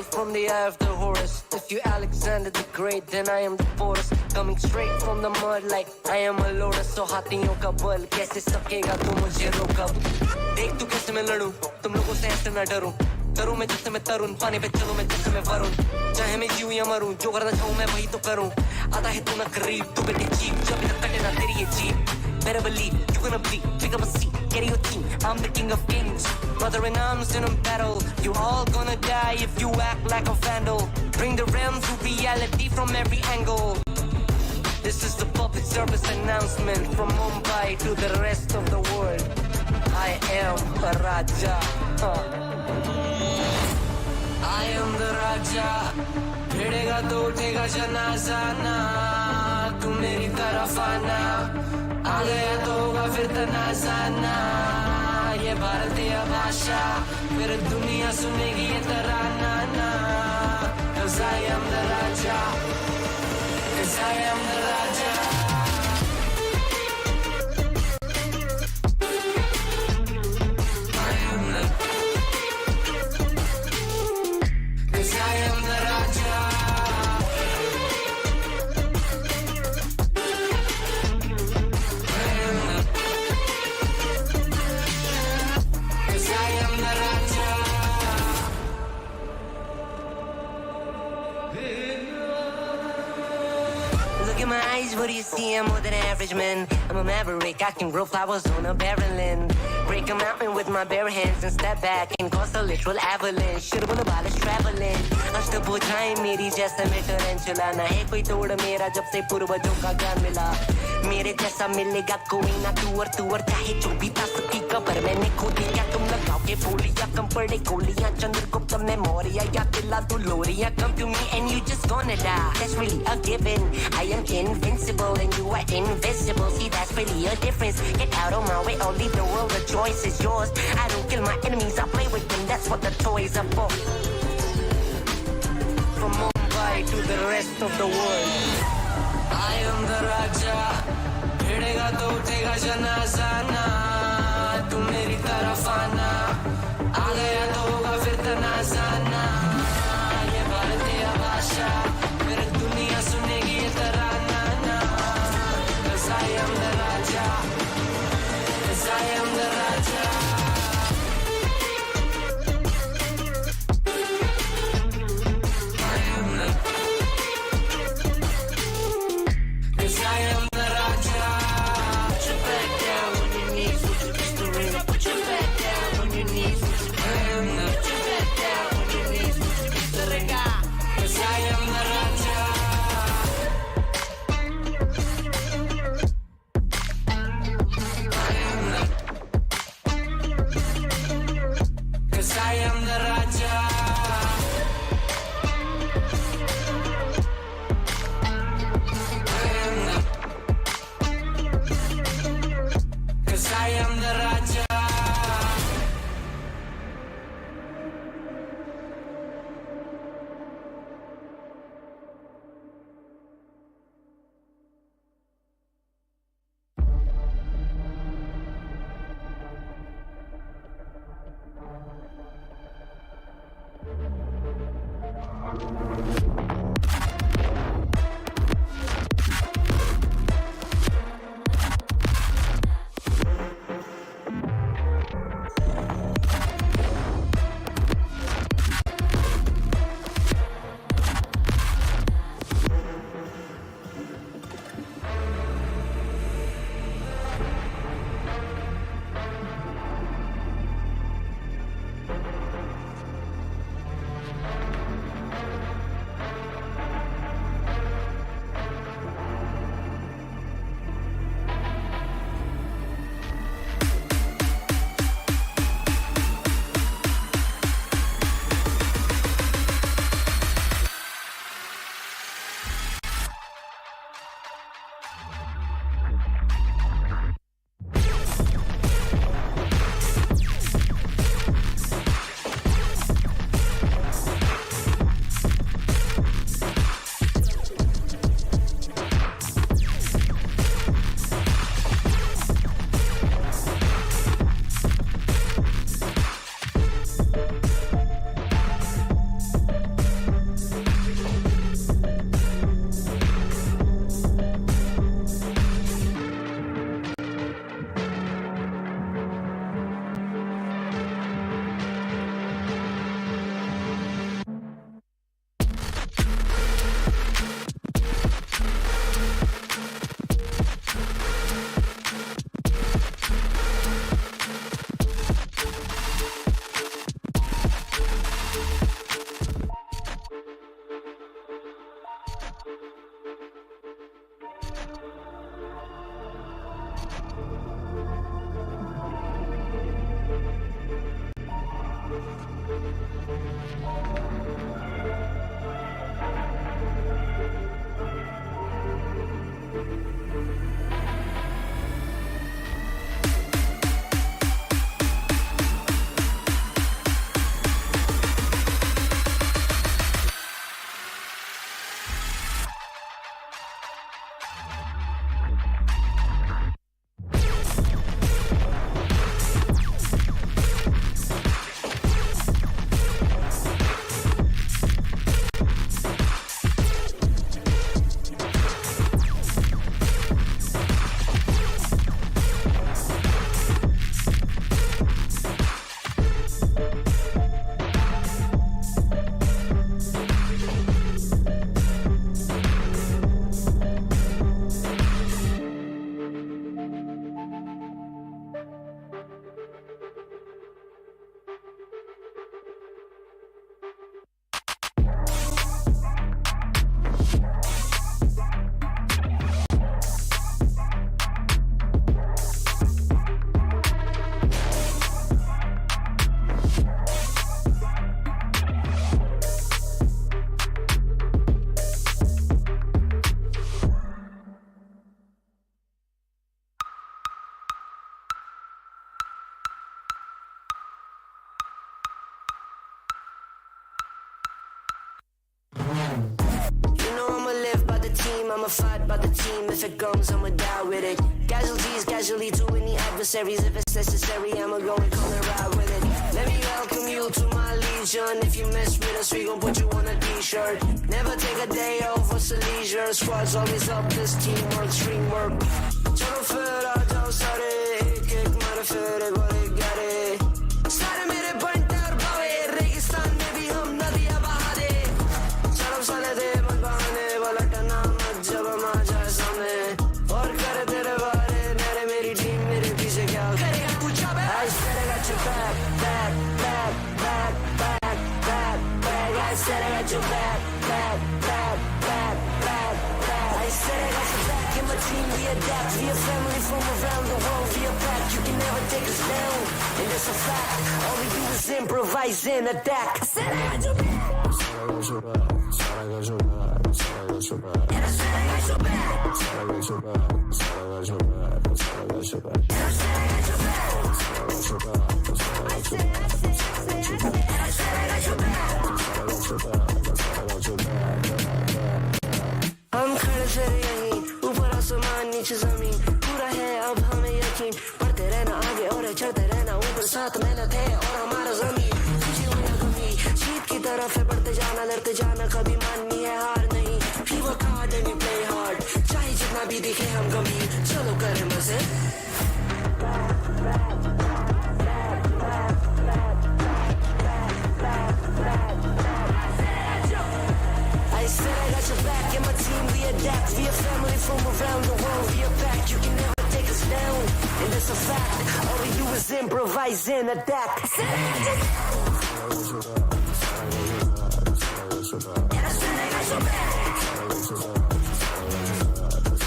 arose from the eye of the Horus. If you Alexander the Great, then I am the Porus. Coming straight from the mud like I am a lotus. So हाथियों का बल कैसे सकेगा तू मुझे रोका? देख तू कैसे मैं लड़ूं, तुम लोगों से ऐसे ना डरूं. करूं मैं जिससे मैं तरुण, पानी पे चलूं मैं जिससे मैं वरुण. चाहे मैं जीऊं या मरूं, जो करना चाहूं मैं वही तो करूं. आता है तू ना करीब, तू बेटे चीप, जब तक कटे ना तेरी ये jeep. Better believe you're gonna bleed, pick up a seat, get your team. I'm the king of kings, brother in arms in a battle. You all gonna die if you act like a vandal. Bring the realms to reality from every angle. This is the public service announcement from Mumbai to the rest of the world. I am a Raja. I am the Raja. भिड़ेगा तो उठेगा जनाजा ना, तू मेरी तरफ आना. आ गया तो होगा फिर तनाज़ाना. ये भारतीय भाषा फिर दुनिया सुनेगी ये तराना ना. 'Cause I am the Raja. 'Cause I am the Raja. What do you see? I'm more than average man. I'm a maverick, I can grow flowers on a barren land. Break a mountain with my bare hands and step back and cause a literal avalanche. Should've been about us traveling. अष्टभुजाएं मेरी जैसे मैं टरेंचुला. ना है कोई तोड़ मेरा जब से पूर्वजों का ज्ञान मिला. मेरे जैसा मिलेगा कोई ना तू और चाहे जो भी था सबकी कबर मैंने खोदी. क्या तुम लगाओगे बोलियां, कम पड़े गोलियां. चंद्रगुप्त में मौर्य या दिला तू लोरियां. Come to me and you just gonna die. That's really a given. I am invincible and you are invisible. See, that's really a difference. Get out of my way, I'll leave the world. The choice is yours. I don't kill my enemies, I play with them. That's what the toys are for. From Mumbai to the rest of the world, I am the Raja. भिड़ेगा तो उठेगा जनाजा ना, तू मेरी तरफ आना. आ गया तो होगा फिर तनाज़ाना. ये भारतीय भाषा फिर दुनिया सुनेगी ये तराना ना. 'Cause I am the Raja. 'Cause I am the Raja. Put your back down on your knees, would you just arena? Put your back down on your knees, would you? I'ma fight by the team. If it comes, I'ma die with it. Casualties, casually to any adversaries. If it's necessary, I'ma go and come and ride with it. Let me welcome you to my legion. If you mess with us, we gon' put you on a t-shirt. Never take a day off for some leisure. Squad's always up, this teamwork, stream work. Chalo fir aa jao sare, ek mare fir ek baar got it. Sare mere bantar bhave, registan mein bhi hum nadiyan baha de. Chalo sale de man bahane wala tana mat jab hum aa jaye samne. Aur kare tere baare, mere meri team mere piche kya karega pucha be. I said I got your back, back, back, back, back, back, back. I said I got your back, back, back, back, back, back. I said I got your back. In my team we adapt, we a family from around the world, we a pack. You can never take us down, and that's a fact. All we do is improvise and attack. I said I got your back. I said I got your back. I got your back. I said I got your back. And I said I got your back. I said I got your back. I said I got your back. I said I got your back. And I said I got your back. I said I got your back. I said I got your back. I said I got your back. And I said I got your back. I said I got your back. I said I got your back. हम खड़े से यहीं ऊपर आसमान नीचे जमीन पूरा है अब हमें यकीन बढ़ते रहना आगे और चढ़ते रहना ऊपर साथ मेहनत है और हमारा जमीन खुशी हो या गमी जीत की तरफ है बढ़ते जाना लड़ते जाना कभी माननी है हार नहीं we work hard and we play hard चाहे जितना भी दिखे हम गंभीर चलो करें मजे I said I got your back, and my team we adapt. We a family from around the world, we a pack. You can never take us down, and that's a fact. All we do is improvise and attack. I said I got your back. And I said I got your back. And I said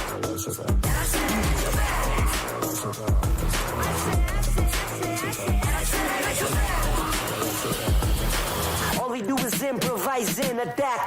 I got your back. And I said I got your back. And I said I got your back. All we do is improvise and attack.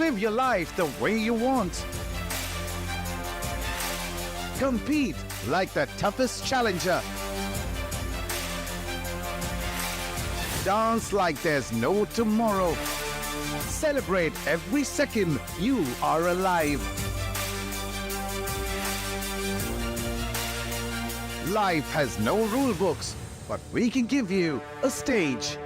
Live your life the way you want. Compete like the toughest challenger. Dance like there's no tomorrow. Celebrate every second you are alive. Life has no rule books, but we can give you a stage.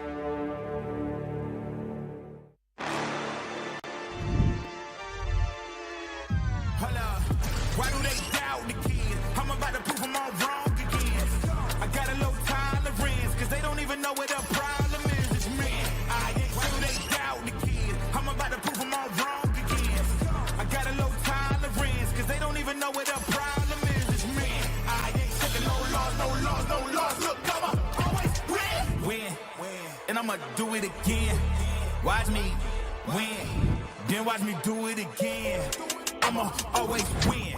Why do they doubt the kid? I'm about to prove them all wrong again. I got a low tolerance, cause they don't even know what the problem is. It's me. Why do they doubt the kid? I'm about to prove them all wrong again. I got a low tolerance, cause they don't even know what the problem is. It's me. I ain't taking no loss, no loss, no loss. Look, I'ma always win. And I'ma do it again. Watch me win. Then watch me do it again. I'ma always win.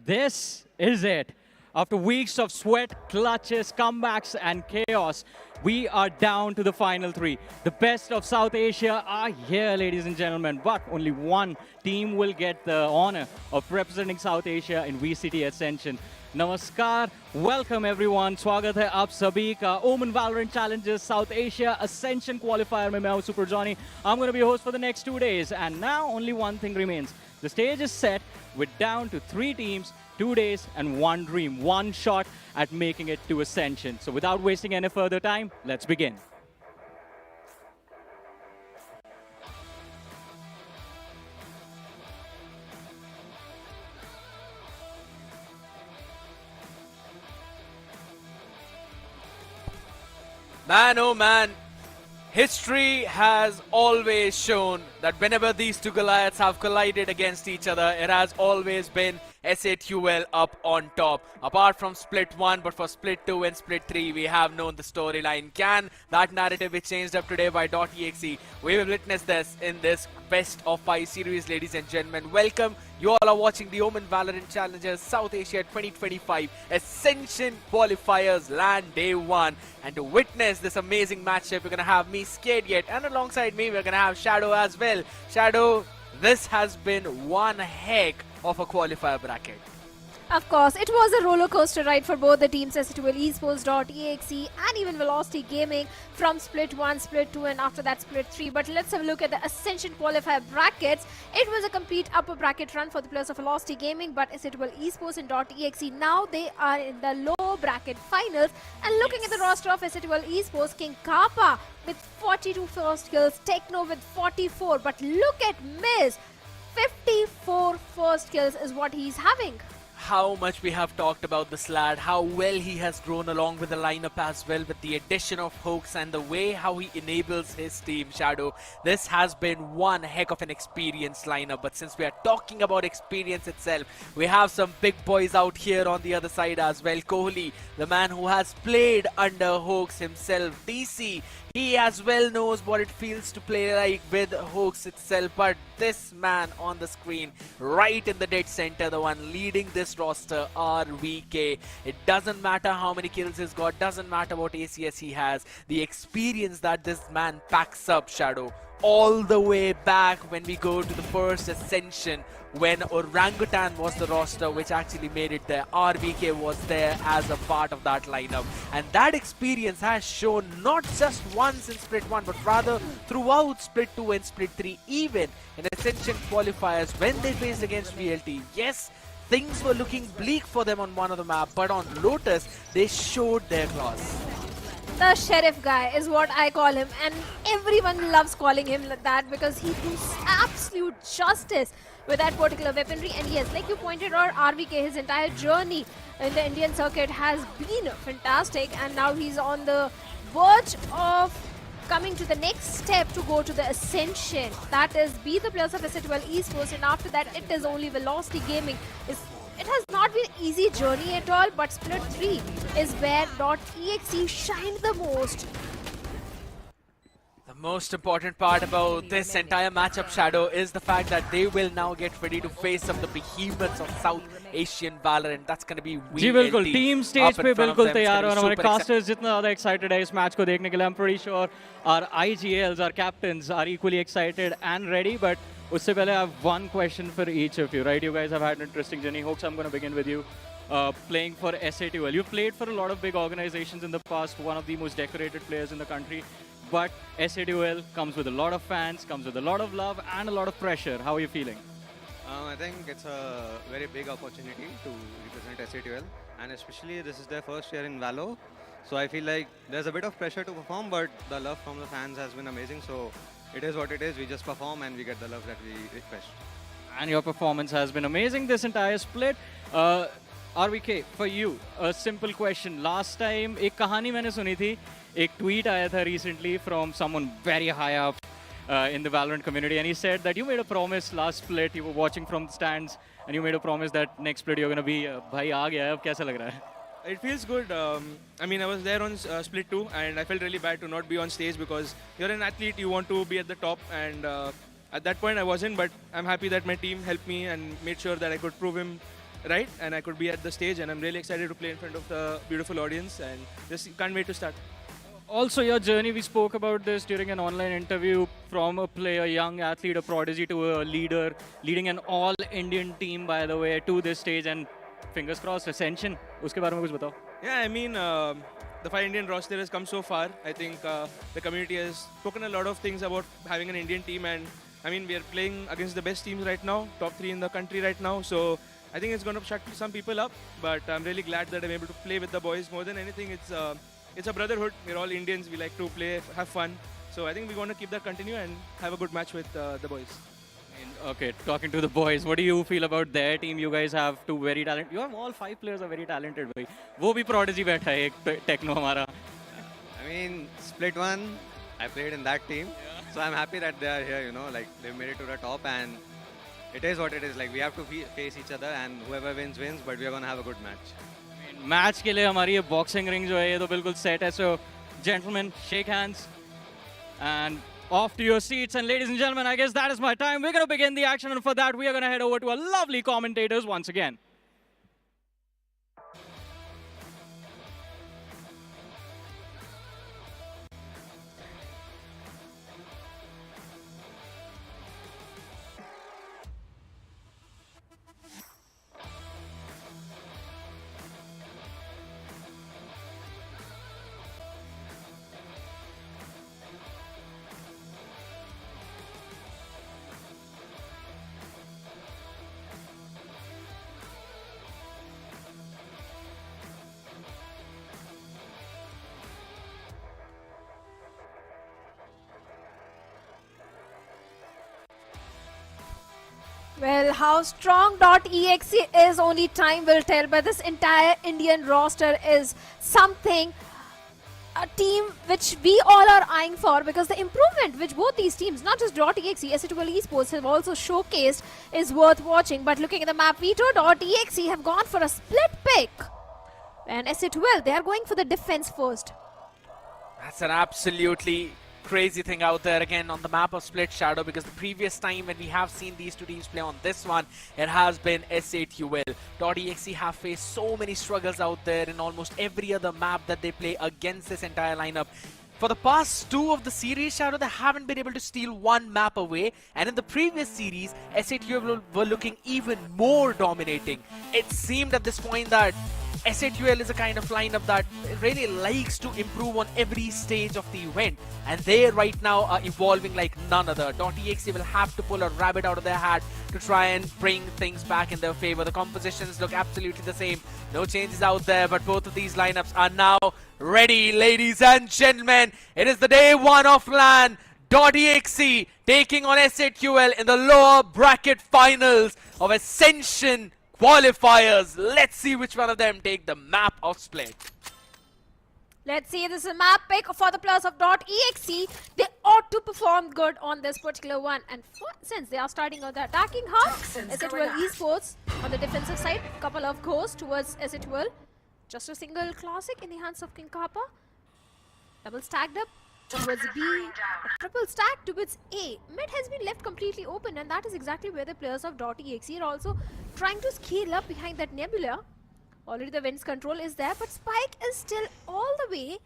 This is it. After weeks of sweat, clutches, comebacks, and chaos, we are down to the final three. The best of South Asia are here, ladies and gentlemen, but only one team will get the honor of representing South Asia in VCT Ascension. Namaskar, welcome everyone. स्वागत है आप सभी का OMEN VALORANT Challenges South Asia Ascension Qualifier में मैं हूं Super Johnny. I'm going to be your host for the next 2 days, and now only one thing remains. The stage is set. We're down to 3 teams, 2 days, and 1 dream, 1 shot at making it to Ascension. So without wasting any further time, let's begin. Man, oh man, history has always shown that whenever these two Goliaths have collided against each other, it has always been SATUL up on top. Apart from Split 1, but for Split 2 and Split 3, we have known the storyline. Can that narrative be changed up today by .exe? We will witness this in this best of 5 series, ladies and gentlemen. Welcome. You all are watching the OMEN VALORANT Challenges South Asia 2025 Ascension Qualifiers LAN Day 1. And to witness this amazing matchup, we're going to have me, Scared Yet, and alongside me, we're going to have Shadow as well. Shadow, this has been one heck of a qualifier bracket. Of course, it was a roller coaster ride for both the teams, Exe Esports.exe and even Velocity Gaming from Split 1, Split 2 and after that Split 3. But let's have a look at the Ascension Qualifier brackets. It was a complete upper bracket run for the players of Velocity Gaming, but Exe Esports and .exe now they are in the lower bracket finals. And looking at the roster of Exe Esports, King Kappa with 42 first kills, Techno with 44. But look at Miz, 54 first kills is what he's having. How much we have talked about this lad, how well he has grown along with the lineup as well, with the addition of Hoax and the way how he enables his team, Shadow. This has been one heck of an experienced lineup, but since we are talking about experience itself, we have some big boys out here on the other side as well. Kohli, the man who has played under Hoax himself. DC, he as well knows what it feels to play like with Hoax itself, but this man on the screen, right in the dead center, the one leading this roster, RVK. It doesn't matter how many kills he's got, doesn't matter what ACS he has, the experience that this man packs up, Shadow, all the way back when we go to the first Ascension, when Orangutan was the roster which actually made it there. RBK was there as a part of that lineup. And that experience has shown not just once in Split 1, but rather throughout Split 2 and Split 3, even in Ascension Qualifiers when they faced against VLT. Yes, things were looking bleak for them on one of the map, but on Lotus, they showed their class. The sheriff guy is what I call him, and everyone loves calling him like that because he does absolute justice with that particular weaponry. And yes, like you pointed out, RVK, his entire journey in the Indian circuit has been fantastic, and now he's on the verge of coming to the next step to go to the Ascension. That is be the players of Ascent Esports, and after that it is only Velocity Gaming. It has not been an easy journey at all, but Split 3 is where .exe shined the most. The most important part about this entire matchup, Shadow, is the fact that they will now get ready to face up the behemoths of South Asian Valorant. That's going to be जी बिल्कुल team stage पे बिल्कुल तैयार और हमारे casters जितना ज़्यादा excited है इस मैच को देखने के लिए. I'm pretty sure our IGLs, our captains are equally excited and ready. But उससे पहले I have one question for each of you, right? You guys have had an interesting journey. Hoax, I'm going to begin with you. Playing for SA2L. You've played for a lot of big organizations in the past, one of the most decorated players in the country. But SA2L comes with a lot of fans, comes with a lot of love and a lot of pressure. How are you feeling? I think it's a very big opportunity to represent SA2L, and especially this is their first year in Valo. So I feel like there's a bit of pressure to perform, but the love from the fans has been amazing. So it is what it is. We just perform and we get the love that we request. And your performance has been amazing this entire split. RVK, for you, a simple question. Last time, एक कहानी मैंने सुनी थी, एक tweet आया था recently from someone very high up in the Valorant community, and he said that you made a promise last split. You were watching from the stands, and you made a promise that next split you're going to be भाई आ गया है, अब कैसा लग रहा है? It feels good. I mean, I was there on Split 2 and I felt really bad to not be on stage because you're an athlete, you want to be at the top, and at that point I wasn't, but I'm happy that my team helped me and made sure that I could prove him right and I could be at the stage, and I'm really excited to play in front of the beautiful audience and just can't wait to start. Also, your journey, we spoke about this during an online interview, from a player, young athlete, a prodigy to a leader, leading an all-Indian team, by the way, to this stage, and fingers crossed, Ascension. Uske baare mein kuch batao. Yeah, I mean, the 5 Indian roster has come so far. I think the community has spoken a lot of things about having an Indian team, and I mean, we are playing against the best teams right now, top 3 in the country right now, so I think it's going to shut some people up, but I'm really glad that I'm able to play with the boys. More than anything, it's a brotherhood. We're all Indians. We like to play, have fun. So I think we're going to keep that continue and have a good match with the boys. Okay, talking to the boys, what do you feel about their team? You guys have two very talented. You have all 5 players are very talented. Bhai. वो भी prodigy बैठा है एक techno हमारा. I mean, Split 1, I played in that team, so I'm happy that they are here. You know, like they made it to the top, and it is what it is. Like we have to face each other, and whoever wins wins. But we are gonna have a good match. Match के लिए हमारी ये boxing ring जो है ये तो बिल्कुल set है. So, gentlemen, shake hands and off to your seats. And ladies and gentlemen, I guess that is my time. We're going to begin the action, and for that, we are going to head over to our lovely commentators once again. Well, how strong .exe is, only time will tell, but this entire Indian roster is something, a team which we all are eyeing for, because the improvement which both these teams, not just .exe, Ascent Esports have also showcased is worth watching. But looking at the map, Vito.exe have gone for a split pick, and Ascent, they are going for the defense first. That's an absolutely crazy thing out there again on the map of Split, Shadow, because the previous time when we have seen these two teams play on this one, it has been SA2L. .exe have faced so many struggles out there in almost every other map that they play against this entire lineup. For the past 2 of the series, Shadow, they haven't been able to steal 1 map away. And in the previous series, SATUL were looking even more dominating. It seemed at this point that SATUL is a kind of lineup that really likes to improve on every stage of the event. And they right now are evolving like none other. .exe will have to pull a rabbit out of their hat to try and bring things back in their favor. The compositions look absolutely the same. No changes out there, but both of these lineups are now ready, ladies and gentlemen. It is the day 1 of LAN. .exe taking on SATUL in the lower bracket finals of Ascension Qualifiers. Let's see which one of them take the map of Split. Let's see, this is a map pick for the players of .exe. They ought to perform good on this particular one. And since they are starting on the attacking half, SATUL Esports on the defensive side, couple of goes towards SATUL. Just a single classic in the hands of King Kappa. Double stacked up towards B, a triple stack towards A. Mid has been left completely open, and that is exactly where the players of .exe are also trying to scale up behind that Nebula. Already the Vents control is there, but Spike is still all the way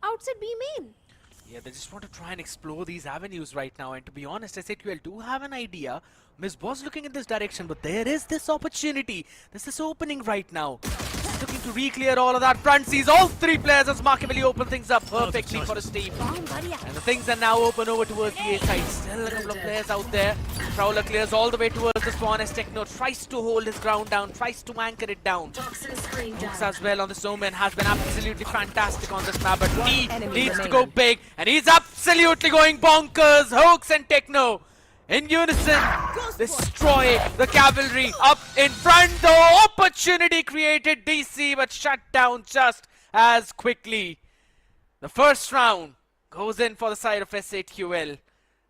outside B main. Yeah, they just want to try and explore these avenues right now. And to be honest, SATUL do have an idea. Miss was looking in this direction, but there is this opportunity. This is opening right now. He's looking to re-clear all of that front. Sees all 3 players as Markaveli open things up perfectly for his team. And the things are now open over towards the A side. Still a couple of players out there. Prowler clears all the way towards the spawn as Techno tries to hold his ground down, tries to anchor it down. Hooks as well on this Omen has been absolutely fantastic on this map, but he needs to go big, and he's absolutely going bonkers. Hooks and Techno in unison destroy the cavalry up in front. The opportunity created DC, but shut down just as quickly. The first round goes in for the side of SATUL.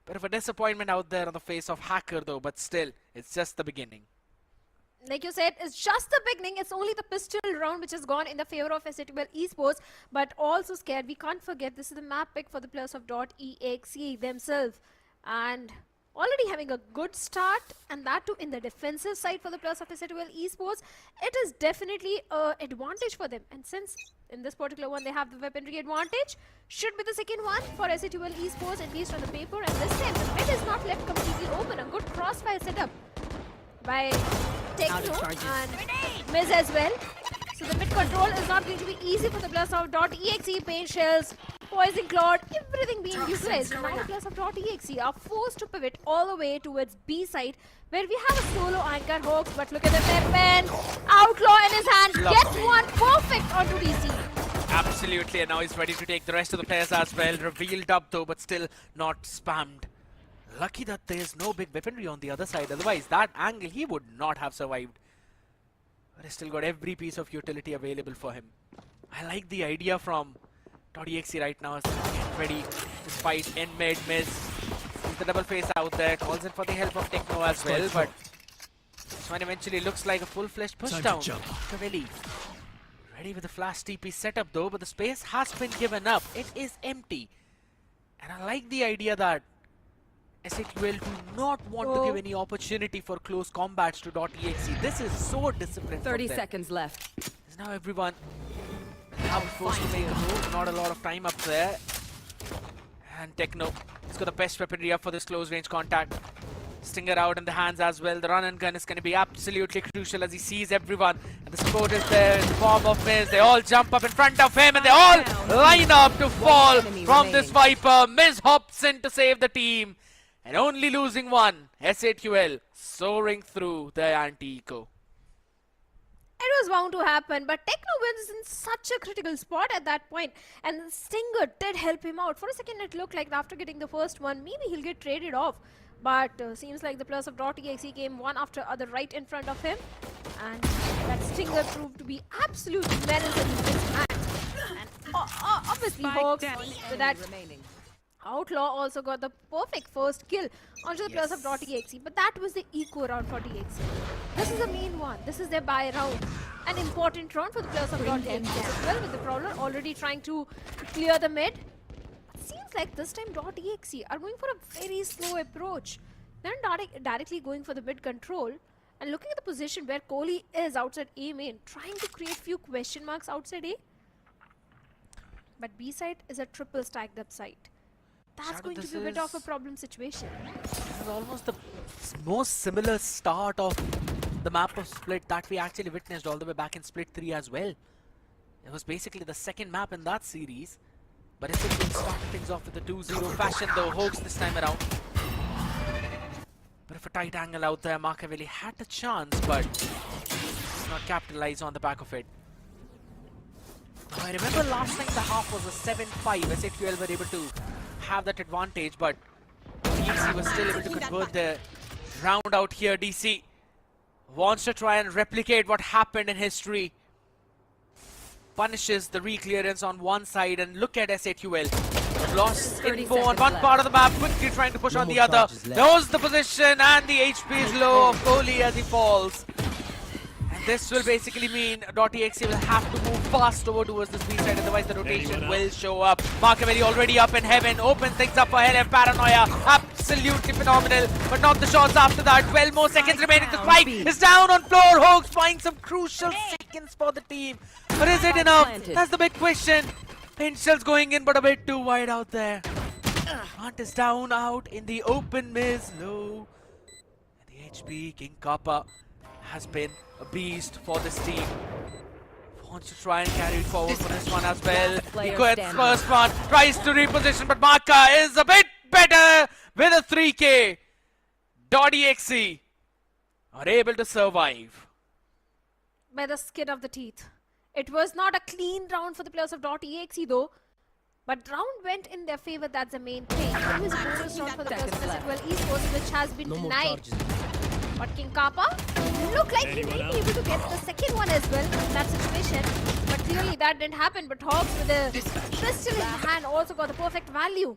Bit of a disappointment out there on the face of Hacker though, but still, it's just the beginning. Like you said, it's just the beginning. It's only the pistol round which has gone in the favor of SATUL Esports, but also scared. We can't forget this is the map pick for the players of .exe themselves. And already having a good start, and that too in the defensive side for the players of SATUL Esports, it is definitely an advantage for them. And since in this particular one they have the weaponry advantage, should be the second one for SATUL Esports, at least on the paper. And this time the mid is not left completely open. A good crossfire setup by Techno and Miz as well. So the mid control is not going to be easy for the players of .exe. Paint shells, poison cloud, everything being utilized. Now the players of .exe are forced to pivot all the way towards B side, where we have a solo anchor Hawks. But look at the weapon, Outlaw in his hand, gets one perfect onto DC. Absolutely, and now he's ready to take the rest of the players as well. Revealed up though, but still not spammed. Lucky that there's no big weaponry on the other side, otherwise that angle he would not have survived. But he's still got every piece of utility available for him. I like the idea from .exe right now as they get ready to fight in mid. Miss sees the double face out there, calls in for the help of Techno as well, but this one eventually looks like a full-fledged push down. Cavelli ready with the flash TP setup though, but the space has been given up. It is empty. And I like the idea that SATUL do not want to give any opportunity for close combats to .exe. This is so disciplined. 30 seconds left. There's now everyone now forced to make a move. Not a lot of time up there. And Techno has got the best weaponry up for this close range contact. Stinger out in the hands as well. The run and gun is going to be absolutely crucial as he sees everyone. And the support is there in the form of Miz. They all jump up in front of him and they all line up to fall from this Viper. Miz hops in to save the team. And only losing one, SATUL soaring through the anti-eco. It was bound to happen, but Techno wins in such a critical spot at that point, and Stinger did help him out. For a second it looked like after getting the first one, maybe he'll get traded off. But seems like the players of .exe came one after other right in front of him. And that Stinger proved to be absolute menace in his hand. And obviously Hawks with that Outlaw also got the perfect first kill onto the players of .exe, but that was the eco round for DXC. This is the main one. This is their buy round. An important round for the players of .exe as well, with the Prowler already trying to clear the mid. But seems like this time .exe are going for a very slow approach. They're not directly going for the mid control. And looking at the position where Kohli is outside A main, trying to create few question marks outside A. But B side is a triple stacked up site. That's Shadow, going to this be a bit of a is- problem situation. This is almost the most similar start of the map of Split that we actually witnessed all the way back in Split 3 as well. It was basically the second map in that series. But it's started things off with a 2-0 fashion though. Hoax this time around. Bit of a tight angle out there. Machiavelli had a chance, but did not capitalize on the back of it. Now, I remember last time the half was a 7-5. SAQL were able to have that advantage, but DC was still able to convert the round out here. DC wants to try and replicate what happened in history. Punishes the reclearance on one side, and look at SAQL. Lost info on one part of the map, quickly trying to push on the other. Knows the position, and the HP is low of Kohli as he falls. And this will basically mean .exe will have to move fast over towards this B side, otherwise the rotation will show up. Machiavelli already up in heaven, opens things up for Helen. Paranoia, absolutely phenomenal, but not the shots after that. 12 more seconds remaining. The spike is down on floor. Hoax buying some crucial seconds for the team. But is it enough? That's the big question. Pinchels going in, but a bit too wide out there. Hunt is down out in the open miss. Low. And the HP, King Kappa, has been a beast for this team. Wants to try and carry it forward for this one as well. He gets first one, tries to reposition, but Maka is a bit better with a 3K. .exe are able to survive. By the skin of the teeth. It was not a clean round for the players of .exe though. But round went in their favor, that's the main thing. It was a bonus round for the players of Ascent Esports, which has been denied. But King Kappa looked like he may be able to get the second one as well in that situation. But clearly that didn't happen. But Hawks with a pistol in hand also got the perfect value.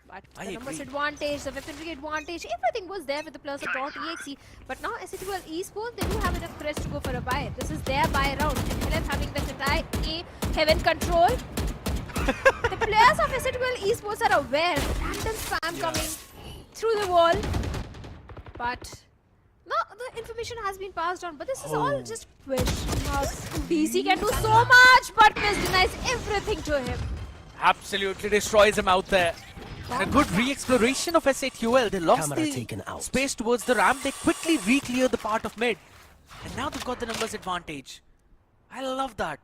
But the numbers advantage, the weaponry advantage, everything was there with the players of .exe. But now SAQL Esports, they do have enough crest to go for a buy. This is their buy round. And Helen having the entire A heaven control. The players of SAQL Esports are aware. Random spam coming through the wall. But no, the information has been passed on. But this is all just wish. DC can do so much, but Miss denies everything to him. Absolutely destroys him out there. And a good re-exploration of SAQL. They lost the space towards the ramp. They quickly re-cleared the part of mid. And now they've got the numbers advantage. I love that.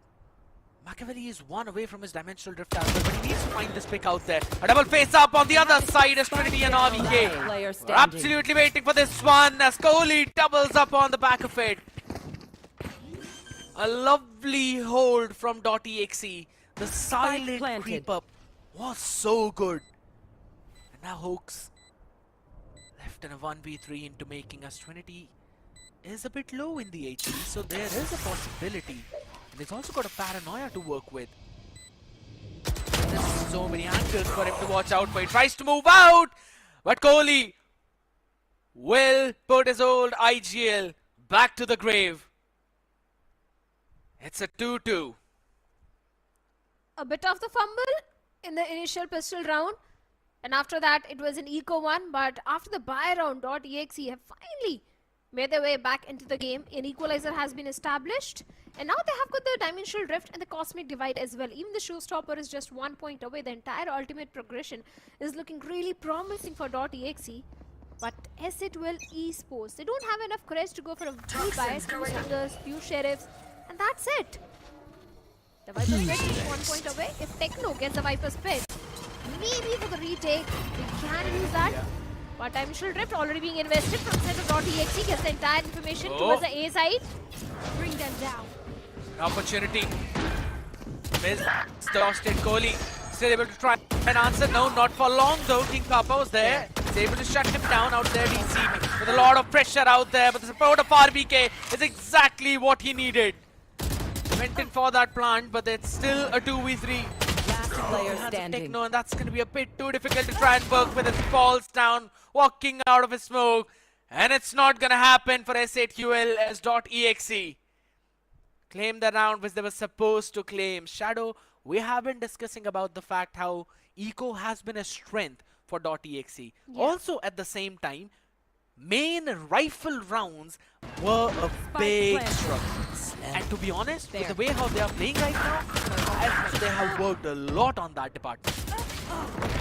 Machiavelli is one away from his dimensional drift as well, but he needs to find this pick out there. A double face up on the other side as Trinity and RVK. We're absolutely waiting for this one as Kohli doubles up on the back of it. A lovely hold from .exe. The silent creep up was so good. And now Hoax left in a 1v3 into making us. Trinity is a bit low in the HP, so there is a possibility. And he's also got a Paranoia to work with. There's so many angles for him to watch out for. He tries to move out, but Kohli will put his old IGL back to the grave. It's a 2-2. A bit of the fumble in the initial pistol round. And after that, it was an eco one. But after the buy round, .exe have finally made their way back into the game. An equalizer has been established. And now they have got the dimensional drift and the cosmic divide as well. Even the showstopper is just 1 point away. The entire ultimate progression is looking really promising for .exe. But SAQL Esports, they don't have enough courage to go for a full buy. Few soldiers, few sheriffs, and that's it. The Viper's Pit is 1 point away. If Techno gets the Viper's Pit, maybe for the retake, we can use that. But dimensional drift already being invested from center.exe, gets the entire information towards the A side. Bring them down. Opportunity. Missed. Lost it. Kohli still able to try and answer. No, not for long though. King Kappa was there. He's able to shut him down out there, DC. With a lot of pressure out there. But the support of RBK is exactly what he needed. Went in for that plant, but it's still a 2v3. Last player standing. Techno, and that's going to be a bit too difficult to try and work with as he falls down, walking out of his smoke. And it's not going to happen for SAQL as .exe. Claim the round which they were supposed to claim. Shadow, we have been discussing about the fact how eco has been a strength for .exe. Yeah. Also at the same time, main rifle rounds were a big struggle. And to be honest, with the way how they are playing right now, They have worked a lot on that department.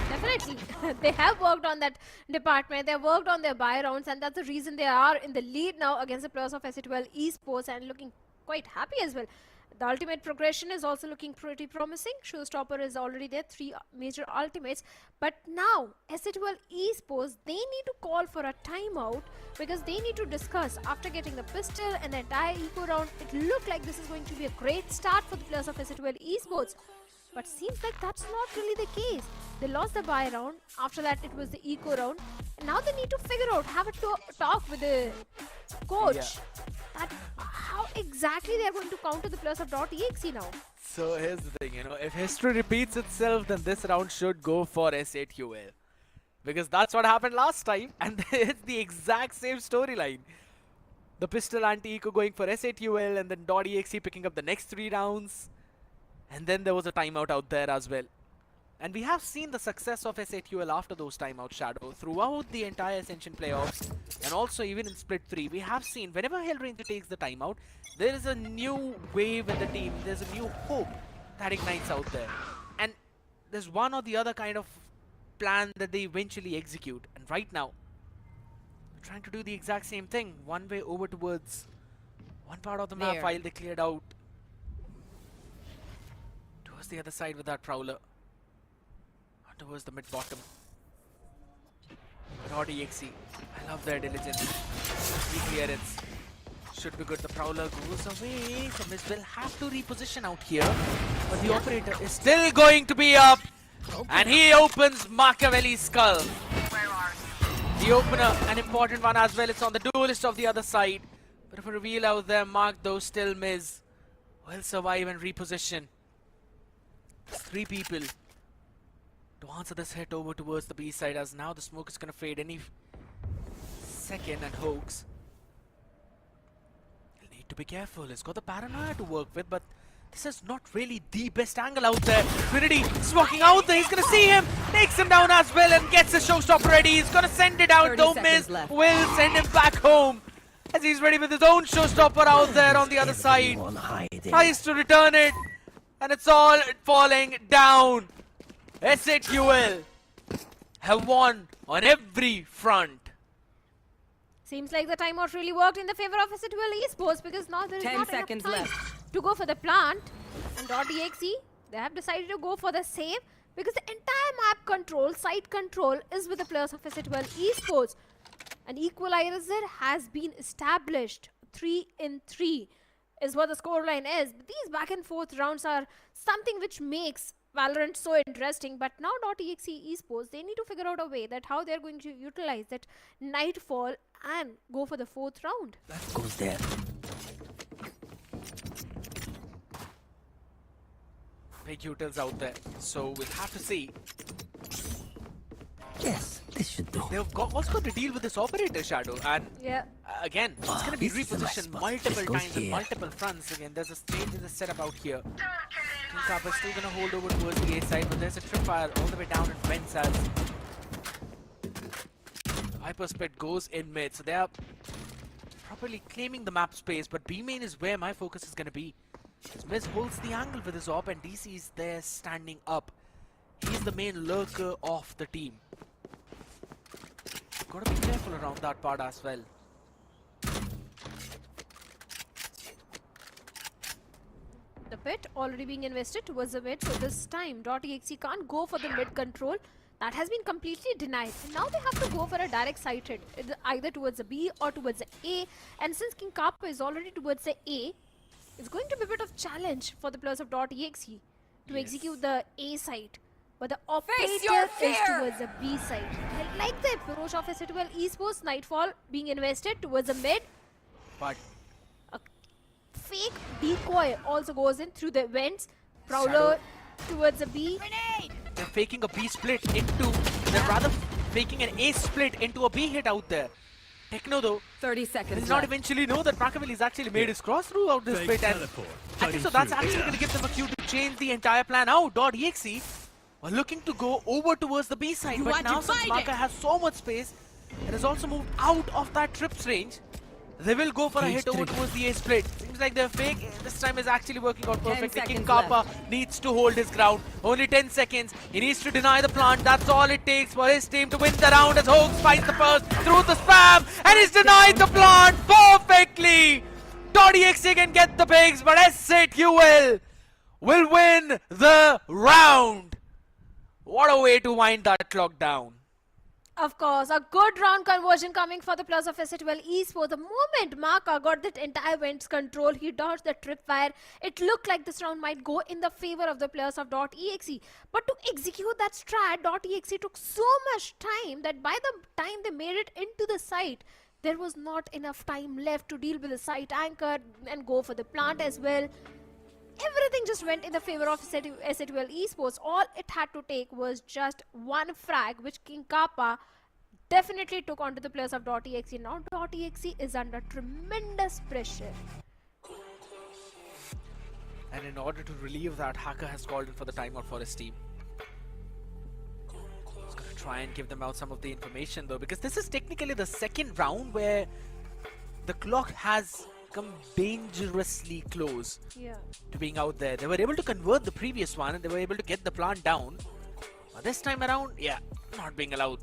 Definitely. They have worked on that department. They have worked on their buy rounds, and that's the reason they are in the lead now against the players of SC12 Esports and looking quite happy as well. The ultimate progression is also looking pretty promising. Showstopper is already there, 3 major ultimates. But now, SC12 Esports, they need to call for a timeout because they need to discuss after getting the pistol and the entire eco round. It looked like this is going to be a great start for the players of SC12 Esports. But seems like that's not really the case. They lost the buy round. After that, it was the eco round. And now they need to figure out, have a talk with the coach. That how exactly they are going to counter the players of .exe now. So here's the thing, if history repeats itself, then this round should go for SATUL. Because that's what happened last time, and it's the exact same storyline. The pistol anti-eco going for SATUL, and then .exe picking up the next 3 rounds. And then there was a timeout out there as well. And we have seen the success of SATUL after those timeouts, Shadow, throughout the entire Ascension playoffs, and also even in Split 3. We have seen whenever Hellranger takes the timeout, there is a new wave in the team. There's a new hope that ignites out there. And there's one or the other kind of plan that they eventually execute. And right now, they're trying to do the exact same thing. One way over towards one part of the map while they cleared out towards the other side with that Prowler. Towards the mid-bottom. .exe. I love their diligence. Clearance. Should be good. The Prowler goes away. So Miz will have to reposition out here. But the operator is still going to be up. And he opens Machiavelli's skull. The opener, an important one as well. It's on the duelist of the other side. But if a reveal out there, Mark though still Miz will survive and reposition. 3 people to answer this hit over towards the B side, as now the smoke is going to fade any second, and Hoax, he'll need to be careful. He's got the paranoia to work with, but this is not really the best angle out there. Trinity is walking out there. He's going to see him, takes him down as well, and gets the showstopper ready. He's going to send it out, though Miz will send him back home as he's ready with his own showstopper out there on the other side. Tries to return it, and it's all falling down. SATUL have won on every front. Seems like the timeout really worked in the favor of SC12 Esports because now there is 10 not seconds enough time left to go for the plant. And .exe, they have decided to go for the save because the entire map control, site control is with the players of SC12 Esports. An equalizer has been established. 3-3 is what the scoreline is. But these back and forth rounds are something which makes Valorant so interesting, but now .exe Esports, they need to figure out a way that how they're going to utilize that Nightfall and go for the 4th round. That goes there. Big utils out there, so we'll have to see. Yes, this should do. They've also got to deal with this operator, Shadow, and again, it's going to be repositioned multiple times on multiple fronts. Again, there's a change in the setup out here. King Kappa is still going to hold over towards the A side, but there's a tripwire all the way down and Vents as Hyperspit goes in mid, so they are properly claiming the map space, but B main is where my focus is going to be. As Miz holds the angle with his op and DC is there standing up. He's the main lurker of the team. Gotta be careful around that part as well. The pit already being invested towards the mid, so this time .exe can't go for the mid control. That has been completely denied. And now they have to go for a direct side hit, either towards the B or towards the A. And since King Kappa is already towards the A, it's going to be a bit of challenge for the players of .exe to execute the A side. But the operator is towards the B side. I like the approach of SC12 Esports. Nightfall being invested towards the mid. But a fake decoy also goes in through the vents. Prowler towards the B. They're faking a B split into, they're rather faking an A split into a B hit out there. Techno though, 30 seconds does not eventually know that Machiavelli's actually made his cross through out this bit, and I think so that's actually going to give them a cue to change the entire plan out. .exe are looking to go over towards the B side, but now since Maka has so much space, it has also moved out of that trips range. They will go for a hit over towards the A split. Seems seems like they're fake. This time is actually working out 10 perfectly. King seconds Kappa left. needs to hold his ground. Only 10 seconds. He needs to deny the plant. That's all it takes for his team to win the round as Hoax finds the first through the spam. And he's denied the plant perfectly. .exe can get the pigs, but Ascent will win the round. What a way to wind that clock down. Of course, a good round conversion coming for the players of SATL Esports. The moment Maka got that entire event's control, he dodged the tripwire. It looked like this round might go in the favor of the players of .exe. But to execute that strat, .exe took so much time that by the time they made it into the site, there was not enough time left to deal with the site anchor and go for the plant as well. Everything just went in the favor of SATL Esports. All it had to take was just one frag, which King Kappa definitely took onto the players of .exe. Now .exe is under tremendous pressure. And in order to relieve that, Hacker has called in for the timeout for his team. He's going to try and give them out some of the information though, because this is technically the second round where the clock has come dangerously close to being out there. They were able to convert the previous one and they were able to get the plant down. But this time around, yeah, not being allowed.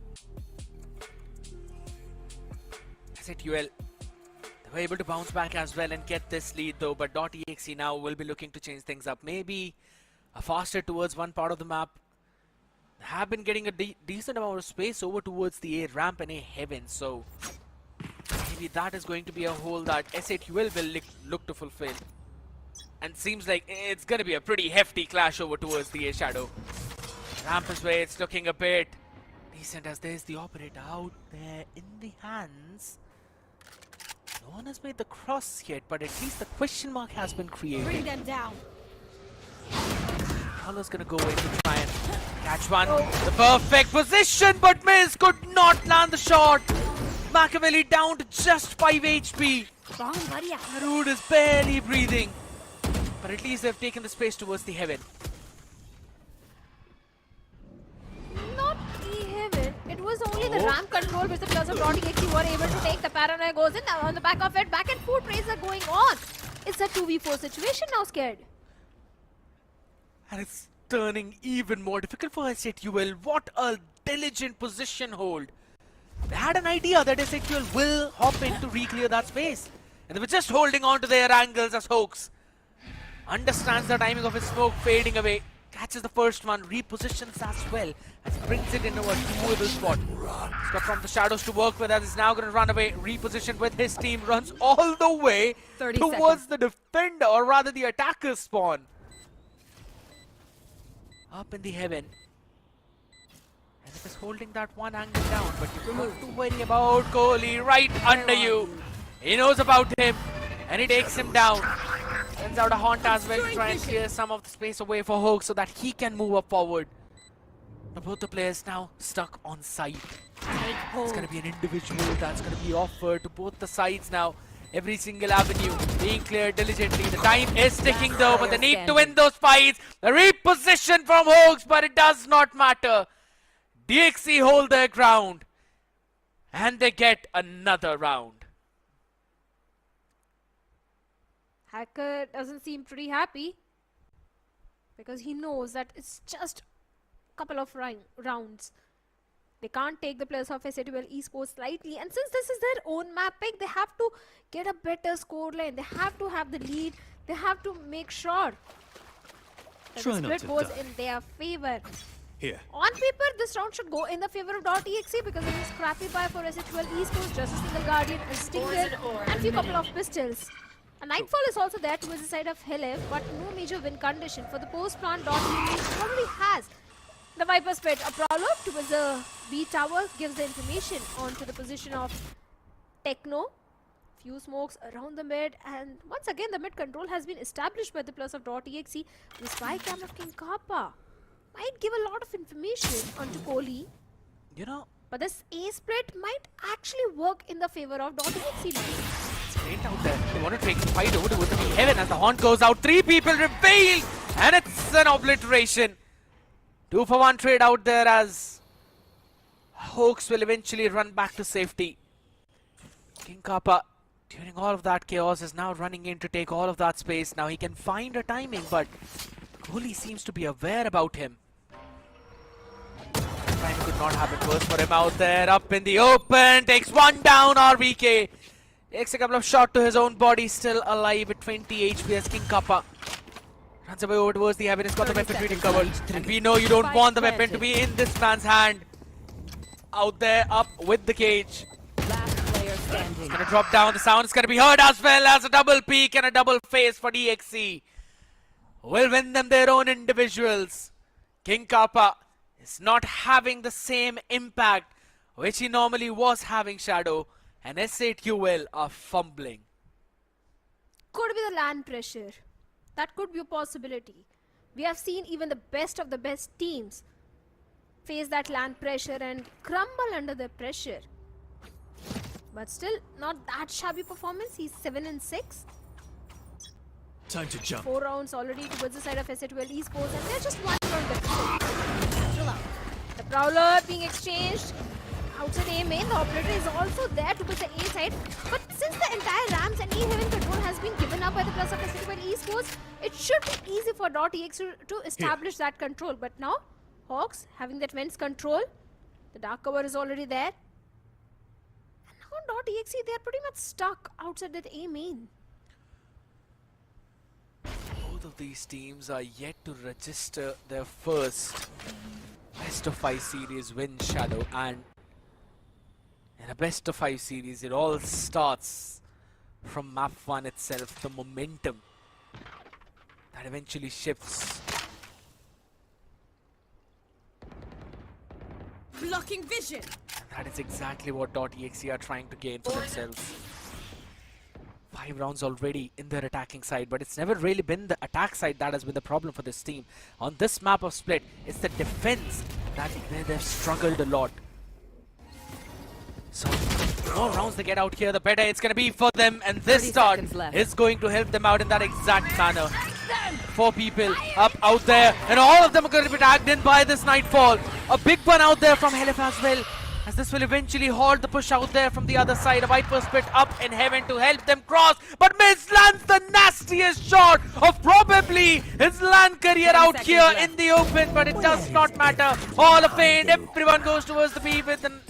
SATL, they were able to bounce back as well and get this lead though, but .exe now will be looking to change things up. Maybe faster towards one part of the map. They have been getting a decent amount of space over towards the A ramp and A heaven, so maybe that is going to be a hole that SATL will look to fulfill. And seems like it's going to be a pretty hefty clash over towards the A shadow. Ramp is where it's looking a bit decent as there's the operator out there in the hands. No one has made the cross yet, but at least the question mark has been created. Bring them down. Paolo's going to go in to try and catch one. The perfect position, but Miz could not land the shot. Machiavelli down to just 5 HP. Harud is barely breathing. But at least they've taken the space towards the heaven. Not E-Heaven. It was only the ramp control which the players of .exe were able to take. The paranoia goes in on the back of it. Back and forth races are going on. It's a 2v4 situation now, Scared. And it's turning even more difficult for SATL. What a diligent position hold. They had an idea that SATL will hop in to re-clear that space. And they were just holding on to their angles as Hoax understands the timing of his smoke fading away. Catches the first one, repositions as well, and brings it into a doable spot. He's got from the shadows to work with, as he's now going to run away, reposition with his team, runs all the way towards the defender, or rather the attacker's spawn. Up in the heaven. And it is holding that one angle down, but you don't have to worry about Kohli right under you. He knows about him, and he takes him down. Sends out a haunt as well to try and clear some of the space away for Hoax so that he can move up forward. But both the players now stuck on site. It's going to be an individual that's going to be offered to both the sides now. Every single avenue being cleared diligently. The time is ticking though, but they need to win those fights. The reposition from Hoax, but it does not matter. DXC hold their ground and they get another round. Hacker doesn't seem pretty happy because he knows that it's just a couple of rounds. They can't take the players of SATL Esports lightly, and since this is their own map pick, they have to get a better score line. They have to have the lead. They have to make sure that the split goes in their favor. Here. On paper, this round should go in the favor of .exe because it is scrappy buy for SATL Esports, just a single Guardian, a Stinger, and a few couple of pistols. A Nightfall is also there towards the side of Hilif, but no major win condition for the post-plant. .exe probably has the Viper Spit. A prowler towards the B tower gives the information onto the position of Techno. Few smokes around the mid, and once again the mid control has been established by the plus of .exe. The spy cam of King Kappa might give a lot of information onto Kohli. You know, but this A split might actually work in the favor of .exe. Straight out there. They want to take the fight over to the heaven as the haunt goes out. 3 people revealed, and it's an obliteration. 2-for-1 trade out there as Hoax will eventually run back to safety. King Kappa During all of that, Chaos is now running in to take all of that space. Now he can find a timing, but Kohli seems to be aware about him. Time could not have it worse for him out there. Up in the open, takes one down, RVK. Takes a couple of shots to his own body, still alive with 20 HP as King Kappa runs away over towards the heaven. He's got the weapon being covered. And we know you don't want the weapon to be in this man's hand. Out there, up with the cage. Last player standing. He's gonna drop down. The sound is gonna be heard as well as a double peak and a double face for DXC. Will win them their own individuals. King Kappa is not having the same impact which he normally was having, Shadow. And S8QL are fumbling. Could be the LAN pressure. That could be a possibility. We have seen even the best of the best teams face that LAN pressure and crumble under the pressure. But still, not that shabby performance. He's 7-6. Time to jump. 4 rounds already towards the side of S8QL Esports, and they're just 1 round deficit. The Prowler being exchanged. Outside A main, the operator is also there towards the A side. But since the entire ramps and E-Heaven control has been given up by the plus of S8QL Esports, it should be easy for .exe to establish that control. But now, Hawks having that Vents control. The dark cover is already there. And now .exe, they are pretty much stuck outside that A main. Both of these teams are yet to register their first best of 5 series win, Shadow. And in a best of 5 series, it all starts from map 1 itself, the momentum that eventually shifts. Blocking vision. And that is exactly what .exe are trying to gain for themselves. 5 rounds already in their attacking side, but it's never really been the attack side that has been the problem for this team. On this map of Split, it's the defense that where they've struggled a lot. So, the more rounds they get out here, the better it's going to be for them. And this start is going to help them out in that exact manner. 4 people up out there, and all of them are going to be tagged in by this Nightfall. A big one out there from Helif as well, as this will eventually halt the push out there from the other side. A Viper Split up in heaven to help them cross, but Miz lands the nastiest shot of probably his LAN career out here in the open, but it does not matter. All of it, everyone goes towards the B with an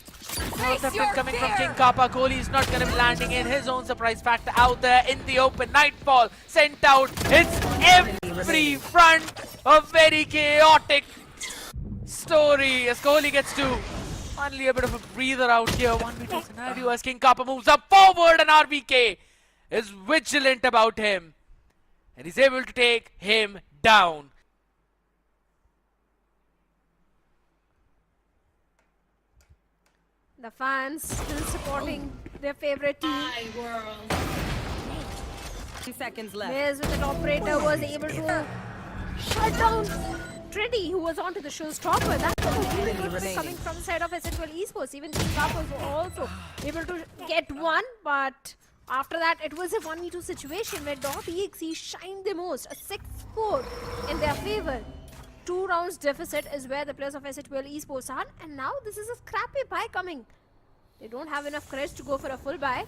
coming from King Kappa. Kohli is not going to be landing in his own surprise factor out there in the open. Nightfall sent out. It's every front. A very chaotic story as Kohli gets to finally a bit of a breather out here. 1v2 scenario as King Kappa moves up forward, and RVK is vigilant about him. And he's able to take him down. The fans still supporting their favorite team. 2 seconds left. Miz with an operator was able to shut down Treddy, who was onto the showstopper. That was a really good play coming from the side of S8QL Esports. Even King Kappa was also able to get one, but after that it was a 1v2 situation where .exe shined the most. A 6-4 in their favor. 2 rounds deficit is where the players of S8QL Esports are, and now this is a scrappy buy coming. They don't have enough courage to go for a full buy.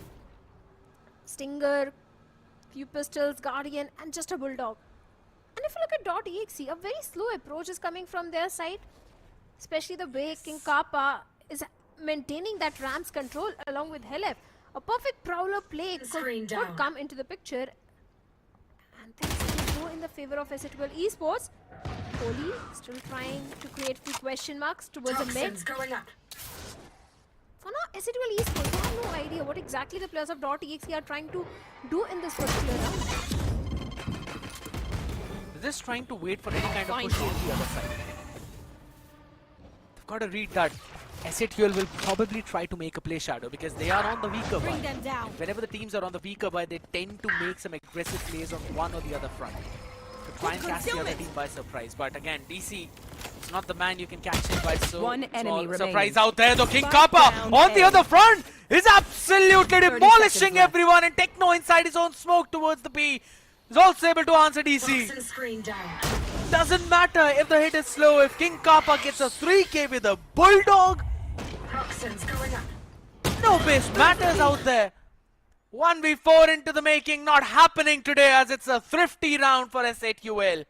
Stinger, few pistols, Guardian, and just a Bulldog. And if you look at .exe, a very slow approach is coming from their side, especially the way King Kappa is maintaining that ramps control along with Helif. A perfect Prowler play could come into the picture, and things will go in the favor of S8QL Esports. Kohli still trying to create few question marks towards the mid. For now, S8QL Esports, they have no idea what exactly the players of .exe are trying to do in this particular round. They're just trying to wait for any kind of push on the other side. They've got to read that S8QL will probably try to make a play, Shadow, because they are on the weaker buy. Whenever the teams are on the weaker buy, they tend to make some aggressive plays on one or the other front to try and catch the other team by surprise. But again, DC is not the man you can catch him by One enemy remaining. surprise out there. Though King Kappa on the other front is absolutely demolishing everyone, and Techno inside his own smoke towards the B is also able to answer DC. Doesn't matter if the hit is slow. If King Kappa gets a 3K with a Bulldog, no base matters out there. 1v4 into the making, not happening today as it's a thrifty round for SATUL.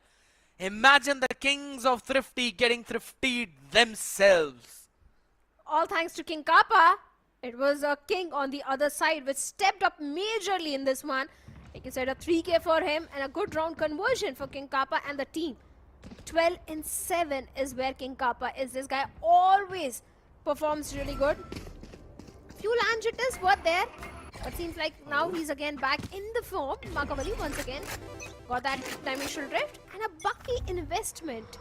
Imagine the kings of thrifty getting thriftied themselves. All thanks to King Kappa. It was a king on the other side which stepped up majorly in this one. Like you said, a 3K for him and a good round conversion for King Kappa and the team. 12-7 is where King Kappa is. This guy always performs really good. Few LAN jitters were there, but seems like now he's again back in the form. Makavali once again got that dimensional drift and a bucky investment.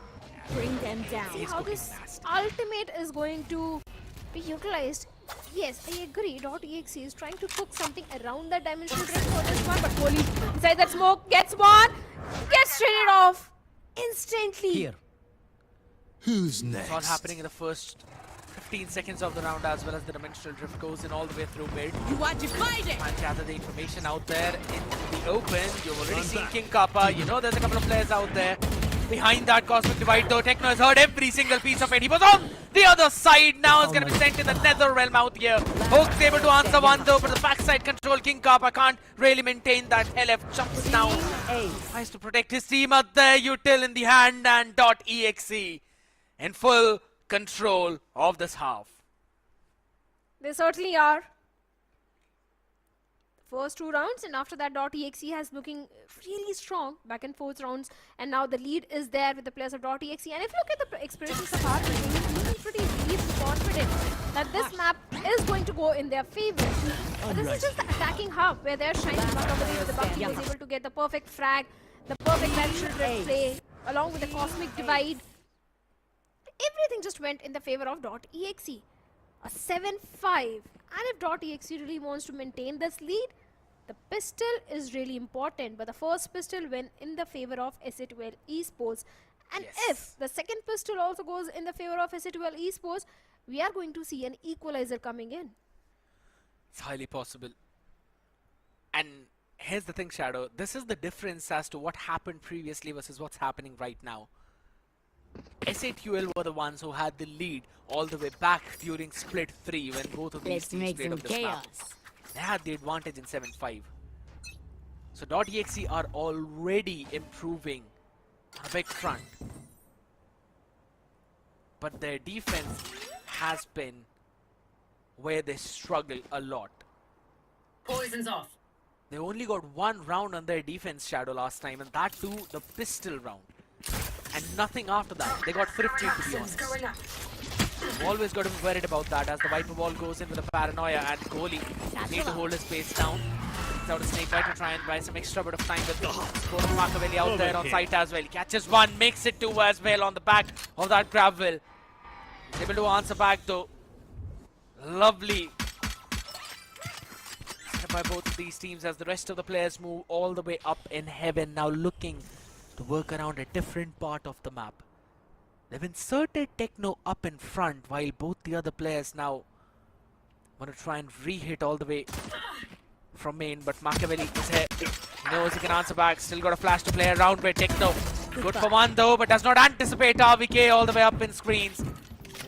Bring them down. See how this ultimate is going to be utilized. Yes, I agree. .exe is trying to cook something around the dimensional drift for this one, but Kohli inside that smoke gets one, gets traded off instantly. Here. Who's next? It's all happening in the first 15 seconds of the round, as well as the dimensional drift goes in all the way through mid. You are divided. And gather the information out there in the open. You've already seen King Kappa. You know there's a couple of players out there. Behind that cosmic divide though, Techno has heard every single piece of it. He was on the other side. Now it's going to be sent in the nether realm out here. Hook's able to answer one though, but the backside control, King Kappa can't really maintain that. LF jumps down. Tries to protect his team out there. Util in the hand and .exe in full control of this half. They certainly are. First 2 rounds, and after that .exe has looking really strong back and forth rounds, and now the lead is there with the players of .exe. And if you look at the experiences of our team, he's pretty confident that this map is going to go in their favor. But this is just the attacking hub where they're shining. The Bucky was able to get the perfect frag, the perfect dimensional drift play, along with the cosmic divide. Everything just went in the favor of .exe. A 7-5. And if .exe really wants to maintain this lead, the pistol is really important. But the first pistol went in the favor of SATUL Esports. And if the second pistol also goes in the favor of SATUL Esports, we are going to see an equalizer coming in. It's highly possible. And here's the thing, Shadow. This is the difference as to what happened previously versus what's happening right now. SATUL were the ones who had the lead all the way back during split 3 when both of these teams played on this map. They had the advantage in 7-5. So .exe are already improving on a big front. But their defense has been where they struggle a lot. Poison's off. They only got 1 round on their defense, Shadow, last time, and that too the pistol round. And nothing after that. They got thrifty, to be honest. Always got to be worried about that as the Viper Ball goes in with a paranoia, and Kohli need to hold his pace down. He's out of snake bite to try and buy some extra bit of time with Makaveli out there on site as well. He catches one, makes it 2 as well on the back of that grab wheel. He's able to answer back though. Lovely by both of these teams as the rest of the players move all the way up in heaven, now looking to work around a different part of the map. They've inserted Techno up in front while both the other players now want to try and re-hit all the way from main, but Makaveli is here. He knows he can answer back, still got a flash to play around with Techno. Good for one though, but does not anticipate RVK all the way up in screens.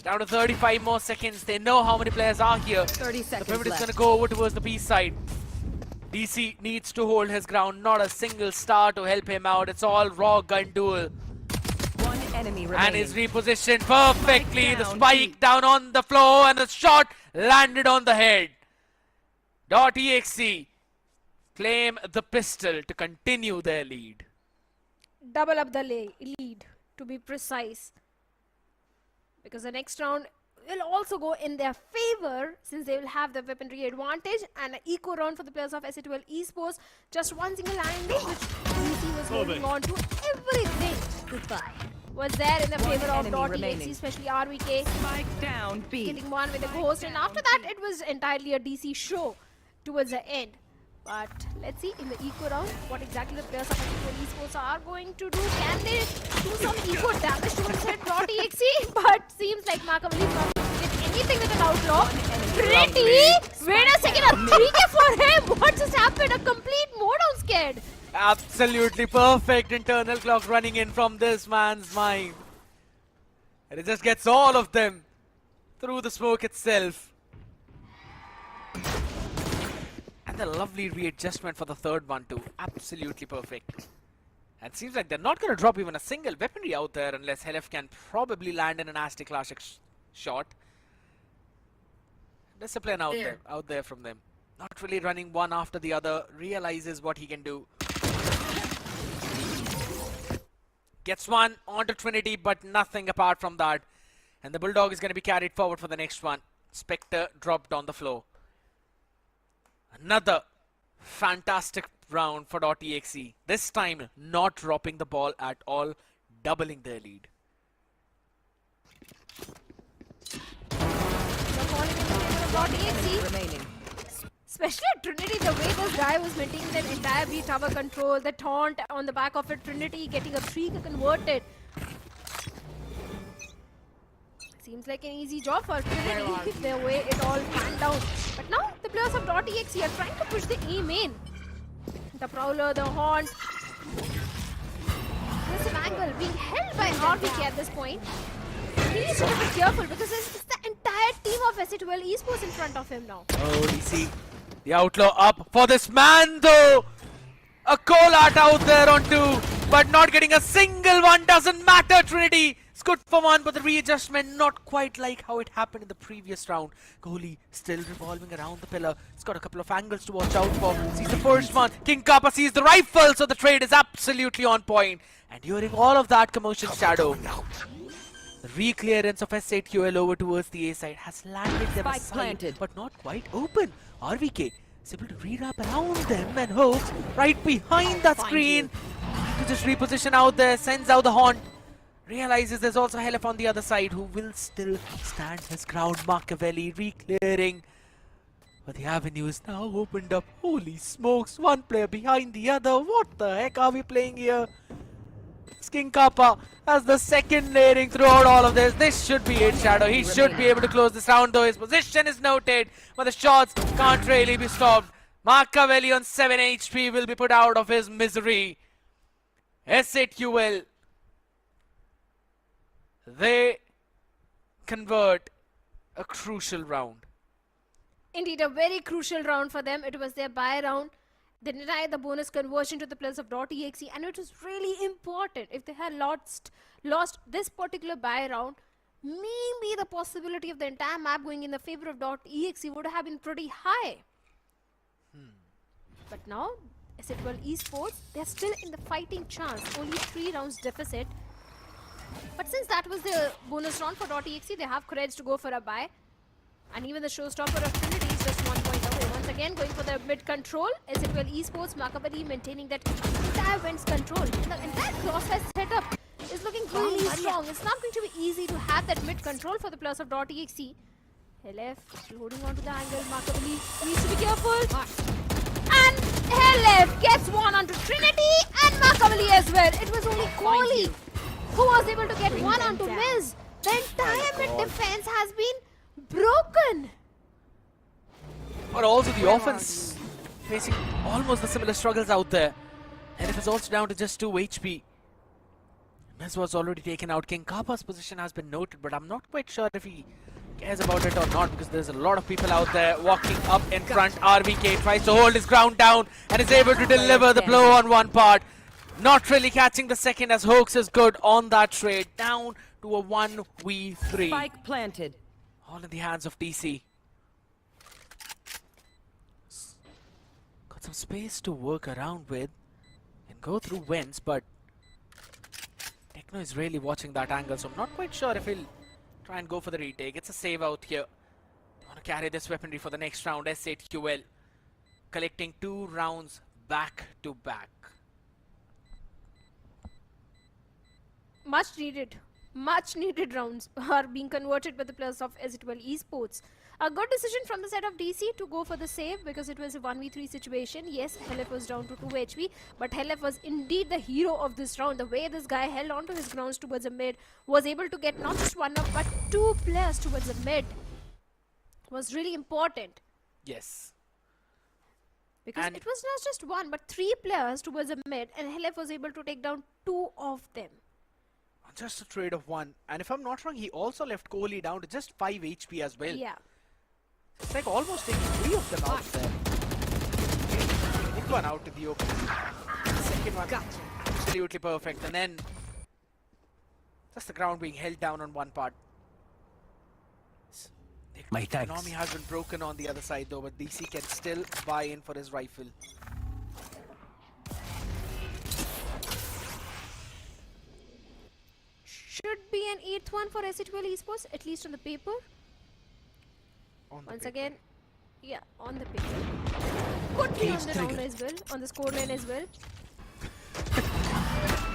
Down to 35 more seconds. They know how many players are here. 30 seconds The pivot is left. going to go over towards the B side. DC needs to hold his ground. Not a single star to help him out. It's all raw gun duel. One enemy remaining. And is repositioned perfectly. The down, spike down on the floor and the shot landed on the head. .exe claim the pistol to continue their lead. Double up the lead, to be precise. Because the next round will also go in their favor since they will have the weaponry advantage, and an eco round for the players of SATUL Esports. Just one single landing which DC was holding on to. Everything was there in the favor of .exe, especially RVK. Spike down B. Killing one with a ghost, and after that it was entirely a DC show towards the end. But let's see in the eco round what exactly the players of SATUL Esports are going to do. Can they do some eco damage towards .exe? But seems like Makaveli is not going to get anything with an outlaw. Pretty! Wait a second, a 3K for him! What just happened? A complete mode-down scared. Absolutely perfect internal clock running in from this man's mind. And it just gets all of them through the smoke itself. And And a lovely readjustment for the third one too. Absolutely perfect. And seems like they're not going to drop even a single weaponry out there unless Helef can probably land in an Asti Classic shot. Discipline out there from them. Not really running one after the other. Realizes what he can do. Gets one onto Trinity, but nothing apart from that. And the Bulldog is going to be carried forward for the next one. Spectre dropped on the floor. Another fantastic round for .exe. This time not dropping the ball at all, doubling their lead. Remaining. Especially at Trinity, the way this guy was maintaining that entire B tower control, the taunt on the back of it, Trinity getting a 3 converted. Seems like an easy job for Trinity, the way it all panned out. But now the players of .exe are trying to push the A main. The Prowler, the Haunt. Aggressive angle being held by RVK at this point. He needs to be careful because it's the entire team of VCT Esports in front of him now. Oh, DC. The Outlaw up for this man though. A call-out out there on 2, but not getting a single one. Doesn't matter, Trinity. It's good for one, but the readjustment not quite like how it happened in the previous round. Kohli still revolving around the pillar. It's got a couple of angles to watch out for. Sees the first one. King Kappa sees the rifle, so the trade is absolutely on point. And during all of that commotion, Shadow, the re-clearance of S8QL over towards the A side has landed them Spike aside, planted. but not quite open. RVK is able to re-wrap around them, and Hoax right behind that screen to just reposition out there, sends out the Haunt. Realizes there's also Helef on the other side who will still stand his ground. Machiavelli re-clearing. But the avenue is now opened up. Holy smokes, one player behind the other. What the heck are we playing here? King Kappa as the second layering throughout all of this. This should be it, Shadow. He should be able to close this round though. His position is noted, but the shots can't really be stopped. Machiavelli on 7 HP will be put out of his misery. S8QL, they convert a crucial round. Indeed, a very crucial round for them. It was their buy round. They denied the bonus conversion to the players of .exe, and it was really important. If they had lost this particular buy round, maybe the possibility of the entire map going in the favor of .exe would have been pretty high. But now, Ascent Esports, they're still in the fighting chance. Only 3 rounds deficit. But since that was the bonus round for .exe, they have courage to go for a buy. And even the showstopper of Trinity is just 1 point away. Once again, going for the mid control. Ascent Esports, Machiavelli maintaining that entire Vents control. And the entire crossfire setup is looking really strong. It's not going to be easy to have that mid control for the players of .exe. Helef loading onto the angle. Machiavelli needs to be careful. And Helef gets one onto Trinity and Machiavelli as well. It was only Kohli who was able to get one onto Miz. The entire mid defense has been broken. But also the offense facing almost the similar struggles out there. And it is also down to just 2 HP. Miz was already taken out. King Kappa's position has been noted, but I'm not quite sure if he cares about it or not, because there's a lot of people out there walking up in front. RVK tries to hold his ground down and is able to deliver the blow on one part. Not really catching the second, as Hoax is good on that trade. Down to a 1v3. Spike planted. All in the hands of DC. Got some space to work around with and go through Vents, but Techno is really watching that angle, so I'm not quite sure if he'll try and go for the retake. It's a save out here. Want to carry this weaponry for the next round. S8QL collecting 2 rounds back to back. Much needed rounds are being converted by the players of Exe Esports. A good decision from the side of DC to go for the save, because it was a 1v3 situation. Yes, Helef was down to 2 HP, but Helef was indeed the hero of this round. The way this guy held on to his grounds towards the mid, was able to get not just 1 up but 2 players towards the mid, was really important. Yes. Because it was not just 1 but 3 players towards the mid, and Helef was able to take down 2 of them. Just a trade of 1. And if I'm not wrong, he also left Kohli down to just 5 HP as well. Yeah. It's like almost taking 3 of them out there. one out to the open. Second one, absolutely perfect. And then just the ground being held down on one part. My thanks. Economy has been broken on the other side though, but DC can still buy in for his rifle. Should be an 8th one for SC12 Esports, at least on the paper. Once again, yeah, on the paper. Could be on the round as well, on the scoreline as well.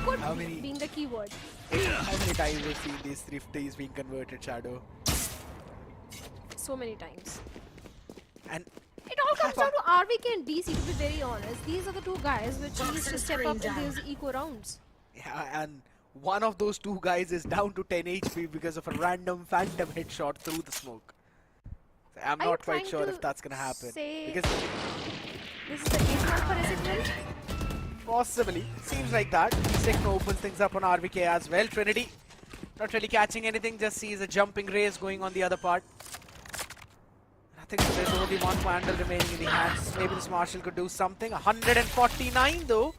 Could be being the keyword. How many times have we seen these thrifties being converted, Shadow? So many times. And it all comes down to RVK and DC, to be very honest. These are the two guys which needs to step up in these eco rounds. yeah, and one of those two guys is down to 10 HP because of a random phantom headshot through the smoke. I'm not quite sure if that's gonna happen. Because this is the 8th one for SC12? possibly. Seems like that. Sigma opens things up on RVK as well. Trinity not really catching anything, just sees a jumping race going on the other part. I think there's only one Vandal remaining in the hands. Maybe this Marshall could do something. 149 though.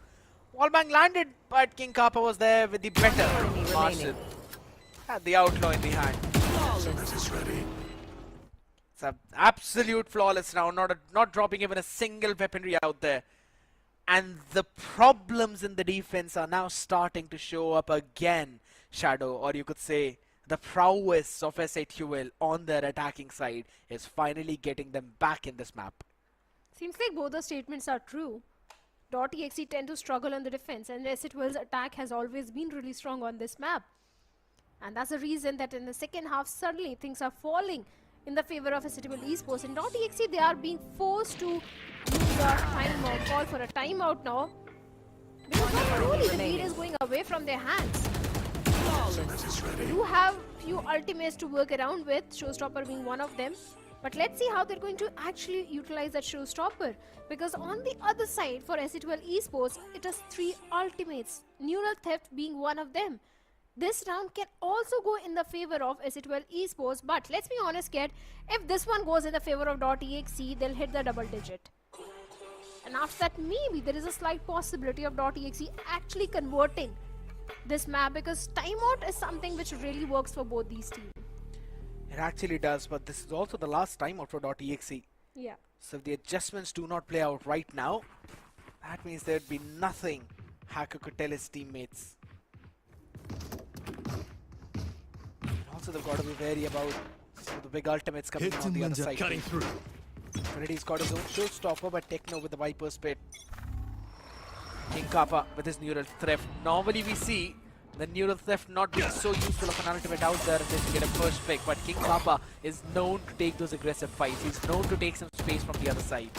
Wallbang landed, but King Kappa was there with the better Marshall. Had the outlaw in the hand. It's an absolute flawless round, not dropping even a single weaponry out there. And the problems in the defense are now starting to show up again, Shadow, or you could say the prowess of SA2L on their attacking side is finally getting them back in this map. Seems like both the statements are true. .exe tend to struggle on the defense, and SA2L's attack has always been really strong on this map. And that's the reason that in the second half, suddenly things are falling in the favor of SA2L Esports. In .exe, they are being forced to use the timeout, call for a timeout now. Because not truly the lead is going away from their hands. You have few ultimates to work around with, Showstopper being one of them. But let's see how they're going to actually utilize that Showstopper. Because on the other side, for SA2L Esports, it has 3 ultimates, Neural Theft being one of them. This round can also go in the favor of SA2L Esports, but let's be honest, kid, if this one goes in the favor of .exe, they'll hit the double digit. And after that, maybe there is a slight possibility of .exe actually converting this map, because timeout is something which really works for both these teams. It actually does, but this is also the last timeout for .exe. Yeah. So if the adjustments do not play out right now, that means there'd be nothing Hacker could tell his teammates. And also they've got to be wary about some of the big ultimates coming in on the other side. Trinity's got his own Showstopper, but Techno with the Viper Spit. King Kappa with his Neural Theft. Normally we see the Neural Theft not being so useful of an ultimate out there just to get a first pick, but King Kappa is known to take those aggressive fights. He's known to take some space from the other side.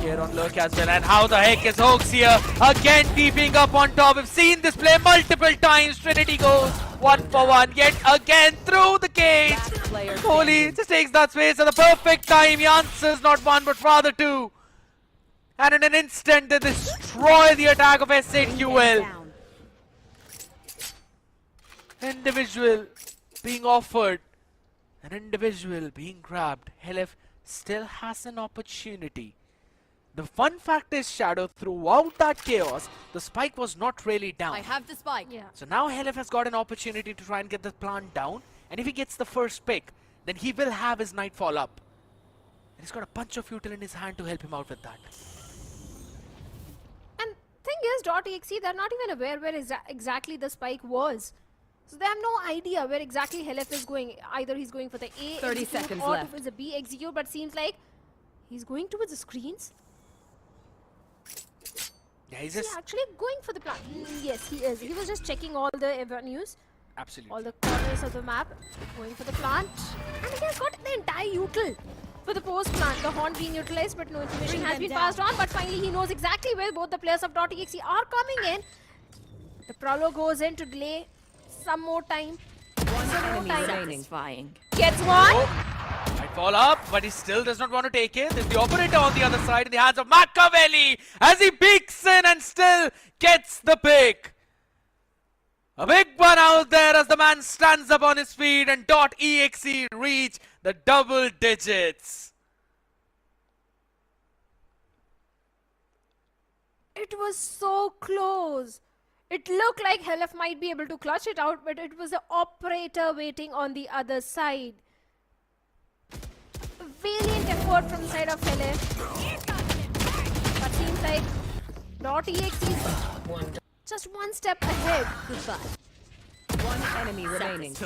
Here on Lurk as well, and how the heck is Hoax here? Again keeping up on top. We've seen this play multiple times. Trinity goes 1 for 1, yet again through the cage. Holy just takes that space at the perfect time. He answers not one but rather 2. And in an instant they destroy the attack of SA2L. Individual being offered, an individual being grabbed. Helif still has an opportunity. The fun fact is, Shadow, throughout that chaos, the spike was not really down. I have the spike. Yeah. So now Helif has got an opportunity to try and get the plant down, and if he gets the first pick, then he will have his Nightfall up. And he's got a bunch of util in his hand to help him out with that. And thing is, .exe, they're not even aware where exactly the spike was. So they have no idea where exactly Helif is going. Either he's going for the A 30 execute seconds or left. towards the B execute, but seems like he's going towards the screens. Yeah, he's Is he just actually going for the plan? Yes, he is. He was just checking all the avenues, absolutely. all the corners of the map, going for the plant. And he has got the entire util for the post plant. The horn being utilized, but no information has been passed on. But finally, he knows exactly where both the players of .exe are coming in. The Prolo goes in to delay some more time. Enemy remaining. Gets one. Might fall up, but he still does not want to take it. There's the operator on the other side in the hands of Machiavelli as he peeks in and still gets the pick. A big one out there as the man stands up on his feet and .exe reach the double digits. It was so close. It looked like Helef might be able to clutch it out, but it was the operator waiting on the other side. Valiant effort from the side of Helef. But seems like .exe is just one step ahead. Goodbye. One enemy remaining. 2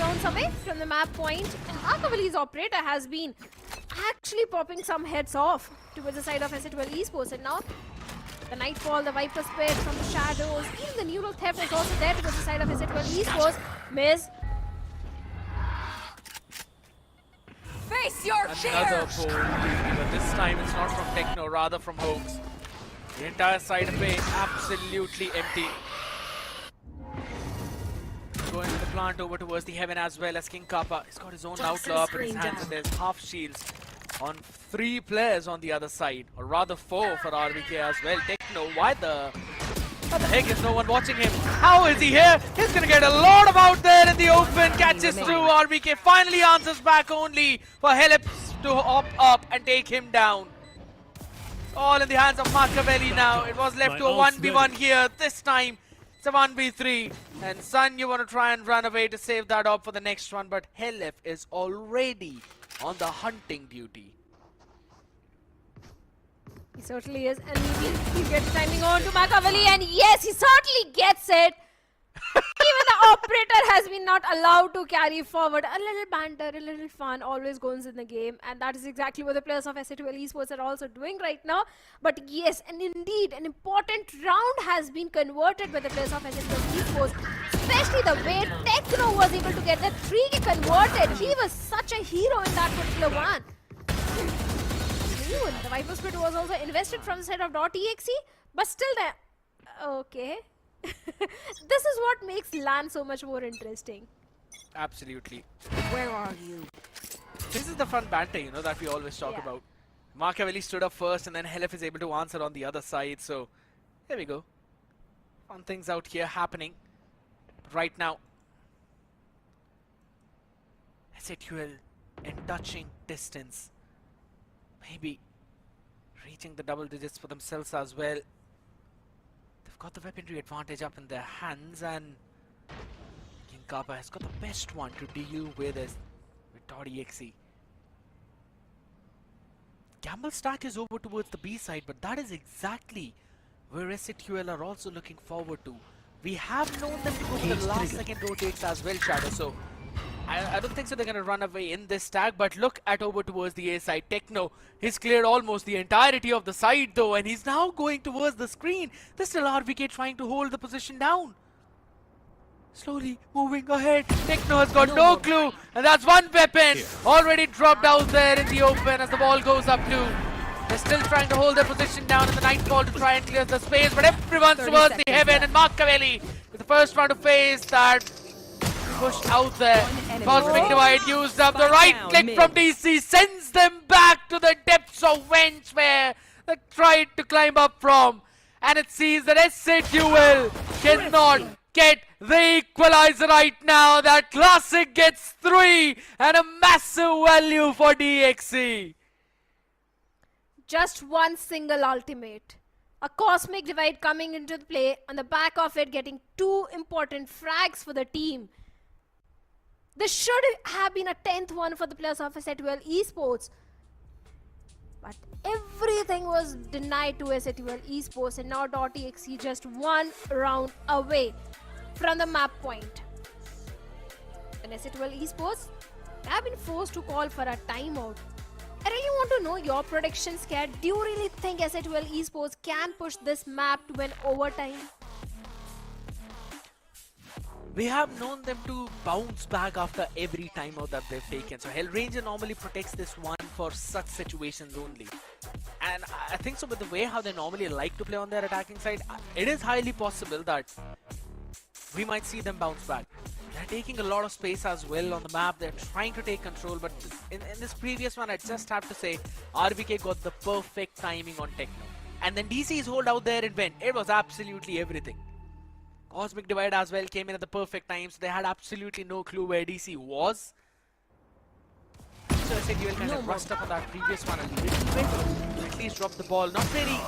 rounds away from the map point, and Makavali's operator has been actually popping some heads off towards the side of Ascent Esports, and now the Nightfall, the Viper Spit from the shadows, even the Neural Theft is also there towards the side of Ascent Esports. Miz. Face your Another fear! pole, but this time it's not from Techno, rather from Hoax. The entire side of A absolutely empty. Going to the plant over towards the heaven as well as King Kappa. He's got his own outlaw up in his hands, and there's half shields on 3 players on the other side, or rather 4 for RBK as well. Techno, what the heck is no one watching him? How is he here? He's gonna get a lot of out there in the open, catches through. RBK finally answers back, only for Helep to hop up and take him down. All in the hands of Machiavelli now. It was left to a 1v1 here. This time it's a 1v3. And Sun, you want to try and run away to save that up for the next one, but Helef is already on the hunting duty. He certainly is, and he gets timing on to Machiavelli, and yes, he certainly gets it. Even the operator has been not allowed to carry forward. A little banter, a little fun always goes in the game, and that is exactly what the players of Ascent Esports are also doing right now. But yes, and indeed, an important round has been converted by the players of Ascent Esports, especially the way Techno was able to get the 3 converted. He was such a hero in that particular one. The Viper Split was also invested from the side of .exe, but still there. Okay. This is what makes LAN so much more interesting. Absolutely. Where are you? This is the fun banter, you know, that we always talk about. Machiavelli stood up first, and then Helef is able to answer on the other side. So, there we go. Fun things out here happening right now. SATUL in touching distance. Maybe reaching the double digits for themselves as well. They've got the weaponry advantage up in their hands, and King Kappa has got the best one to deal with .exe. Gamble stack is over towards the B side, but that is exactly where SATUL are also looking forward to. We have known them to go for the last second rotates as well, Shadow, so I don't think so they're going to run away in this tag, but look at over towards the A side. Techno, he's cleared almost the entirety of the side though, and he's now going towards the screen. There's still RBK trying to hold the position down. Slowly moving ahead. Techno has got no clue, and that's one weapon already dropped out there in the open as the ball goes up blue. They're still trying to hold their position down in the Nightfall to try and clear the space, but everyone's towards the heaven, and Machiavelli is the first one to face that. Pushed out there. Cosmic Divide used up. The right click from DC sends them back to the depths of Wench where they tried to climb up from. And it seems that SATUL cannot get the equalizer right now. That Classic gets 3 and a massive value for DXE. Just one single ultimate. A Cosmic Divide coming into the play, on the back of it getting 2 important frags for the team. This should have been a 10th one for the players of SATUL Esports. But everything was denied to SATUL Esports, and now .exe just 1 round away from the map point. And SATUL Esports have been forced to call for a timeout. I really want to know your predictions, Kat. Do you really think SATUL Esports can push this map to an overtime? We have known them to bounce back after every timeout that they've taken. So Hellranger normally protects this one for such situations only. And I think so with the way how they normally like to play on their attacking side, it is highly possible that we might see them bounce back. They're taking a lot of space as well on the map. They're trying to take control, but in this previous one, I just have to say, RBK got the perfect timing on Techno. And then DC's hold out there and went. It was absolutely everything. Cosmic Divide as well came in at the perfect time, so they had absolutely no clue where DC was. so SATUL kind of rushed up on that previous one and didn't even at least drop the ball. Not really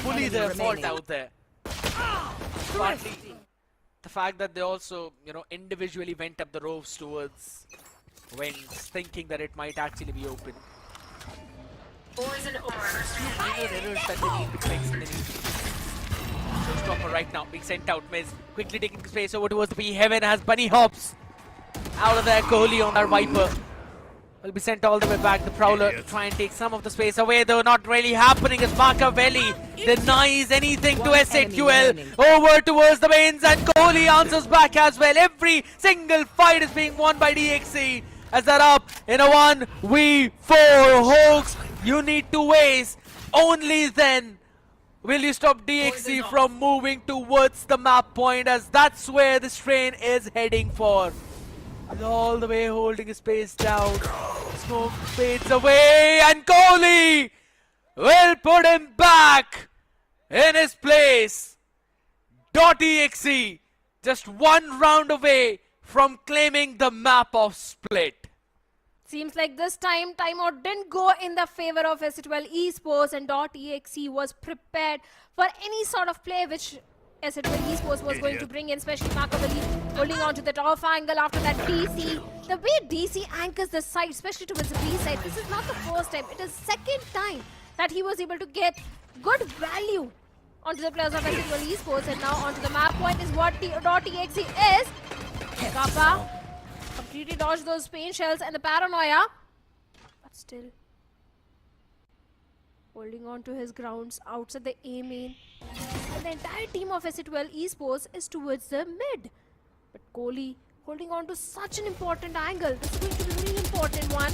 fully their fault out there. Partly the fact that they also, you know, individually went up the ropes towards wings, thinking that it might actually be open. Errors that they need to fix and they need to Showstopper right now being sent out. Miz quickly taking space over towards the B. Heaven has bunny hops out of there. Kohli on that Viper will be sent all the way back. The Prowler to try and take some of the space away, though not really happening as Machiavelli denies anything to SATUL. Over towards the mains and Kohli answers back as well. Every single fight is being won by DXC as they're up in a 1v4. Hawks, you need to waste. Only then will you stop DXC from moving towards the map point, as that's where this train is heading for. All the way holding his pace down. Smoke fades away and Kohli will put him back in his place. .exe just one round away from claiming the map of Split. Seems like this time timeout didn't go in the favor of SATUL Esports, and .exe was prepared for any sort of play which SATUL Esports was going to bring in, especially Machiavelli holding on to the top angle after that DC. The way DC anchors the side, especially towards the B side, this is not the first time, it is second time that he was able to get good value onto the players of SATUL Esports, and now onto the map point is what .exe is. Kappa completely dodged those pain shells and the paranoia, but still holding on to his grounds outside the A main. And the entire team of SATUL Esports is towards the mid. But Kohli holding on to such an important angle. This is going to be a really important one.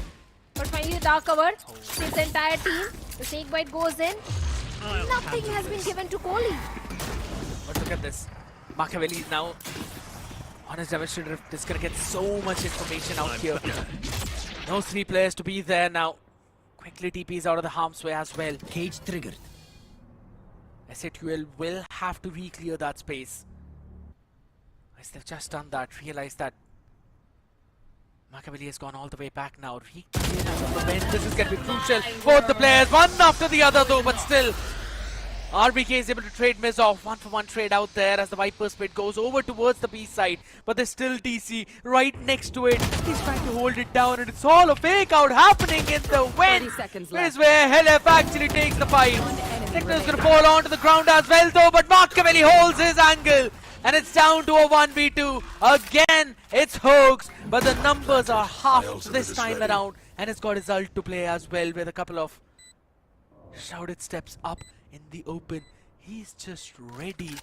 But finally, dark cover saves the entire team. The snake bite goes in. Nothing has been given to Kohli. But look at this. Machiavelli is now on his demonstrator. Is going to get so much information out here. No 3 players to be there now. Quickly TPs out of the harm's way as well. Cage triggered. SATUL will have to re-clear that space. As they've just done that, realized that Machiavelli has gone all the way back now. This is going to be crucial. Both the players, one after the other though, but still RBK is able to trade Miz off. 1-for-1 trade out there as the Viper Spit goes over towards the B side. But there's still DC right next to it. He's trying to hold it down, and it's all a fake out happening in the wind. Here's where Helef actually takes the fight. Nectar's going to fall onto the ground as well though, but Machiavelli holds his angle. And it's down to a 1v2. Again, it's Hoax, but the numbers are half this time around. And it's got his ult to play as well with a couple of shrouded steps up in the open. He's just ready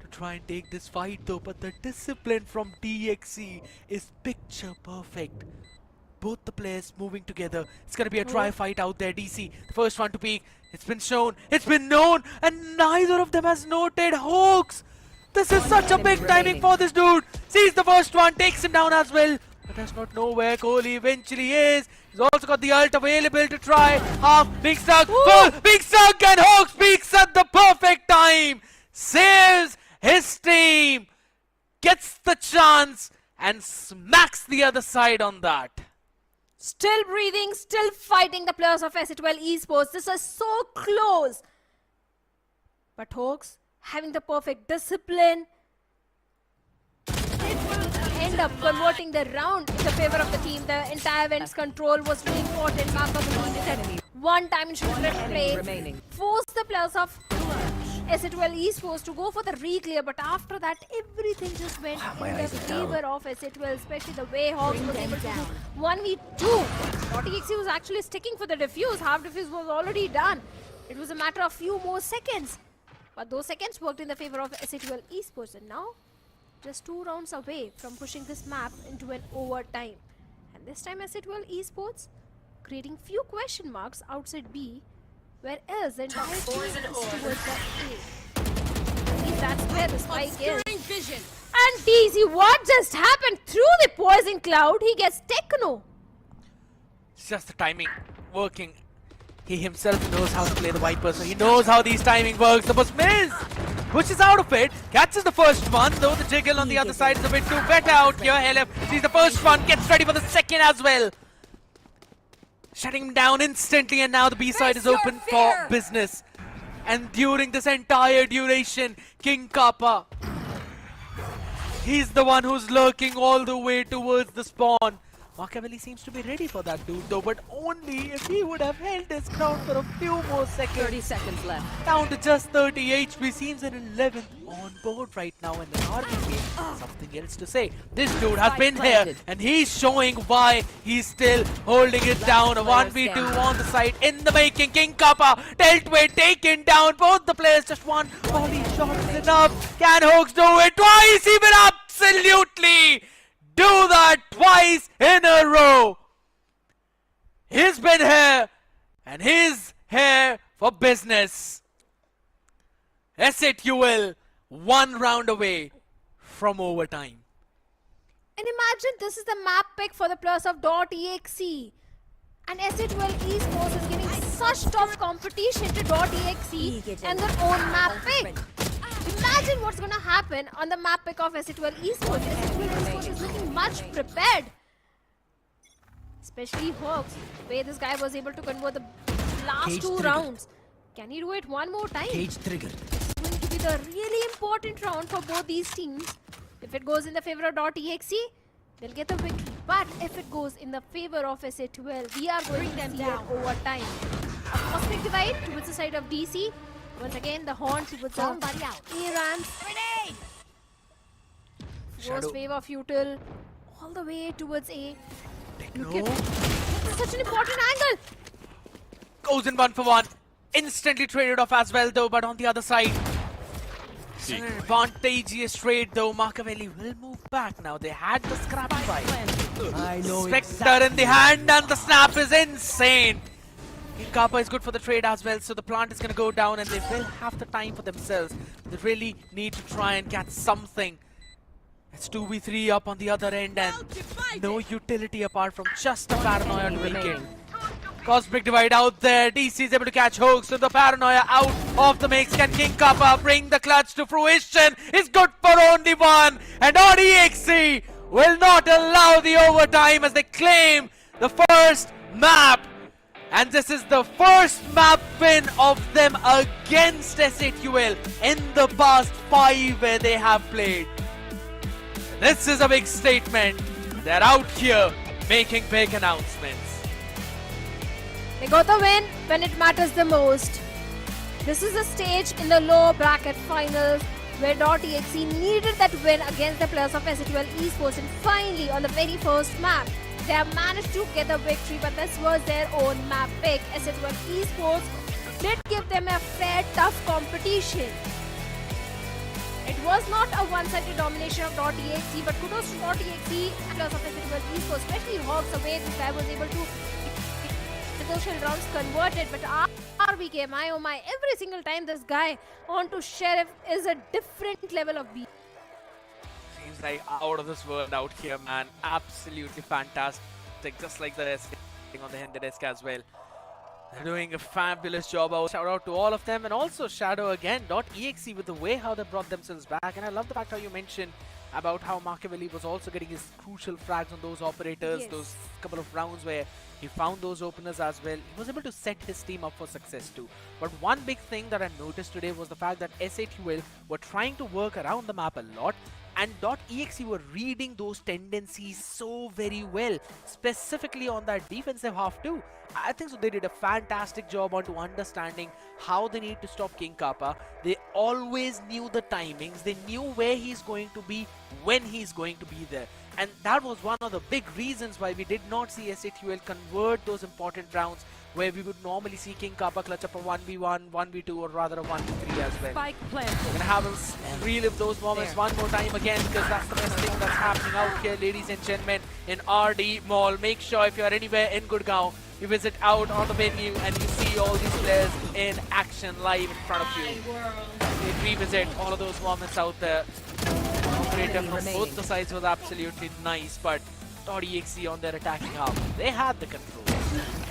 to try and take this fight though, but the discipline from DXC is picture perfect. Both the players moving together. It's going to be a try fight out there. DC, the first one to peek. It's been shown, it's been known, and neither of them has noted Hoax. This is such a big timing for this dude. Sees the first one, takes him down as well, but does not know where Kohli eventually is. He's also got the ult available to try. Half, being stuck, full, being stuck, and Hoax peaks at the perfect time. Saves his team, gets the chance, and smacks the other side on that. Still breathing, still fighting the players of SATUL Esports. This is so close. But Hoax having the perfect discipline, it will end up converting the round in the favor of the team. The entire event's control was really important. Machiavelli one dimension play, forced the players of SATUL Esports to go for the re-clear, but after that everything just went in the favor of SATUL, especially the way Hawks was able to do 1v2. .exe was actually sticking for the defuse. Half defuse was already done. It was a matter of few more seconds. But those seconds worked in the favor of SATUL Esports, and now just 2 rounds away from pushing this map into an overtime. And this time SATUL Esports creating few question marks outside B, whereas the entire team is towards the A. I mean, that's where the spike is. And DC, what just happened? Through the poison cloud, he gets techno. It's just the timing working. He himself knows how to play the Viper, so he knows how these timing works. The bus Miz pushes out of it, catches the first one, though the jiggle on the other side is a bit too wet out here. Helef sees the first one, gets ready for the second as well. Shutting him down instantly, and now the B side is Face your open fear! for business. And during this entire duration, King Kappa, he's the one who's lurking all the way towards the spawn. Machiavelli seems to be ready for that dude though, but only if he would have held his ground for a few more seconds. 30 seconds left. Down to just 30 HP, seems an 11th on board right now in the Northern game. Something else to say. This dude has been here and he's showing why he's still holding it down. A 1v2 on the side in the making. King Kappa dealt with, taken down both the players. Just one volley shot is enough. Can Hoax do it twice? He will absolutely do that twice in a row. He's been here and he's here for business. SATUL 1 round away from overtime. And imagine this is the map pick for the players of .exe. And SATUL Esports is giving such tough competition to .exe and their own map pick. Imagine what's going to happen on the map pick of SATUL Esports. SATUL Esports is looking much prepared. Especially Hawks, the way this guy was able to convert the last two rounds. Can he do it one more time? Cage trigger. It's going to be the really important round for both these teams. If it goes in the favor of .exe, they'll get the victory. But if it goes in the favor of SATUL, we are going to see an overtime. A cosmic divide towards the side of DC. Once again, the horn towards the A-Rams. First wave of Util, all the way towards A. Look at such an important angle. Goes in 1 for 1. Instantly traded off as well though, but on the other side, an advantageous trade though. Machiavelli will move back now. They had the scrappy fight. I know Spectre in the hand and the snap is insane. King Kappa is good for the trade as well, so the plant is going to go down and they will have the time for themselves. They really need to try and catch something. It's 2v3 up on the other end and no utility apart from just a paranoia to make it. Cosmic divide out there. DC is able to catch Hoax, so the paranoia out of the mix. Can King Kappa bring the clutch to fruition? It's good for only one. And ODXC will not allow the overtime as they claim the first map. And this is the first map win of them against SATUL in the past 5 where they have played. This is a big statement. They're out here making big announcements. They got the win when it matters the most. This is a stage in the lower bracket finals where .exe needed that win against the players of SATUL Esports, and finally on the very first map they have managed to get the victory, but this was their own map pick. SATUL Esports did give them a fair, tough competition. It was not a one-sided domination of .exe, but kudos to .exe and players of SATUL Esports, especially Hawks, the way this guy was able to social rounds converted. But RBK, my oh my, every single time this guy onto Sheriff is a different level of beat. Seems like out of this world out here, man. Absolutely fantastic. Just like the rest on the Hinder desk as well. They're doing a fabulous job. Shout out to all of them, and also Shadow again. .exe with the way how they brought themselves back. And I love the fact how you mentioned about how Machiavelli was also getting his crucial frags on those operators, those couple of rounds where he found those openers as well. He was able to set his team up for success too. But one big thing that I noticed today was the fact that SATUL were trying to work around the map a lot, and .exe were reading those tendencies so very well, specifically on that defensive half too. I think so they did a fantastic job onto understanding how they need to stop King Kappa. They always knew the timings, they knew where he's going to be, when he's going to be there. And that was one of the big reasons why we did not see SATUL convert those important rounds where we would normally see King Kappa clutch up a 1v1, 1v2, or rather a 1v3 as well. Spike planted. We're gonna have him relive those moments one more time again, because that's the best thing that's happening out here, ladies and gentlemen, in RD Mall. Make sure if you're anywhere in Gurgaon, you visit out on the venue and you see all these players in action live in front of you. You revisit all of those moments out there. Operator from both the sides was absolutely nice, but .exe on their attacking half, they had the control.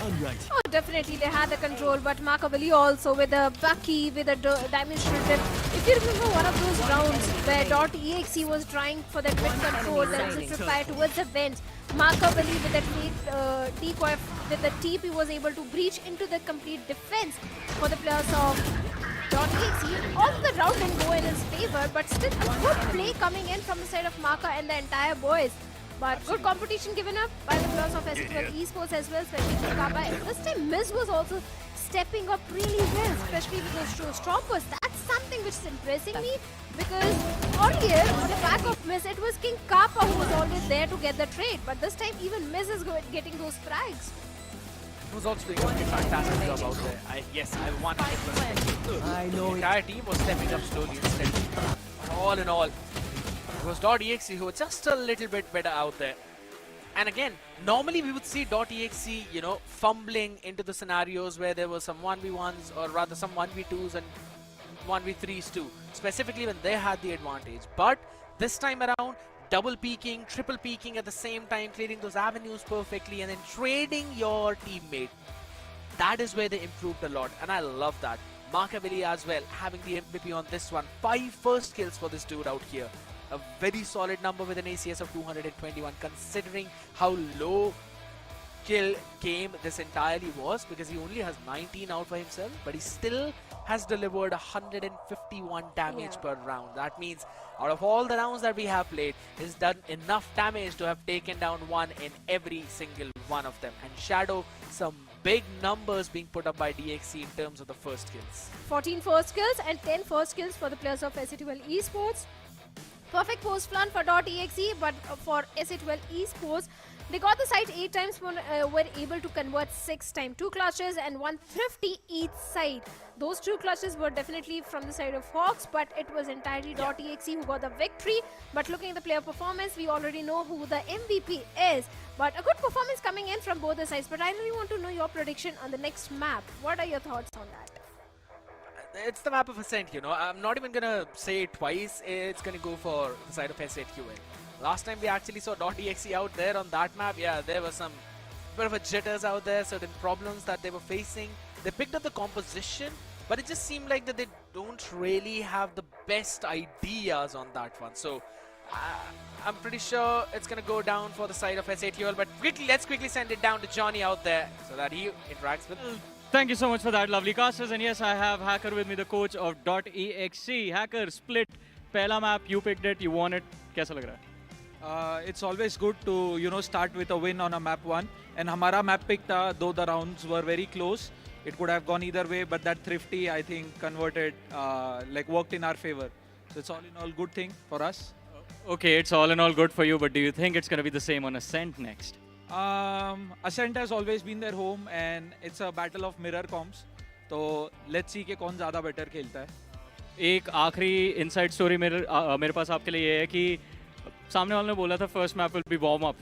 Oh, definitely they had the control, but Machiavelli also with the Bucky, with the dimensional depth. If you remember one of those rounds where .exe was trying for that mid control and just reply towards the bench, Machiavelli with that decoy with the TP was able to breach into the complete defense for the players of .exe. Off the round didn't go in his favor, but still a good play coming in from the side of Maka and the entire boys. But good competition given up by the players of Ascent Esports as well, especially for Kappa. This time Miz was also stepping up really well, especially with those showstoppers. That's something which is impressing me, because earlier on the back of Miz, it was King Kappa who was always there to get the trade. But this time even Miz is getting those frags. He was also doing a fantastic job out there. Yes, I 100%. I know. The entire team was stepping up slowly and steadily. All in all, it was .exe who were just a little bit better out there. And again, normally we would see .exe, you know, fumbling into the scenarios where there were some 1v1s or rather some 1v2s and 1v3s too, specifically when they had the advantage. But this time around, double peeking, triple peeking at the same time, clearing those avenues perfectly and then trading your teammate. That is where they improved a lot, and I love that. Markavili as well, having the MVP on this one. 5 first kills for this dude out here. A very solid number with an ACS of 221, considering how low kill game this entirely was, because he only has 19 out for himself, but he still has delivered 151 damage per round. That means out of all the rounds that we have played, he's done enough damage to have taken down one in every single one of them. And Shadow, some big numbers being put up by DXC in terms of the first kills. 14 first kills and 10 first kills for the players of SC12 Esports. Perfect post plan for .exe, but for SC12 Esports, they got the site 8 times, were able to convert 6 times. 2 clutches and 1 thrifty each side. Those 2 clutches were definitely from the side of Hawks, but it was entirely .exe who got the victory. But looking at the player performance, we already know who the MVP is. But a good performance coming in from both the sides. But I really want to know your prediction on the next map. What are your thoughts on that? It's the map of Ascent, you know. I'm not even gonna say it twice. It's gonna go for the side of SAQL. Last time we actually saw .exe out there on that map. Yeah, there were some bit of a jitters out there, certain problems that they were facing. They picked up the composition, but it just seemed like that they don't really have the best ideas on that one. So I'm pretty sure it's gonna go down for the side of SAQL. But let's quickly send it down to Johnny out there so that he interacts with. Thank you so much for that, lovely casters. And yes, I have Hacker with me, the coach of .exe. Hacker, split, pehla map, you picked it, you won it. Kaisa lag raha hai? It's always good to, you know, start with a win on a map 1. And hamara map pick tha, though the rounds were very close. It could have gone either way, but that thrifty, I think, converted, like worked in our favor. So it's all in all good thing for us. Okay, it's all in all good for you, but do you think it's going to be the same on Ascent next? Ascent has always been their home, and it's a battle of mirror comps. So let's see कि कौन ज़्यादा better खेलता है. एक आखिरी inside story मेरे पास आपके लिए ये है कि सामने वाले ने बोला था first map will be warm up.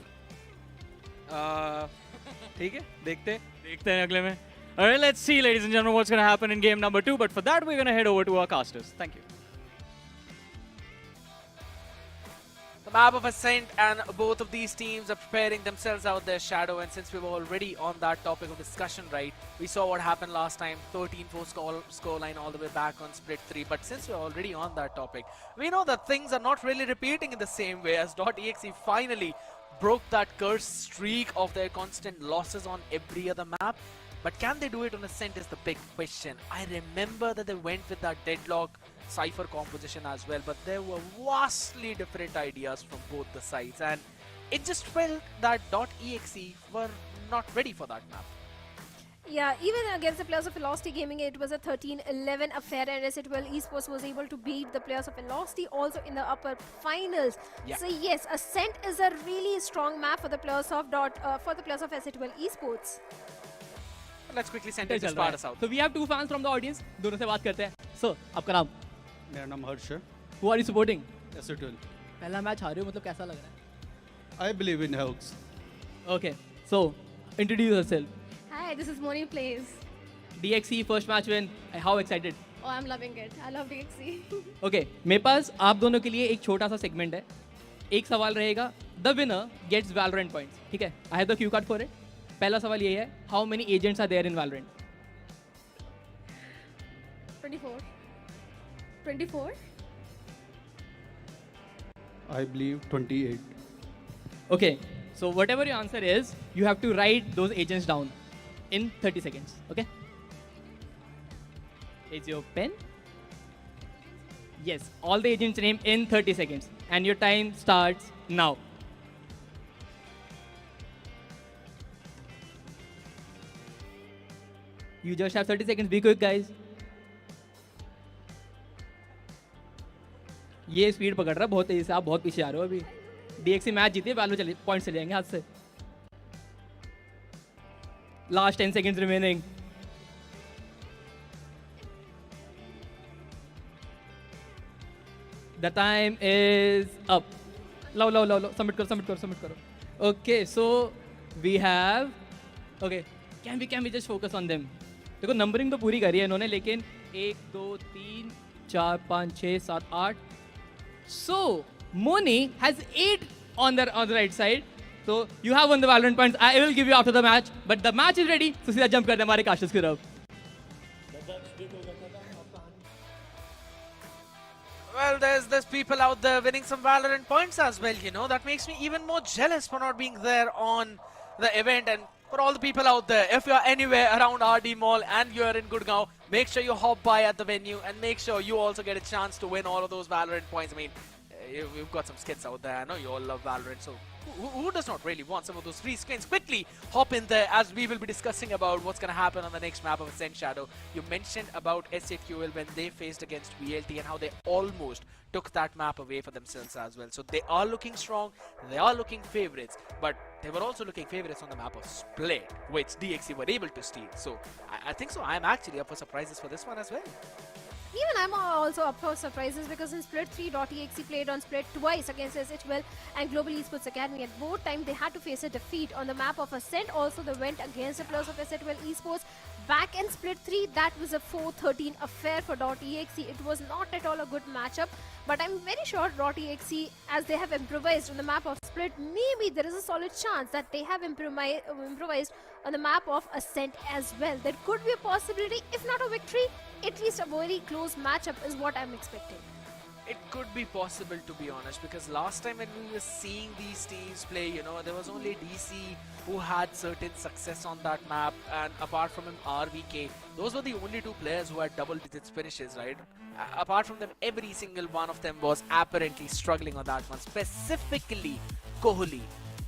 ठीक है, देखते हैं अगले में. Alright, let's see, ladies and gentlemen, what's going to happen in game number 2. But for that, we're going to head over to our casters. Thank you. The map of Ascent, and both of these teams are preparing themselves out there, Shadow. And since we were already on that topic of discussion, right, we saw what happened last time, 13-4 scoreline all the way back on Split 3. But since we're already on that topic, we know that things are not really repeating in the same way, as .exe finally broke that cursed streak of their constant losses on every other map. But can they do it on Ascent is the big question. I remember that they went with that deadlock Cypher composition as well, but there were vastly different ideas from both the sides, and it just felt that .exe were not ready for that map. Yeah, even against the players of Velocity Gaming, it was a 13-11 affair, and SC12 Esports was able to beat the players of Velocity also in the upper finals. Yeah. So yes, Ascent is a really strong map for the players of SC12 Esports. Let's quickly send it to Spartus out. So we have 2 fans from the audience. दोनों से बात करते हैं. So, आपका नाम? मेरा नाम हर्ष है. Who are you supporting? SC12. पहला मैच हारे हो, मतलब कैसा लग रहा है? I believe in Hawks. Okay, so introduce yourself. Hi, this is Moni Plays. DXC first match win. How excited? Oh, I'm loving it. I love DXC. Okay, मेरे पास आप दोनों के लिए एक छोटा सा segment है. एक सवाल रहेगा. The winner gets Valorant points. ठीक है? I have the cue card for it. पहला सवाल ये है, how many agents are there in Valorant? 24. 24? I believe 28. Okay, so whatever your answer is, you have to write those agents down. in 30 seconds. Okay? Is your pen? Yes, all the agents' name in 30 seconds. And your time starts now. You just have 30 seconds. Be quick, guys. ये speed पकड़ रहा है बहुत तेजी से. आप बहुत पीछे आ रहे हो अभी. DXC मैच जीते, वैल्यू चले पॉइंट्स चले जाएंगे हाथ से. Last 10 seconds remaining. The time is up. Low. Submit karo. Okay, so we have. Okay, can we just focus on them? देखो नंबरिंग तो पूरी करी है इन्होंने, लेकिन 1 2 3 4 5 6 7 8. So Moni has 8 on the right side. So you have won the Valorant points. I will give you after the match, but the match is ready. So सीधा jump करते हैं हमारे काशिश की तरफ. Well, there's people out there winning some Valorant points as well, you know. That makes me even more jealous for not being there on the event. And for all the people out there, if you're anywhere around RD Mall and you're in Gurgaon, make sure you hop by at the venue and make sure you also get a chance to win all of those Valorant points. I mean, you've got some skins out there. I know you all love Valorant, so who does not really want some of those free skins? Quickly hop in there as we will be discussing about what's going to happen on the next map of Ascent Shadow. You mentioned about SAQL when they faced against VLT and how they almost took that map away for themselves as well. So they are looking strong, they are looking favorites, but they were also looking favorites on the map of Split, which DXC were able to steal. So I think so. I'm actually up for surprises for this one as well. Even I'm also up for surprises because in Split 3, .exe played on Split twice against SHL and Global Esports Academy. At both times, they had to face a defeat on the map of Ascent. Also, they went against the players of SHL Esports. Back in Split 3, that was a 4-13 affair for .exe. It was not at all a good matchup, but I'm very sure .exe, as they have improvised on the map of Split, maybe there is a solid chance that they have improvised on the map of Ascent as well. There could be a possibility, if not a victory, at least a very close matchup is what I'm expecting. It could be possible, to be honest, because last time when we were seeing these teams play, you know, there was only DC who had certain success on that map, and apart from him, RVK, those were the only two players who had double digits finishes, right? Apart from them, every single one of them was apparently struggling on that one, specifically Kohli.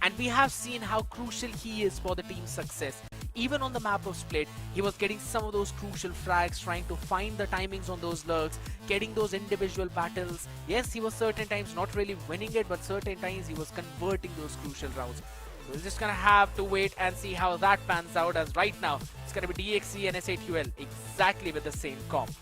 And we have seen how crucial he is for the team's success. Even on the map of Split, he was getting some of those crucial frags, trying to find the timings on those lurks, getting those individual battles. Yes, he was certain times not really winning it, but certain times he was converting those crucial rounds. So we're just gonna have to wait and see how that pans out, as right now it's gonna be DXC and SAQL exactly with the same comp.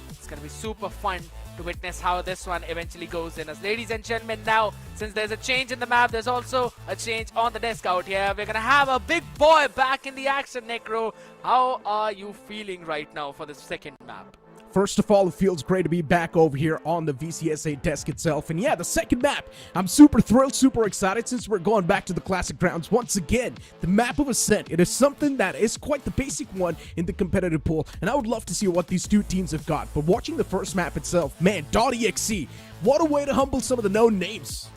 It's gonna be super fun to witness how this one eventually goes in. As ladies and gentlemen, now since there's a change in the map, there's also a change on the desk out here. We're gonna have a big boy back in the action. Necro, how are you feeling right now for the second map? First of all, it feels great to be back over here on the VCSA desk itself. And yeah, the second map, I'm super thrilled, super excited since we're going back to the classic grounds once again. The map of Ascent, it is something that is quite the basic one in the competitive pool. And I would love to see what these two teams have got. But watching the first map itself, man, .exe, what a way to humble some of the known names.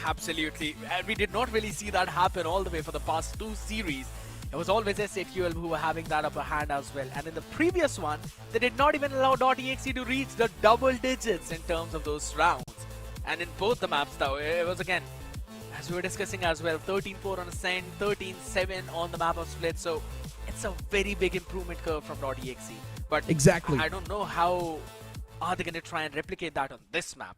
Absolutely. And we did not really see that happen all the way for the past two series. It was always SAQL who were having that upper hand as well. And in the previous one, they did not even allow .exe to reach the double digits in terms of those rounds. And in both the maps, though, it was again, as we were discussing as well, 13-4 on Ascent, 13-7 on the map of Split. So it's a very big improvement curve from .exe. But exactly, I don't know how are they going to try and replicate that on this map.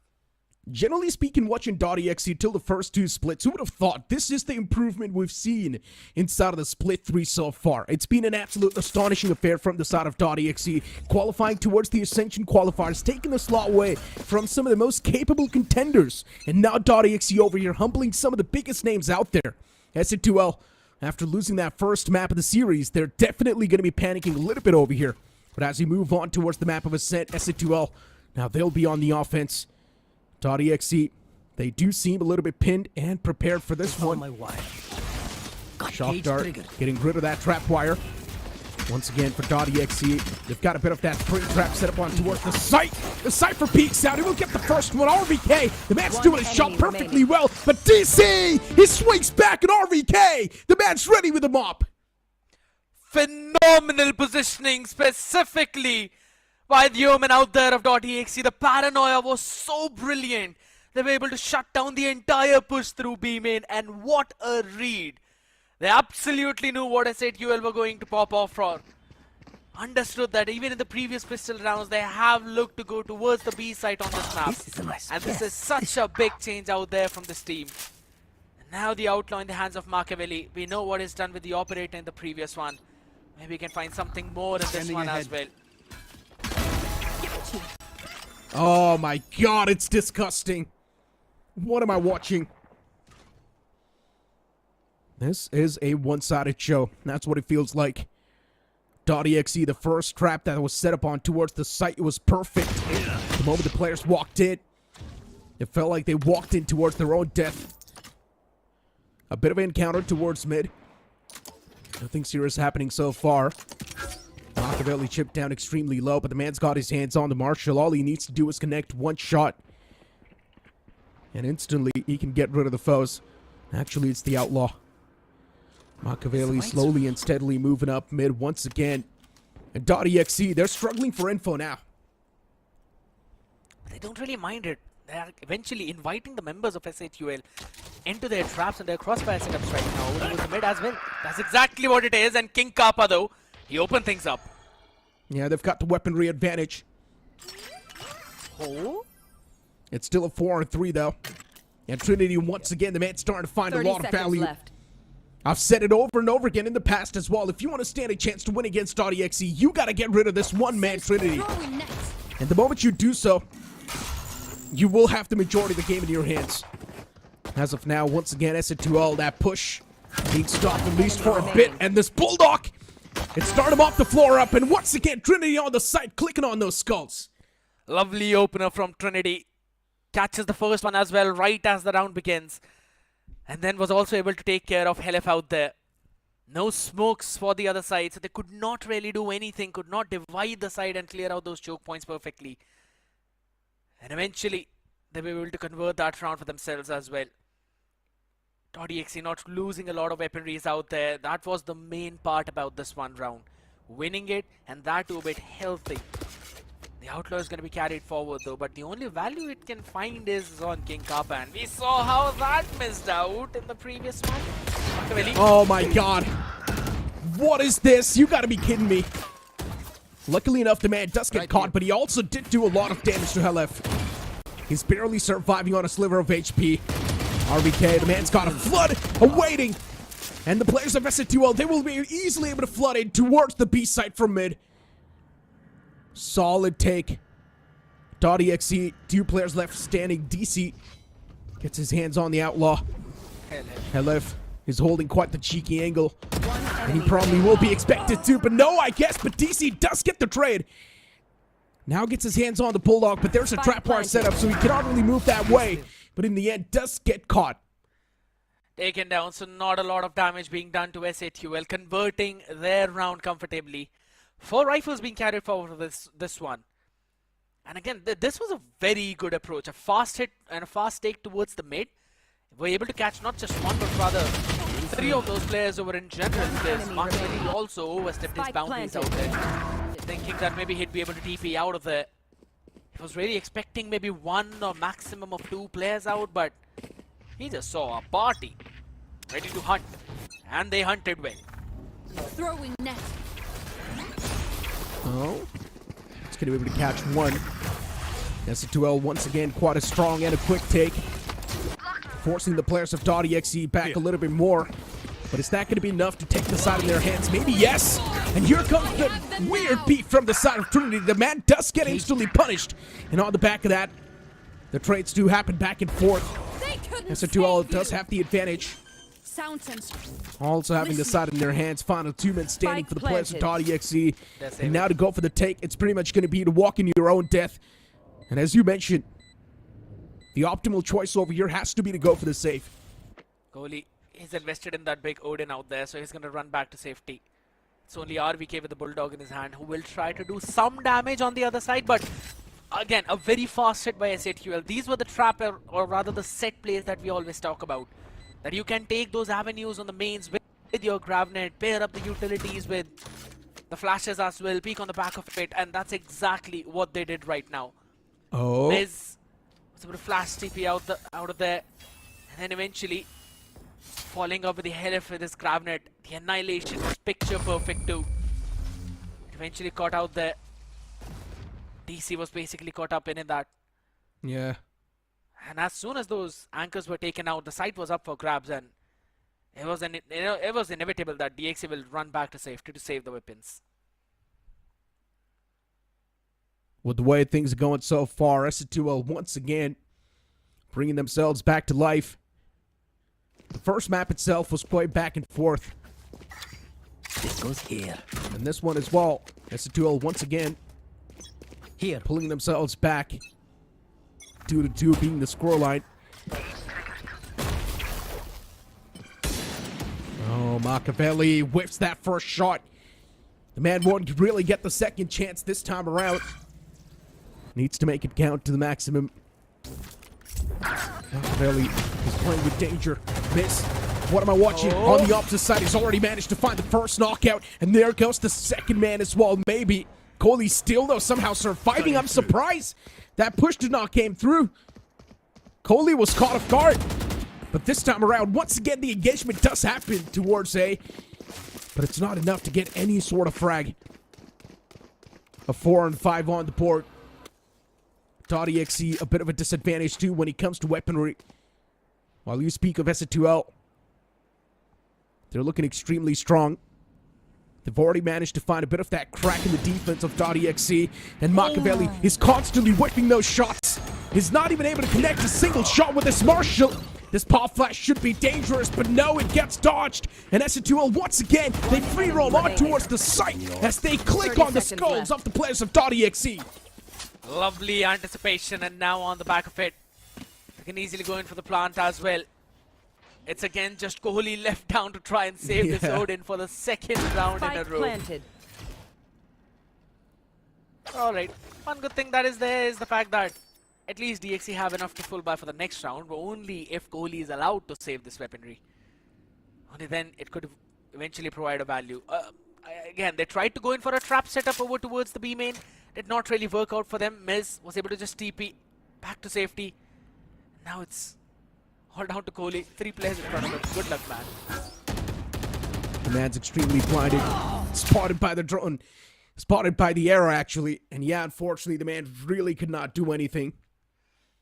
Generally speaking, watching .exe till the first two splits, who would have thought this is the improvement we've seen inside of the Split 3 so far? It's been an absolute astonishing affair from the side of .exe, qualifying towards the Ascension Qualifiers, taking the slot away from some of the most capable contenders, and now .exe over here humbling some of the biggest names out there. SAQL, after losing that first map of the series, they're definitely going to be panicking a little bit over here. But as we move on towards the map of Ascent, SAQL, now they'll be on the offense. .exe, they do seem a little bit pinned and prepared for this one. Shock dart, getting rid of that trap wire. Once again for .exe, they've got a bit of that spring trap set up on towards the site. The Cypher peeks out, he will get the first one. RVK, the man's doing his shot perfectly well, but DC, he swings back, and RVK, the man's ready with the mop. Phenomenal positioning, specifically by the Omen out there of .exe. The paranoia was so brilliant. They were able to shut down the entire push through B main, and what a read. They absolutely knew what SATUL were going to pop off for. Understood that even in the previous pistol rounds, they have looked to go towards the B site on this map. And this is such a big change out there from this team. And now the outlaw in the hands of Machiavelli. We know what is done with the operator in the previous one. Maybe we can find something more in this one as well. Oh my god, it's disgusting. What am I watching? This is a one-sided show. That's what it feels like. .exe, the first trap that was set up on towards the site, it was perfect. The moment the players walked in, it felt like they walked in towards their own death. A bit of an encounter towards mid. Nothing serious happening so far. Machiavelli chipped down extremely low, but the man's got his hands on the Marshall. All he needs to do is connect one shot. And instantly, he can get rid of the foes. Actually, it's the outlaw. Machiavelli slowly and steadily moving up mid once again. And .exe, they're struggling for info now. They don't really mind it. They're eventually inviting the members of SATUL into their traps and their crossfire setups right now. Over the mid as well. That's exactly what it is. And King Kappa, though, he opened things up. Yeah, they've got the weaponry advantage. Oh? It's still a 4-on-3, though. And Trinity, once again, the man's starting to find a lot of value. Left. I've said it over and over again in the past as well. If you want to stand a chance to win against .exe, you got to get rid of this one-man Trinity. And the moment you do so, you will have the majority of the game in your hands. As of now, once again, SATUL, that push being stopped at least for a bit. And this Bulldog, it started him off the floor up. And once again, Trinity on the side, clicking on those skulls. Lovely opener from Trinity. Catches the first one as well, right as the round begins. And then was also able to take care of Helef out there. No smokes for the other side, so they could not really do anything, could not divide the side and clear out those choke points perfectly. And eventually, they were able to convert that round for themselves as well. .exe not losing a lot of weaponries out there. That was the main part about this one round. Winning it, and that too a bit healthy. The outlaw is going to be carried forward though, but the only value it can find is on King Kappa, and we saw how that missed out in the previous one. Oh my god. What is this? You gotta be kidding me. Luckily enough, the man does get caught, but he also did do a lot of damage to Helef. He's barely surviving on a sliver of HP. RBK, the man's got a flood awaiting. And the players of SATUL, they will be easily able to flood in towards the B site from mid. Solid take. .exe, 2 players left standing. DC gets his hands on the outlaw. Helef is holding quite the cheeky angle. And he probably will be expected to, but no, I guess. But DC does get the trade. Now gets his hands on the Bulldog, but there's a trap wire set up, so he cannot really move that way. But in the end, does get caught. Taken down, so not a lot of damage being done to SATUL, converting their round comfortably. 4 rifles being carried forward for this one. And again, this was a very good approach. A fast hit and a fast take towards the mid. We're able to catch not just one, but rather 3 of those players over in general. Because Machiavelli also overstepped his boundaries out there. Thinking that maybe he'd be able to TP out of there. He was really expecting maybe 1 or maximum of 2 players out, but he just saw a party ready to hunt. And they hunted well. Throwing net. Oh, it's going to be able to catch one. SATUL once again quite a strong and a quick take. Forcing the players of .exe back a little bit more. But is that going to be enough to take the side in their hands? Maybe yes. And here comes the weird beat from the side of Trinity. The man does get instantly punished. And on the back of that, the trades do happen back and forth. SATUL does have the advantage. Sound sensors. Also having the side in their hands. Final 2 men standing for the players of .exe. And now to go for the take, it's pretty much going to be to walk in your own death. And as you mentioned, the optimal choice over here has to be to go for the safe. Goalie is invested in that big Odin out there, so he's going to run back to safety. It's only RVK with the Bulldog in his hand who will try to do some damage on the other side, but again, a very fast hit by SATUL. These were the trap, or rather the set plays that we always talk about. That you can take those avenues on the mains with with your Gravnet, pair up the utilities with the flashes as well, peek on the back of it, and that's exactly what they did right now. Oh. Miz was able to flash TP out of there, and then eventually falling up with the health with his Gravnet. The annihilation was picture perfect too. Eventually caught out there. DC was basically caught up in that. Yeah. And as soon as those anchors were taken out, the site was up for grabs, and it was inevitable that DXC will run back to safety to save the weapons. With the way things are going so far, S2L once again bringing themselves back to life. The first map itself was quite back and forth. This goes here. And this one as well. S2L once again Here. pulling themselves back. 2-2 being the scoreline. Oh, Machiavelli whiffs that first shot. The man won't really get the second chance this time around. Needs to make it count to the maximum. Machiavelli is playing with danger. Miss. What am I watching? On the opposite side, he's already managed to find the first knockout. And there goes the second man as well. Maybe. Kohli still, though, somehow surviving. I'm surprised that push did not came through. Kohli was caught off guard. But this time around, once again, the engagement does happen towards A. But it's not enough to get any sort of frag. A 4 and 5 on the board. .exe a bit of a disadvantage too when it comes to weaponry. While you speak of S2L, they're looking extremely strong. They've already managed to find a bit of that crack in the defense of .exe, and Machiavelli is constantly whipping those shots. He's not even able to connect a single shot with this Marshall. This pop flash should be dangerous, but no, it gets dodged. And S2L once again, they free roll on towards the site as they click on the skulls of the players of .exe. Lovely anticipation, and now on the back of it, they can easily go in for the plant as well. It's again just Kohli left down to try and save this Odin for the second round in a row. Planted. Alright, one good thing that is there is the fact that at least DXC have enough to full buy for the next round, but only if Kohli is allowed to save this weaponry. Only then it could eventually provide a value. Again, they tried to go in for a trap setup over towards the B main. Did not really work out for them. Miz was able to just TP back to safety. Now it's all down to Kohli. 3 players in front of him. Good luck, man. The man's extremely blinded. Spotted by the drone. Spotted by the arrow, actually. And yeah, unfortunately, the man really could not do anything.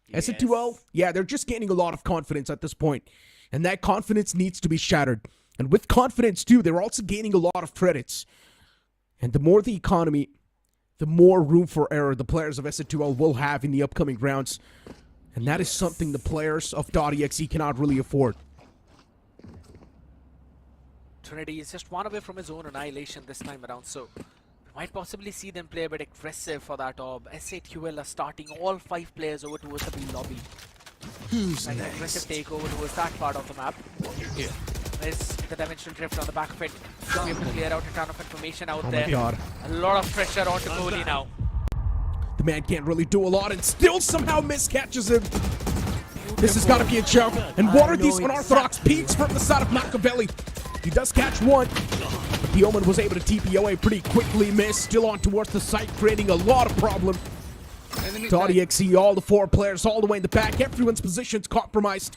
Yes. S2L, yeah, they're just gaining a lot of confidence at this point. And that confidence needs to be shattered. And with confidence, too, they're also gaining a lot of credits. And the more the economy, the more room for error the players of S2L will have in the upcoming rounds. And that is something the players of .exe cannot really afford. Trinity is just one away from his own annihilation this time around, so we might possibly see them play a bit aggressive for that orb. S8QL are starting all 5 players over towards the B lobby. Who's like an aggressive takeover towards that part of the map. Yeah. There's the dimensional drift on the back of it. Be able to clear out a ton of information out Oh there. my God. A lot of pressure onto Kohli now. The man can't really do a lot and still somehow miscatches him. This has got to be a joke. And what are these unorthodox peaks from the side of Machiavelli? He does catch one, but the Omen was able to TP away pretty quickly. Miss still on towards the site, creating a lot of problem. .exe, all the 4 players all the way in the back. Everyone's position's compromised.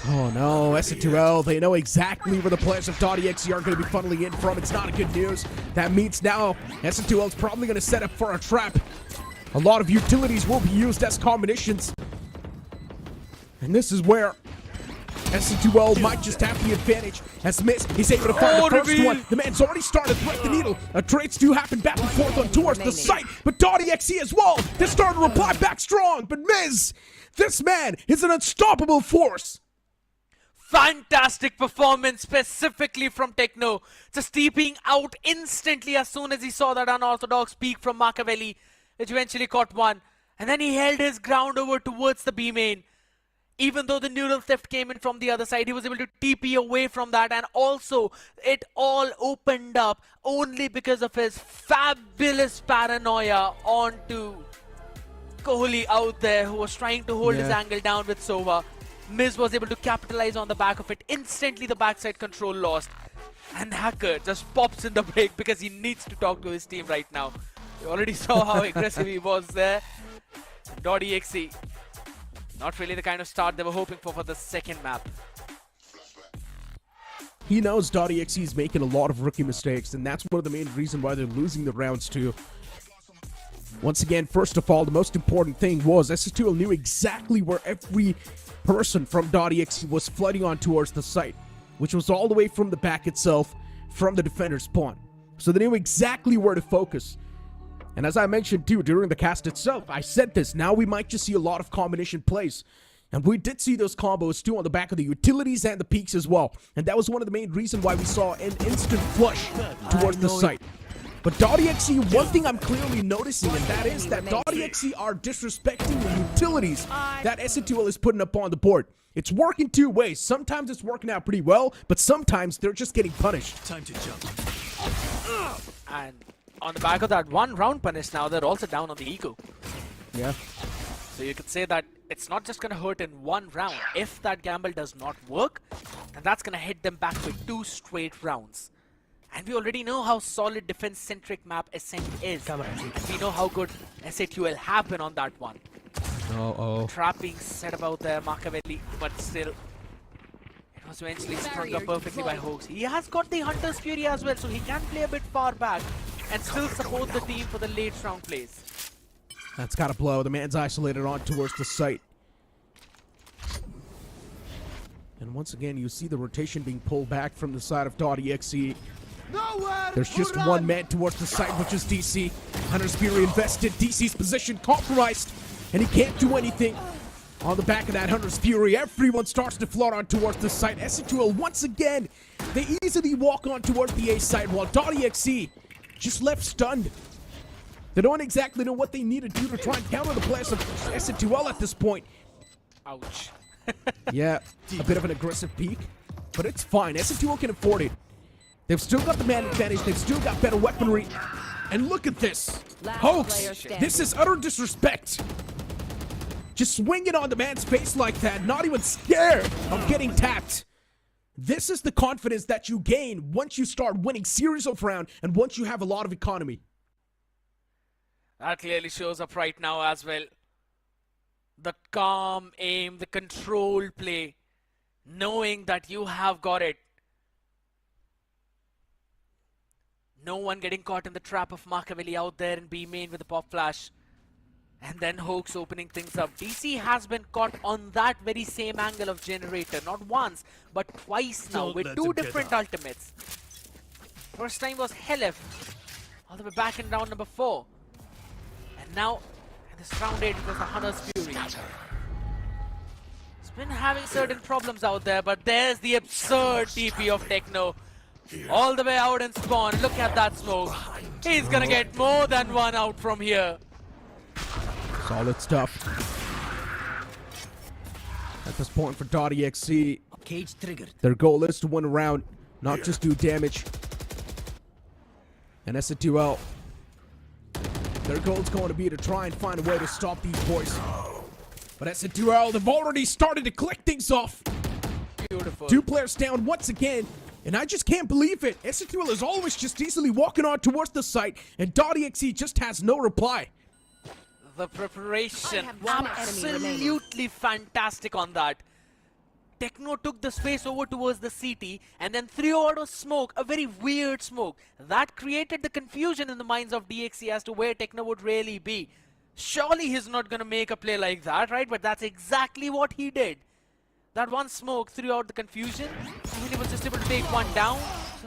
Oh no, S2L, they know exactly where the players of .exe are going to be funneling in from. It's not a good news. That means now S2L is probably going to set up for a trap. A lot of utilities will be used as combinations. And this is where S2L might just have the advantage. As Miss, he's able to find the first one. The man's already started to thread the needle. Trades do happen back and forth on towards the site, but .exe as well. They're starting to reply back strong, but Miz, this man is an unstoppable force. Fantastic performance specifically from Techno. Just TPing out instantly as soon as he saw that unorthodox peek from Machiavelli, which eventually caught one. And then he held his ground over towards the B main. Even though the neural theft came in from the other side, he was able to TP away from that, and also it all opened up only because of his fabulous paranoia onto Kohli out there, who was trying to hold his angle down with Sova. Miz was able to capitalize on the back of it. Instantly the backside control lost. And Hacker just pops in the break because he needs to talk to his team right now. You already saw how aggressive he was there. .exe. Not really the kind of start they were hoping for the second map. He knows .exe is making a lot of rookie mistakes, and that's one of the main reasons why they're losing the rounds too. Once again, first of all, the most important thing was SSTL knew exactly where every person from .exe was flooding on towards the site, which was all the way from the back itself, from the defender spawn. So they knew exactly where to focus. And as I mentioned too during the cast itself, I said this, now we might just see a lot of combination plays. And we did see those combos too on the back of the utilities and the peaks as well. And that was one of the main reasons why we saw an instant flush towards the site. But .exe, one thing I'm clearly noticing, and that is that .exe are disrespecting the utilities that SSTL is putting up on the board. It's working two ways. Sometimes it's working out pretty well, but sometimes they're just getting punished. Time to jump. And on the back of that one round punish now, they're also down on the ego. Yeah. So you could say that it's not just going to hurt in one round. If that gamble does not work, then that's going to hit them back with 2 straight rounds. And we already know how solid defense-centric map Ascent is. And we know how good SATUL have been on that one. Trap being set about there, Machiavelli, but still, it was eventually sprung up perfectly by Hoax. He has got the Hunter's Fury as well, so he can play a bit far back and still support the team for the late round plays. That's gotta blow. The man's isolated on towards the site. And once again, you see the rotation being pulled back from the side of .exe. There's just one man towards the site, which is DC. Hunter's Fury invested. DC's position compromised, and he can't do anything. On the back of that Hunter's Fury, everyone starts to float on towards the site. SSTL, once again, they easily walk on towards the A side, while .exe just left stunned. They don't exactly know what they need to do to try and counter the players of SSTL at this point. Ouch. Yeah, a bit of an aggressive peak, but it's fine. SSTL can afford it. They've still got the man advantage. They've still got better weaponry. And look at this. Hoax, this is utter disrespect. Just swing it on the man's face like that, not even scared of getting tapped. This is the confidence that you gain once you start winning series of round and once you have a lot of economy. That clearly shows up right now as well. The calm aim, the controlled play, knowing that you have got it. No one getting caught in the trap of Machiavelli out there in B main with the pop flash. And then Hoax opening things up. DC has been caught on that very same angle of generator. Not once, but twice now with 2 different ultimates. First time was Helef, all the way back in round number 4. And now, in this round 8, it was the Hunter's Fury. It's been having certain problems out there, but there's the absurd TP of Techno. All the way out in spawn. Look at that smoke. He's gonna get more than one out from here. Solid stuff. At this point for .exe, Cage triggered. their goal is to win a round, not just do damage. And SSTL, their goal is going to be to try and find a way to stop these boys. But SSTL, they've already started to click things off. Beautiful. 2 players down once again. And I just can't believe it. SSTL is always just easily walking on towards the site, and .exe just has no reply. The preparation, absolutely fantastic on that. Techno took the space over towards the CT and then threw out a smoke, a very weird smoke. That created the confusion in the minds of DXC as to where Techno would really be. Surely he's not going to make a play like that, right? But that's exactly what he did. That one smoke threw out the confusion, and he was just able to take one down.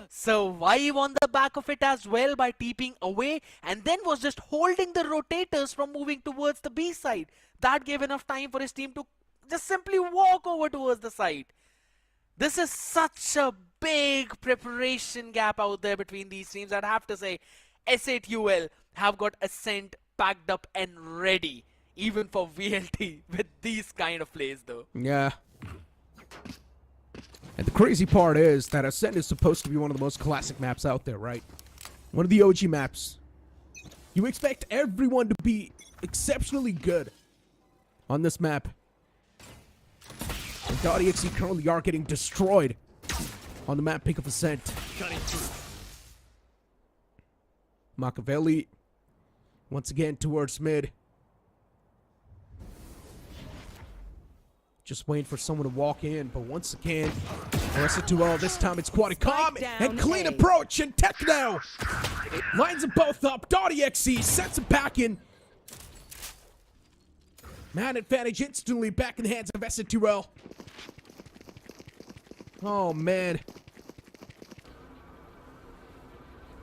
Survive on the back of it as well by TPing away, and then was just holding the rotators from moving towards the B side. That gave enough time for his team to just simply walk over towards the side. This is such a big preparation gap out there between these teams. I'd have to say SATUL have got Ascent packed up and ready, even for VLT with these kind of plays though. Yeah. And the crazy part is that Ascent is supposed to be one of the most classic maps out there, right? One of the OG maps. You expect everyone to be exceptionally good on this map. And .exe currently are getting destroyed on the map pick of Ascent. Machiavelli once again towards mid. Just waiting for someone to walk in, but once again, RS2L, this time it's quite a calm and clean approach, and Techno lines them both up. .exe sets it back in. Man advantage instantly back in the hands of S2L. Oh man.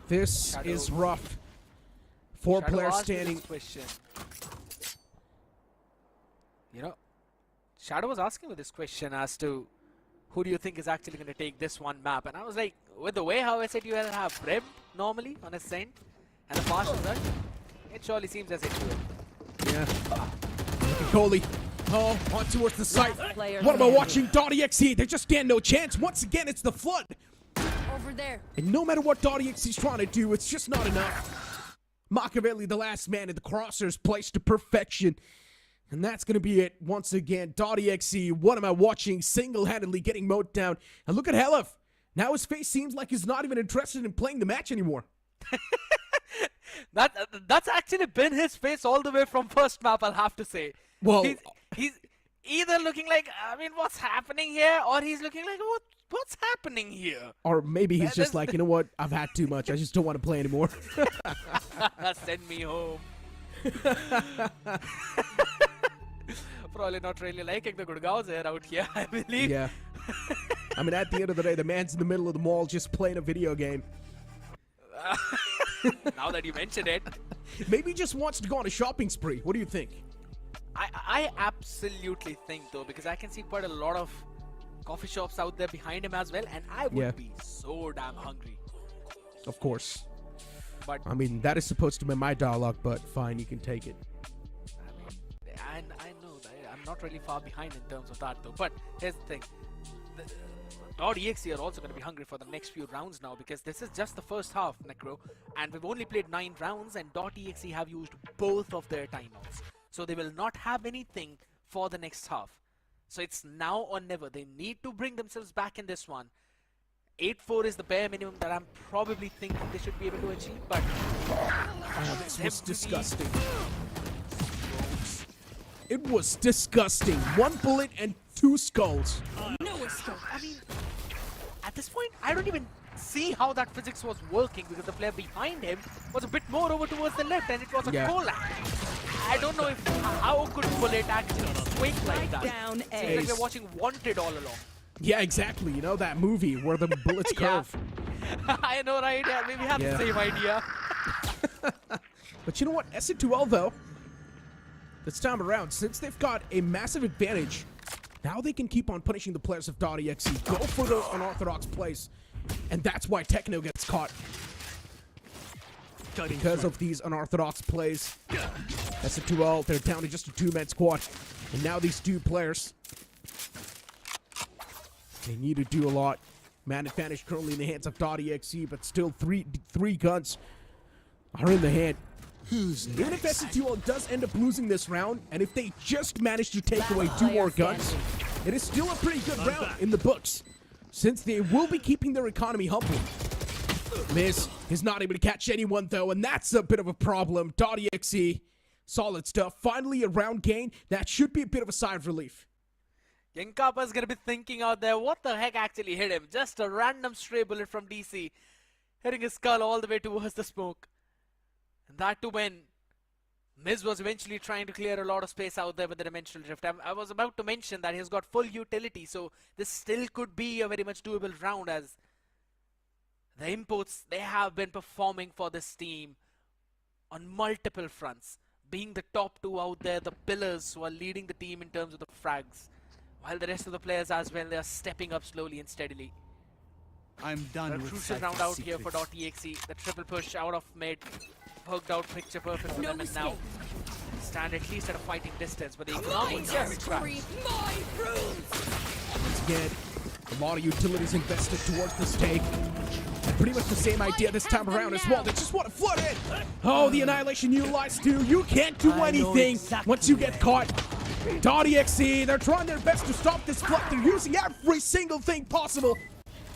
This is rough. Four players standing. You know, Shadow was asking me this question as to who do you think is actually going to take this one map, and I was like, with the way how S2L have prepped normally on Ascent and the fast result, it surely seems S2L. Yeah. Goalie. Oh, on towards the site. What am I watching? .exe, they just stand no chance. Once again, it's the flood. Over there. And no matter what .exe is trying to do, it's just not enough. Machiavelli, the last man in the crosshairs, placed to perfection. And that's going to be it once again. .exe, what am I watching? Single-handedly getting mowed down. And look at Helef. Now his face seems like he's not even interested in playing the match anymore. That's actually been his face all the way from first map, I'll have to say. Well, he's either looking like, I mean, what's happening here? Or he's looking like, what's happening here? Or maybe he's just like, you know what? I've had too much. I just don't want to play anymore. Send me home. Probably not really liking the Gurgaons air out here, I believe. Yeah. I mean, at the end of the day, the man's in the middle of the mall just playing a video game. Now that you mention it. Maybe he just wants to go on a shopping spree. What do you think? I absolutely think, though, because I can see quite a lot of coffee shops out there behind him as well, and I would be so damn hungry. Of course. But I mean, that is supposed to be my dialogue, but fine, you can take it. I know that I'm not really far behind in terms of that, though. But here's the thing. .exe are also going to be hungry for the next few rounds now, because this is just the first half, Necro, and we've only played 9 rounds, and .exe have used both of their timeouts. So they will not have anything for the next half. So it's now or never. They need to bring themselves back in this one. 8-4 is the bare minimum that I'm probably thinking they should be able to achieve, but... Oh, this was disgusting. It was disgusting. 1 bullet and 2 skulls. No escape. I mean, at this point, I don't even see how that physics was working, because the player behind him was a bit more over towards the left, and it was a collapse. I don't know if how could bullet actually swing like that. Down A. Seems like we're watching Wanted all along. Yeah, exactly. You know that movie where the bullets curve. I know, right? Yeah, maybe have the same idea. But you know what? S2L, though, this time around, since they've got a massive advantage, now they can keep on punishing the players of .exe. Go for the unorthodox plays. And that's why Techno gets caught. Because of these unorthodox plays. S2L, they're down to just a 2-man squad. And now these 2 players, they need to do a lot. Man advantage currently in the hands of .exe, but still three guns are in the hand. Even if S2L does end up losing this round, and if they just manage to take away 2 more guns, it is still a pretty good round in the books, since they will be keeping their economy humble. Miz is not able to catch anyone, though, and that's a bit of a problem. .exe, solid stuff. Finally, a round gain. That should be a bit of a sigh of relief. King Kappa's gonna be thinking out there, what the heck actually hit him? Just a random stray bullet from DC, hitting his skull all the way towards the smoke. And that too when Miz was eventually trying to clear a lot of space out there with the Dimensional Drift. I was about to mention that he's got full utility, so this still could be a very much doable round, as the imports, they have been performing for this team on multiple fronts, being the top 2 out there, the pillars who are leading the team in terms of the frags, while the rest of the players as well, they are stepping up slowly and steadily. I'm done with crucial round out here for .exe. The triple push out of mid, poked out picture perfect for them, and now stand at least at a fighting distance, but the economic damage tracks. Once again, a lot of utilities invested towards the stake. And pretty much the same idea this time around as well. They just want to flood in. Oh, the Annihilation utilized too. You can't do anything once you get caught. .exe, they're trying their best to stop this flood. They're using every single thing possible,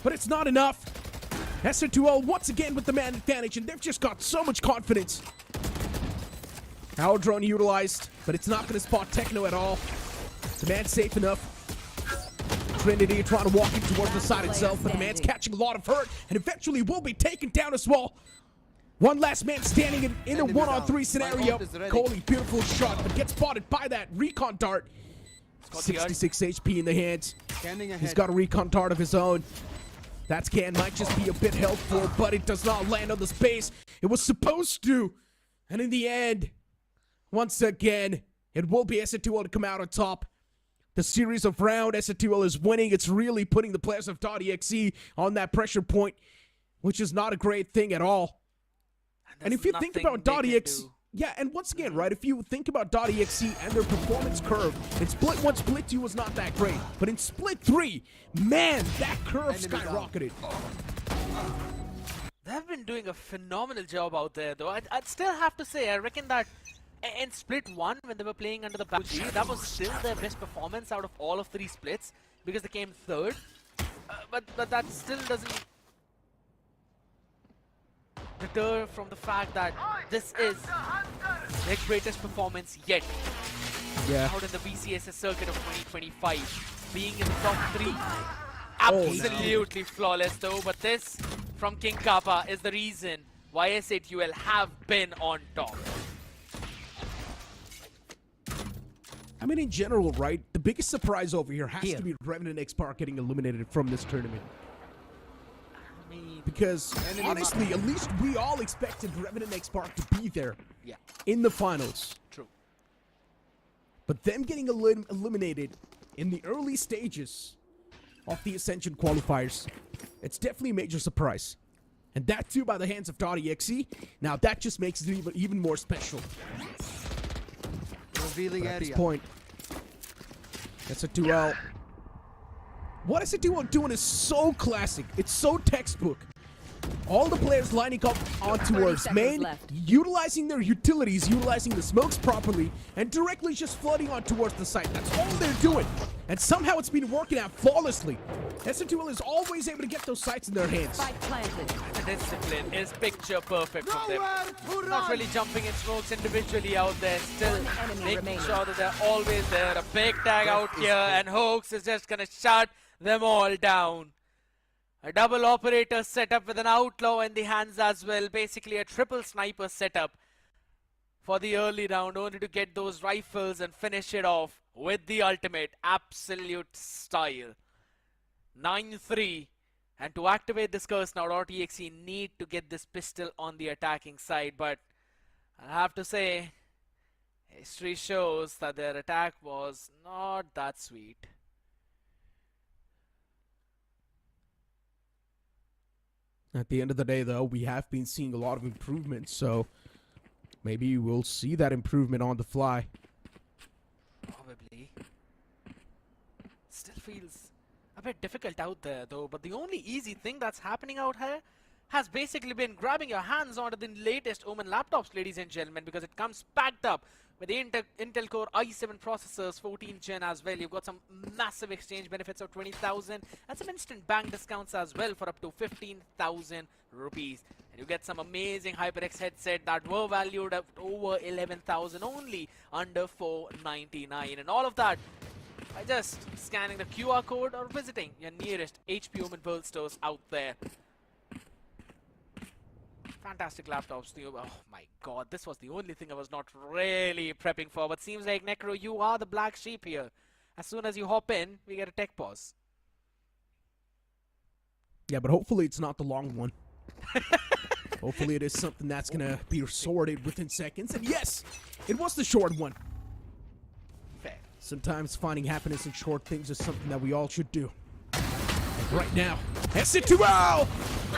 but it's not enough. SR2L once again with the man advantage, and they've just got so much confidence. Power drone utilized, but it's not going to spot Techno at all. The man's safe enough. Trinity trying to walk in towards the side itself, but the man's catching a lot of hurt, and eventually will be taken down as well. One last man standing in a 1-on-3 scenario. Coley, beautiful shot, but gets spotted by that recon dart. 66 HP in the hands. He's got a recon dart of his own. That scan might just be a bit helpful, but it does not land on the space. It was supposed to. And in the end, once again, it will be SR2L to come out on top. The series of round, SR2L is winning. It's really putting the players of .exe on that pressure point, which is not a great thing at all. And if you think about .exe, yeah, and once again, right, if you think about .exe and their performance curve, in Split 1, Split 2 was not that great. But in Split 3, man, that curve skyrocketed. They've been doing a phenomenal job out there, though. I'd still have to say, I reckon that in Split 1, when they were playing under the Bauji, that was still their best performance out of all of 3 splits, because they came third. But that still doesn't deter from the fact that this is their greatest performance yet. Yeah. Out in the VCSA circuit of 2025, being in the top 3, absolutely flawless though. But this from King Kappa is the reason why SR2L have been on top. I mean, in general, right, the biggest surprise over here has to be Revenant XSpark getting eliminated from this tournament. Because, honestly, at least we all expected Revenant XSpark to be there in the finals. True. But them getting eliminated in the early stages of the Ascension Qualifiers, it's definitely a major surprise. And that too by the hands of .exe. Now that just makes it even more special. Revealing at this point, that's a 2L. What SR2L doing is so classic. It's so textbook. All the players lining up on towards main, utilizing their utilities, utilizing the smokes properly, and directly just flooding on towards the site. That's all they're doing. And somehow it's been working out flawlessly. SR2L is always able to get those sites in their hands. The discipline is picture perfect from them. Not really jumping in smokes individually out there, still making sure that they're always there. A big tag out here, and Hoax is just gonna shut them all down. A double operator setup with an outlaw in the hands as well. Basically a triple sniper setup for the early round, only to get those rifles and finish it off with the ultimate. Absolute style. 9-3. And to activate this curse now, .exe need to get this pistol on the attacking side. But I have to say, history shows that their attack was not that sweet. At the end of the day, though, we have been seeing a lot of improvements, so maybe we'll see that improvement on the fly. Probably. Still feels a bit difficult out there, though, but the only easy thing that's happening out here has basically been grabbing your hands onto the latest OMEN laptops, ladies and gentlemen, because it comes packed up with the Intel Core i7 processors, 14th gen as well. You've got some massive exchange benefits of 20,000 and some instant bank discounts as well for up to 15,000 rupees. And you get some amazing HyperX headset that were valued at over 11,000 only under 499. And all of that by just scanning the QR code or visiting your nearest HP OMEN World stores out there. Fantastic laptops. Oh my god, this was the only thing I was not really prepping for. But seems like, Necro, you are the black sheep here. As soon as you hop in, we get a tech pause. Yeah, but hopefully it's not the long one. Hopefully it is something that's going to be sorted within seconds. And yes, it was the short one. Fair. Sometimes finding happiness in short things is something that we all should do. Right now, SR2L!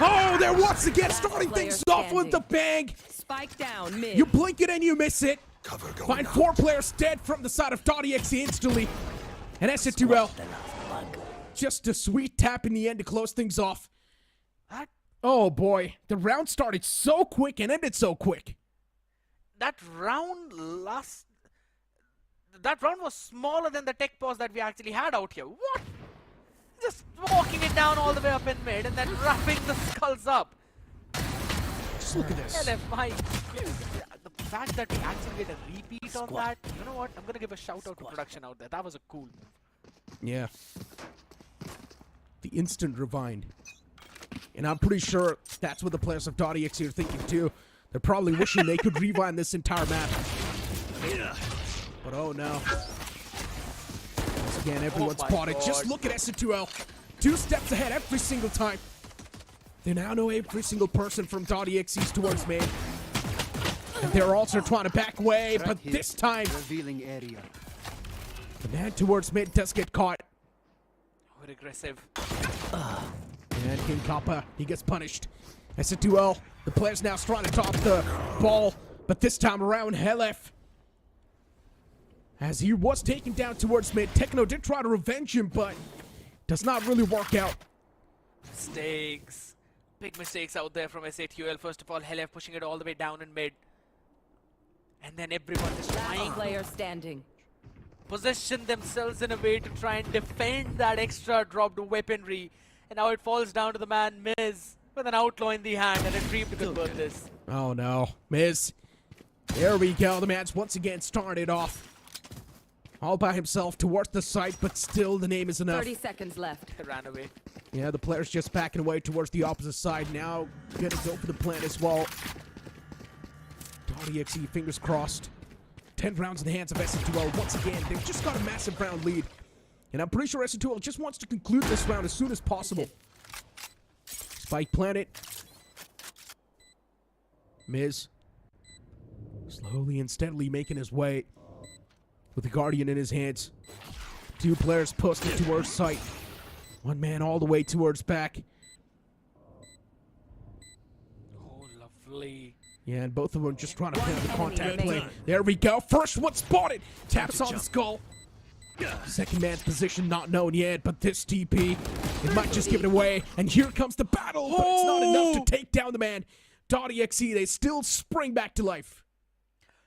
Oh, they're once again starting things off with the bang! Spike down mid. You blink it and you miss it. Find 4 players dead from the side of .exe instantly. And SR2L, just a sweet tap in the end to close things off. Oh boy, the round started so quick and ended so quick. That round that round was smaller than the tech pause that we actually had out here. What? Just walking it down all the way up in mid and then wrapping the skulls up. Just look at this. LFI. The fact that we actually get a repeat on that, you know what? I'm gonna give a shout out to production out there. That was a cool move. Yeah. The instant rewind. And I'm pretty sure that's what the players of .exe are thinking too. They're probably wishing they could rewind this entire map. But oh no. Once again, everyone's spotted. Just look at S2L. 2 steps ahead every single time. They now know every single person from .exe's towards main. And they're also trying to back away, but this time revealing area. the man towards mid does get caught. What aggressive. And King Kappa, he gets punished. S2L, the player's now trying to top the ball, but this time around, Helef, as he was taken down towards mid. Techno did try to revenge him, but does not really work out. Mistakes. Big mistakes out there from S8UL. First of all, Helef pushing it all the way down in mid. And then everyone just trying player standing. Position themselves in a way to try and defend that extra dropped weaponry. And now it falls down to the man Miz with an outlaw in the hand and a dream to convert this. Oh no, Miz. There we go. The man's once again started off all by himself towards the site, but still the name is enough. 30 seconds left. It ran away. Yeah, the player's just backing away towards the opposite side. Now gonna go for the plant as well. .exe, fingers crossed. 10 rounds in the hands of S2L. Once again, they've just got a massive round lead. And I'm pretty sure S2L just wants to conclude this round as soon as possible. Spike planet. Miz. Slowly and steadily making his way with the Guardian in his hands. 2 players posted towards site. 1 man all the way towards back. Oh, lovely. Yeah, and both of them just trying to play the contact play. There we go. First one spotted. Taps on the skull. Second man's position not known yet, but this TP, it might just give it away. And here comes the battle, but it's not enough to take down the man. .exe, they still spring back to life.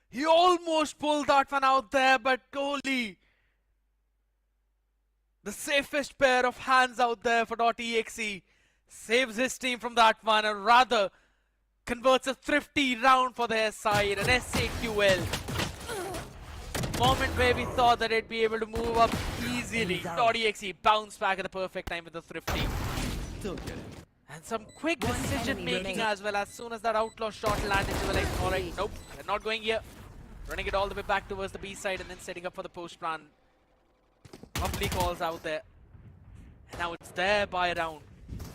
He almost pulled that one out there, but goalie. The safest pair of hands out there for .exe saves his team from that one, and rather converts a thrifty round for their side. And SAQL, moment where we thought that it'd be able to move up easily. .exe bounced back at the perfect time with the thrifty. And some quick decision making as well. As soon as that outlaw shot landed, they were like, alright, nope, they're not going here. Running it all the way back towards the B side and then setting up for the post plan. Lovely calls out there. And now it's their buy round.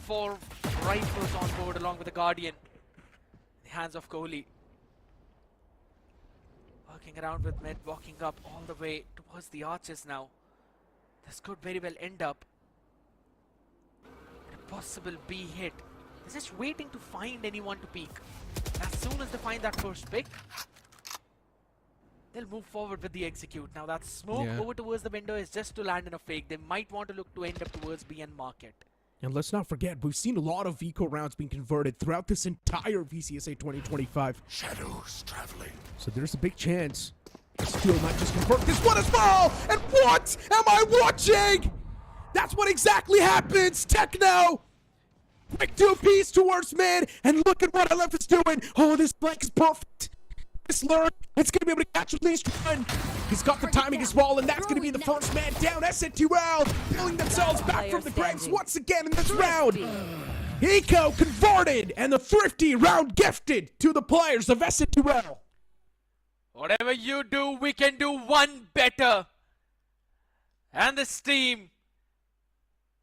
4 rifles on board along with the Guardian. In the hands of Kohli. Working around with mid, walking up all the way towards the arches now. This could very well end up in a possible B hit. They're just waiting to find anyone to peek. As soon as they find that first pick, they'll move forward with the execute. Now that smoke over towards the window is just to land in a fake. They might want to look to end up towards B and market. And let's not forget, we've seen a lot of Vico rounds being converted throughout this entire VCSA 2025. Shadows traveling. So there's a big chance Steel might just convert this one as well. And what am I watching? That's what exactly happens. Techno. Quick 2-piece towards mid. And look at what LF is doing. Oh, this flank is perfect. This lurk, it's going to be able to catch at least one. He's got the timing as well, and that's going to be the first man down. S2L pulling themselves back from the graves once again in this round. Eco converted, and the thrifty round gifted to the players of S2L. Whatever you do, we can do one better. And this team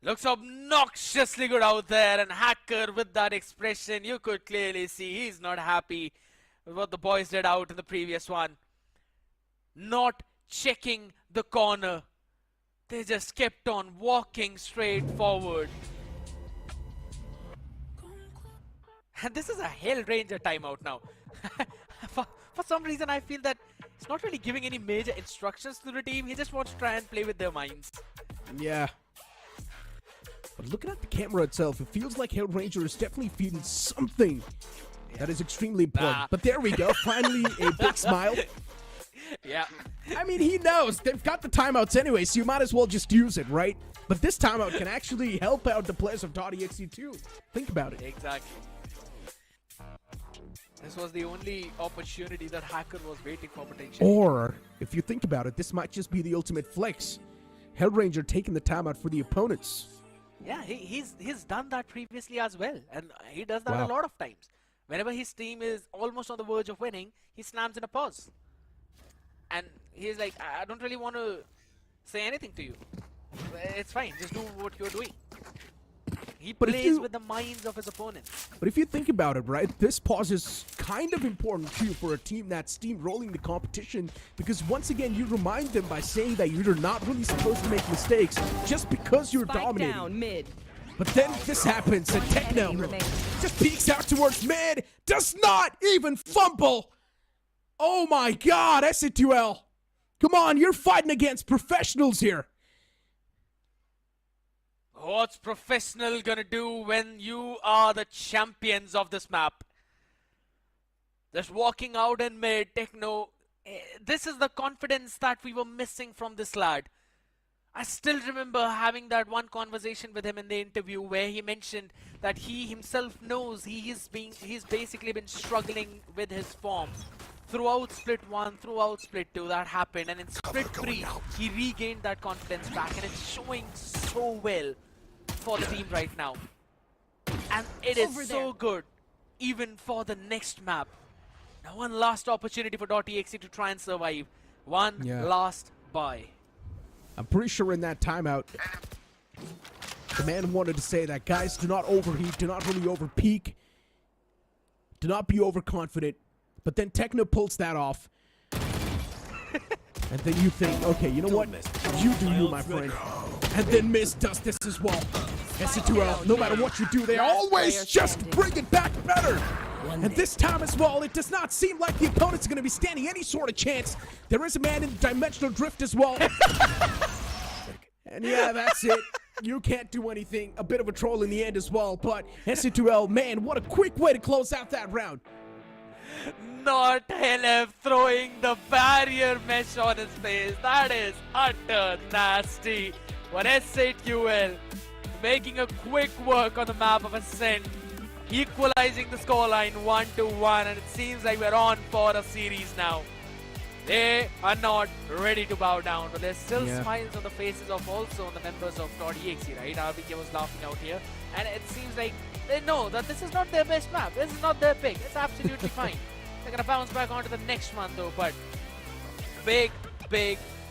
looks obnoxiously good out there, and Hacker with that expression, you could clearly see he's not happy with what the boys did out in the previous one. Not checking the corner. They just kept on walking straight forward. And this is a Hell Ranger timeout now. For some reason, I feel that it's not really giving any major instructions to the team. He just wants to try and play with their minds. Yeah. But looking at the camera itself, it feels like Hell Ranger is definitely feeding something that is extremely important. But there we go. Finally, a big smile. Yeah. I mean, he knows. They've got the timeouts anyway, so you might as well just use it, right? But this timeout can actually help out the players of .exe too. Think about it. Exactly. This was the only opportunity that Hacker was waiting for potentially. Or, if you think about it, this might just be the ultimate flex. Hellranger taking the timeout for the opponents. Yeah, he's done that previously as well, and he does that a lot of times. Whenever his team is almost on the verge of winning, he slams in a pause. And he's like, I don't really want to say anything to you. It's fine, just do what you're doing. He plays with the minds of his opponents. But if you think about it, right, this pause is kind of important too for a team that's steamrolling the competition, because once again, you remind them by saying that you're not really supposed to make mistakes just because you're dominating. Down mid. But then this happens, and Techno just peeks out towards mid, does not even fumble. Oh my god, SC2L. Come on, you're fighting against professionals here. What's professional gonna do when you are the champions of this map? Just walking out in mid, Techno. This is the confidence that we were missing from this lad. I still remember having that one conversation with him in the interview where he mentioned that he himself knows he's basically been struggling with his form. Throughout split 1, throughout split 2, that happened, and in split 3, he regained that confidence back, and it's showing so well for the team right now. And it is so good, even for the next map. Now one last opportunity for .exe to try and survive. One last buy. I'm pretty sure in that timeout, the man wanted to say that, guys, do not overheat, do not really overpeak, do not be overconfident. But then Techno pulls that off. And then you think, okay, you know what? You do you, my friend. And then Miz does this as well. SC2L, no matter what you do, they always just bring it back better. And this time as well, it does not seem like the opponents are going to be standing any sort of chance. There is a man in Dimensional Drift as well. And yeah, that's it. You can't do anything. A bit of a troll in the end as well. But SC2L, man, what a quick way to close out that round. Not LF throwing the barrier mesh on his face. That is utter nasty. But SC2L making a quick work on the map of Ascent, equalizing the scoreline 1-1, and it seems like we're on for a series now. They are not ready to bow down, but there's still smiles on the faces of also the members of .exe, right? RBK was laughing out here, and it seems like they know that this is not their best map. This is not their pick. It's absolutely fine. They're gonna bounce back onto the next one though, but big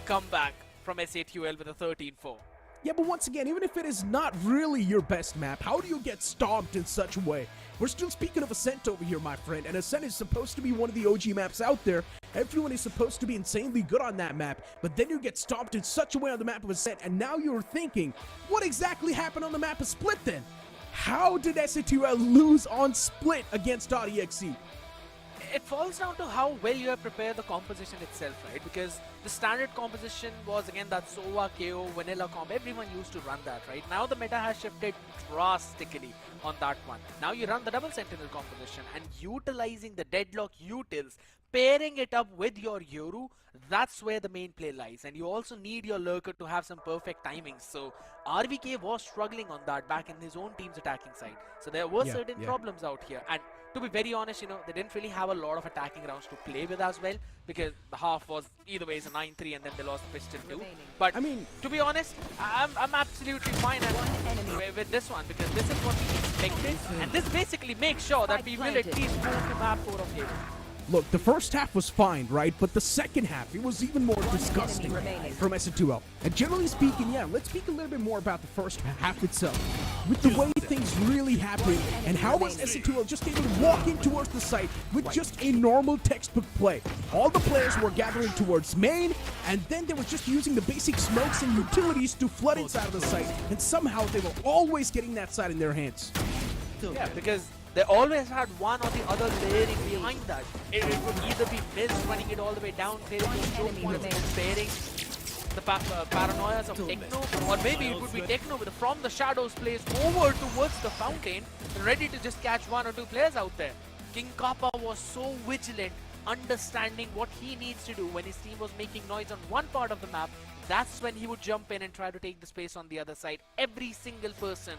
comeback from SC2L with a 13-4. Yeah, but once again, even if it is not really your best map, how do you get stomped in such a way? We're still speaking of Ascent over here, my friend, and Ascent is supposed to be one of the OG maps out there. Everyone is supposed to be insanely good on that map, but then you get stomped in such a way on the map of Ascent, and now you're thinking, what exactly happened on the map of Split then? How did SC2L lose on Split against .exe? It falls down to how well you have prepared the composition itself, right? Because the standard composition was again that Sova, KO, vanilla comp. Everyone used to run that, right? Now the meta has shifted drastically on that one. Now you run the double sentinel composition and utilizing the deadlock utils, pairing it up with your Yoru, that's where the main play lies. And you also need your lurker to have some perfect timings. So RVK was struggling on that back in his own team's attacking side. So there were certain problems out here. And to be very honest, you know, they didn't really have a lot of attacking rounds to play with as well, because the half was either way is a 9-3 and then they lost the pistol too. But I mean, to be honest, I'm absolutely fine with this one, because this is what we expected, and this basically makes sure that we will at least move to map 4 of game. Look, the first half was fine, right? But the second half, it was even more disgusting from SC2L. And generally speaking, yeah, let's speak a little bit more about the first half itself. With the way things really happened, and how was SC2L just able to walk in towards the site with just a normal textbook play. All the players were gathering towards main, and then they were just using the basic smokes and utilities to flood inside of the site. And somehow they were always getting that side in their hands. Yeah, because they always had one or the other layering behind that. It would either be Miz running it all the way down, clearing those choke points and sparing the paranoias of Techno, or maybe it would be Techno with from the shadows plays over towards the fountain, ready to just catch 1 or 2 players out there. King Kappa was so vigilant understanding what he needs to do when his team was making noise on one part of the map. That's when he would jump in and try to take the space on the other side. Every single person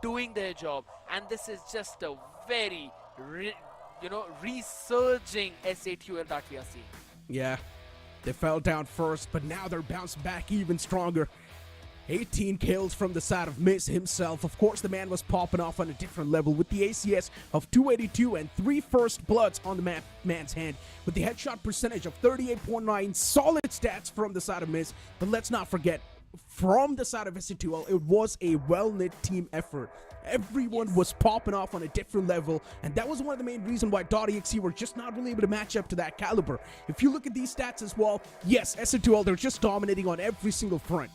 doing their job, and this is just a very, resurging SATUL that we are seeing. Yeah, they fell down first, but now they're bounced back even stronger. 18 kills from the side of Miz himself. Of course, the man was popping off on a different level with the ACS of 282 and 3 first bloods on the man's hand, with the headshot percentage of 38.9. Solid stats from the side of Miz. But let's not forget, from the side of SATUL, it was a well-knit team effort. Everyone was popping off on a different level, and that was one of the main reasons why .exe were just not really able to match up to that caliber. If you look at these stats as well, yes, SATUL, they're just dominating on every single front.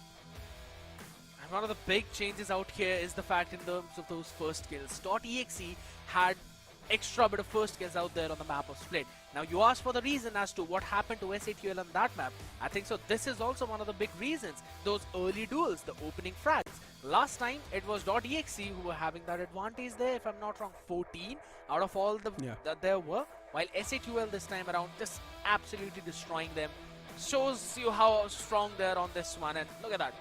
One of the big changes out here is the fact in terms of those first kills. .exe had extra bit of first kills out there on the map of Split. Now you asked for the reason as to what happened to SATUL on that map. I think so this is also one of the big reasons. Those early duels, the opening frags. Last time it was .exe who were having that advantage there, if I'm not wrong, 14 out of all the that there were. While SATUL this time around just absolutely destroying them. Shows you how strong they're on this one, and look at that.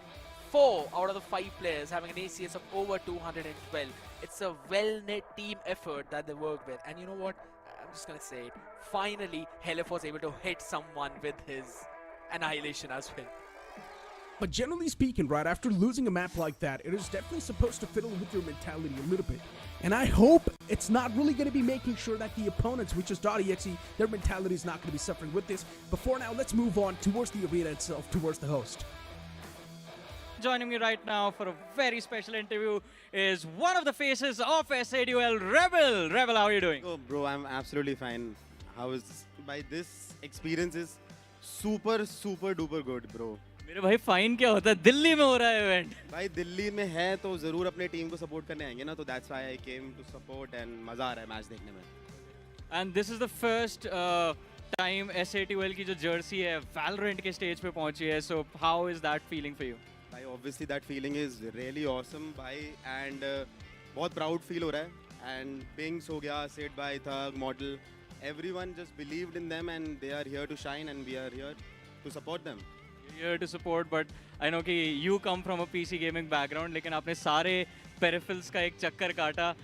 4 out of the 5 players having an ACS of over 212. It's a well-knit team effort that they work with. And you know what? I'm just going to say it. Finally, Helif was able to hit someone with his annihilation as well. But generally speaking, right, after losing a map like that, it is definitely supposed to fiddle with your mentality a little bit. And I hope it's not really going to be making sure that the opponents, which is .exe, their mentality is not going to be suffering with this. But for now, let's move on towards the arena itself, towards the host. Joining me right now for a very special interview is one of the faces of SATUL, Rebel. Rebel, how are you doing? Oh, bro, I'm absolutely fine. By this experience is super duper good, bro. मेरे भाई fine क्या होता है? दिल्ली में हो रहा है event. भाई दिल्ली में है तो जरूर अपने टीम को सपोर्ट करने आएंगे ना, तो that's why I came to support and मजा आ रहा है मैच देखने में. And this is the first time SATUL की जो जर्सी है Valorant के स्टेज पे पहुंची है. So how is that feeling for you? भाई obviously that feeling is really awesome भाई, and बहुत proud feel हो रहा है. And Pings हो गया, Sid भाई, Thug, Model, everyone just believed in them and they are here to shine and we are here to support them. Here to support, but I know कि you come from a PC gaming background, लेकिन आपने सारे peripherals का एक चक्कर काटा.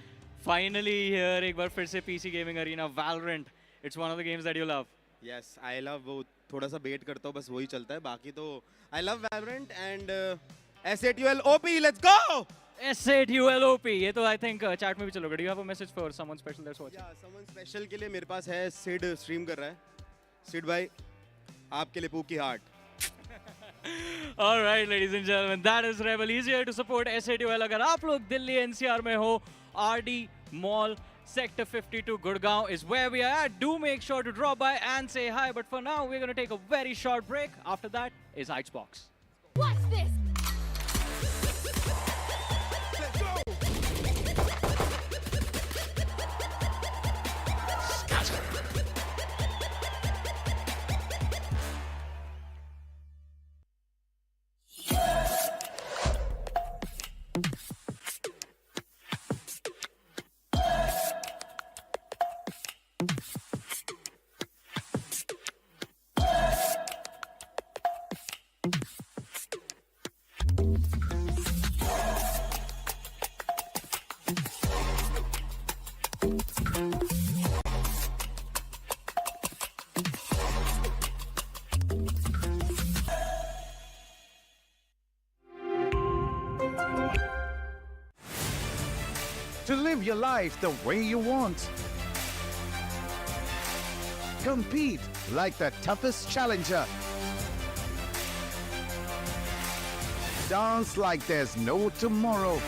Finally here एक बार फिर से PC gaming arena, Valorant. It's one of the games that you love. Yes, I love वो थोड़ा सा bait करता हूँ, बस वही चलता है. बाकी तो I love Valorant and SATUL OP, let's go! SATUL OP, ये तो I think chat में भी चलोगे. Do you have a message for someone special that's watching? Yeah, someone special के लिए मेरे पास है. Sid stream कर रहा है. Sid भाई, आपके लिए pookie heart. All right, ladies and gentlemen, that is Rebel. He's here to support SATUL. अगर आप लोग दिल्ली NCR में हो, RD Mall, Sector 52, Gurgaon is where we are at. Do make sure to drop by and say hi. But for now, we're going to take a very short break. After that is Icebox. Watch this. To live your life the way you want. Compete like the toughest challenger. Dance like there's no tomorrow.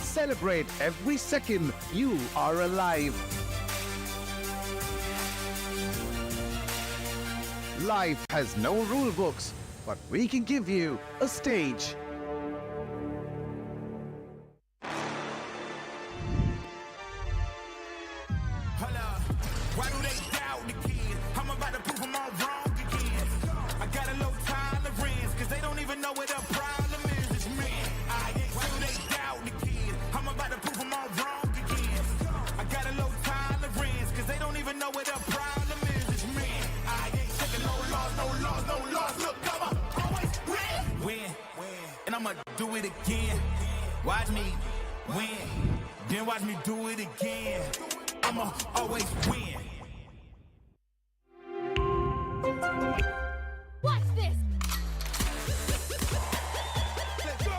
Celebrate every second you are alive. Life has no rule books, but we can give you a stage. Why do they doubt the kid? I'm about to prove them all wrong again. I got a low tolerance, cause they don't even know what the problem is. It's me. Why do they doubt the kid? I'm about to prove them all wrong again. I got a low tolerance, cause they don't even know what the problem is. It's me. do it again. Watch me win, then watch me do it again. I'ma always win. Watch this. Let's go.